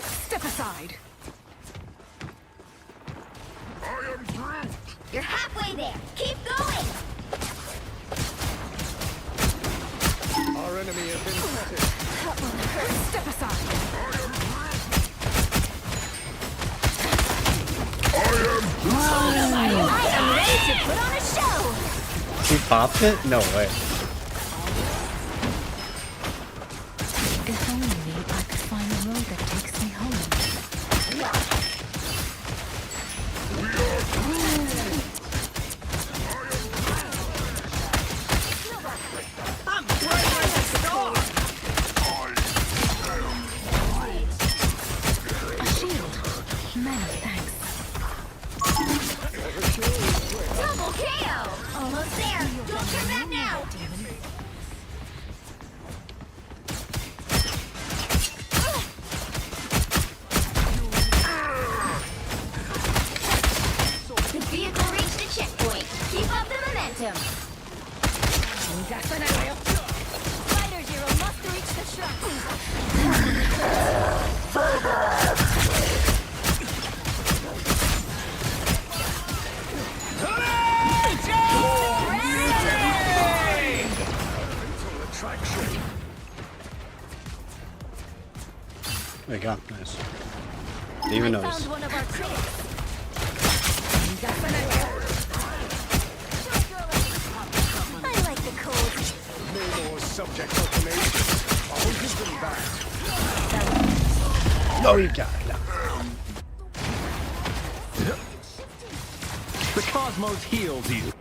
Step aside. I am Groot! You're halfway there. Keep going. Our enemy has been spotted. Step aside. I am ready to put on a show. He popped it? No way. If only I could find a road that takes me home. I'm bright like a star. A shield. Many thanks. Double KO. Almost there. Don't turn back now. The vehicle reached the checkpoint. Keep up the momentum. Fighter Zero must reach the There you go. Nice. Didn't even notice. Found one of our critics. I like the cold. No more subject automation. I'll give them back. No, you got it. No. The cosmos heals you. It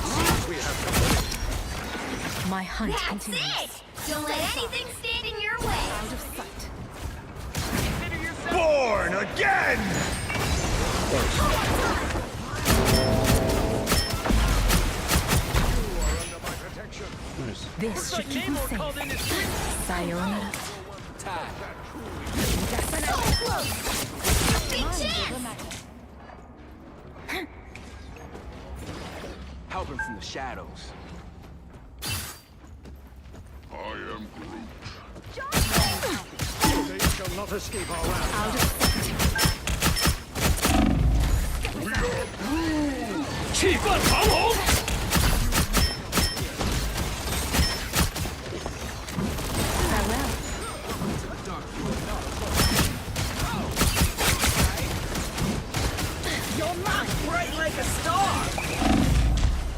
seems we have company. My hunt That's continues. it. Don't let anything stand in your way. Out of sight. Born again! Nice. This should keep me safe. Sayonara. So close. Big chance. Help him from the shadows. I am Groot. They shall not escape our wrath. Out of farewell. You're not bright like a star.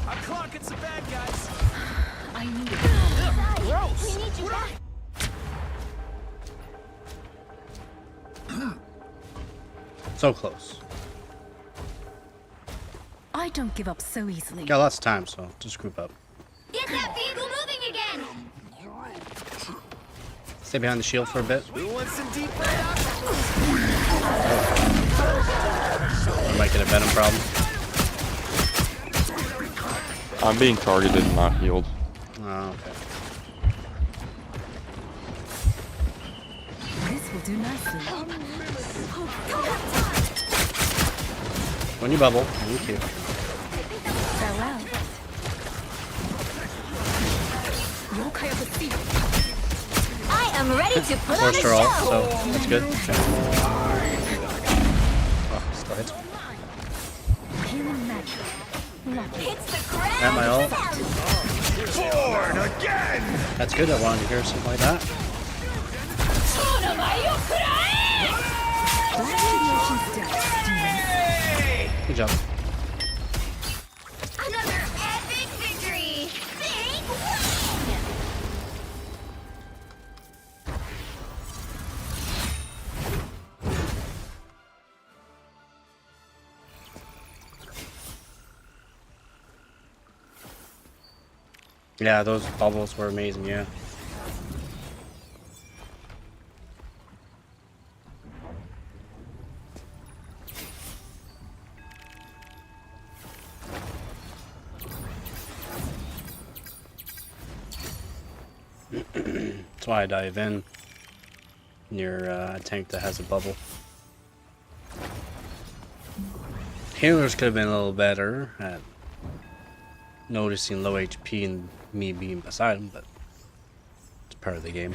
I'm clocking some bad guys. I need it. Gross. We need you back. So close. I don't give up so easily. Got lots of time, so just group up. Get that vehicle moving again. Stay behind the shield for a bit. We want some deep red octopus. I might get a venom problem. I'm being targeted and not healed. Oh, okay. This will do nicely. When you bubble, thank you. Farewell. Yokai of the sea. I am ready to put on a Forced her ult, show. so that's good. Okay. Oh, still hits. Healing magic. Hits the ground. Got my ult. Born again! That's good. I wanted to hear something like that. Good job. Another epic victory. Big win. Yeah, those bubbles were amazing, yeah. That's why I dive in near a tank that has a bubble. Healers could have been a little better at noticing low HP and me being beside him, but it's part of the game.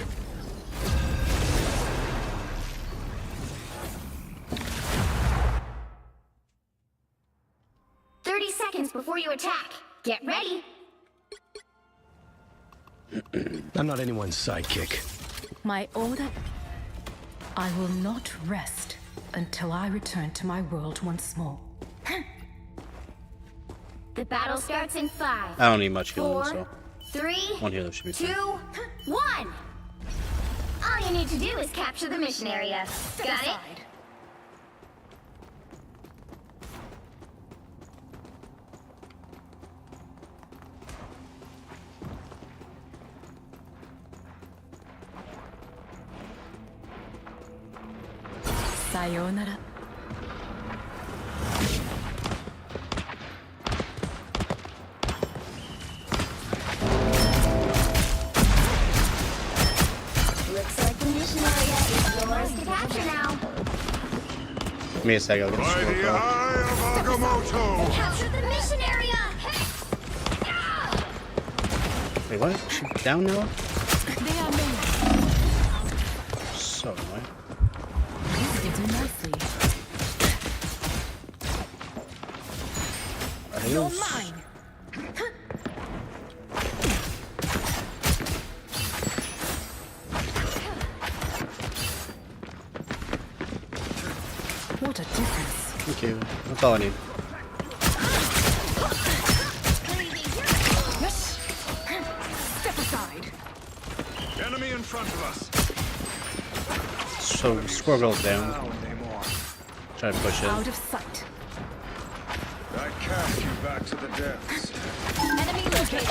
seconds before you attack. Get ready. I'm not anyone's sidekick. My order? I will not rest until I return to my world once more. The battle starts in 5. I don't need much healing, 4, so 3, one healer should be 2, fine. 1. All you need to do is capture the mission area. Got it? Sayonara. Looks like the mission area is yours to capture now. Give me a sec, I'll get a By score the call. eye of Agamotto! Capture the mission area! Wait, what? She's down now? They are many. So annoying. This gives me mercy. You're mine. What a difference. Thank you. That's all I need. Yes. Step aside. Enemy in front of us. So, Squirrel's down. Try to push it. Out of sight. I cast you back to the depths. Enemy located.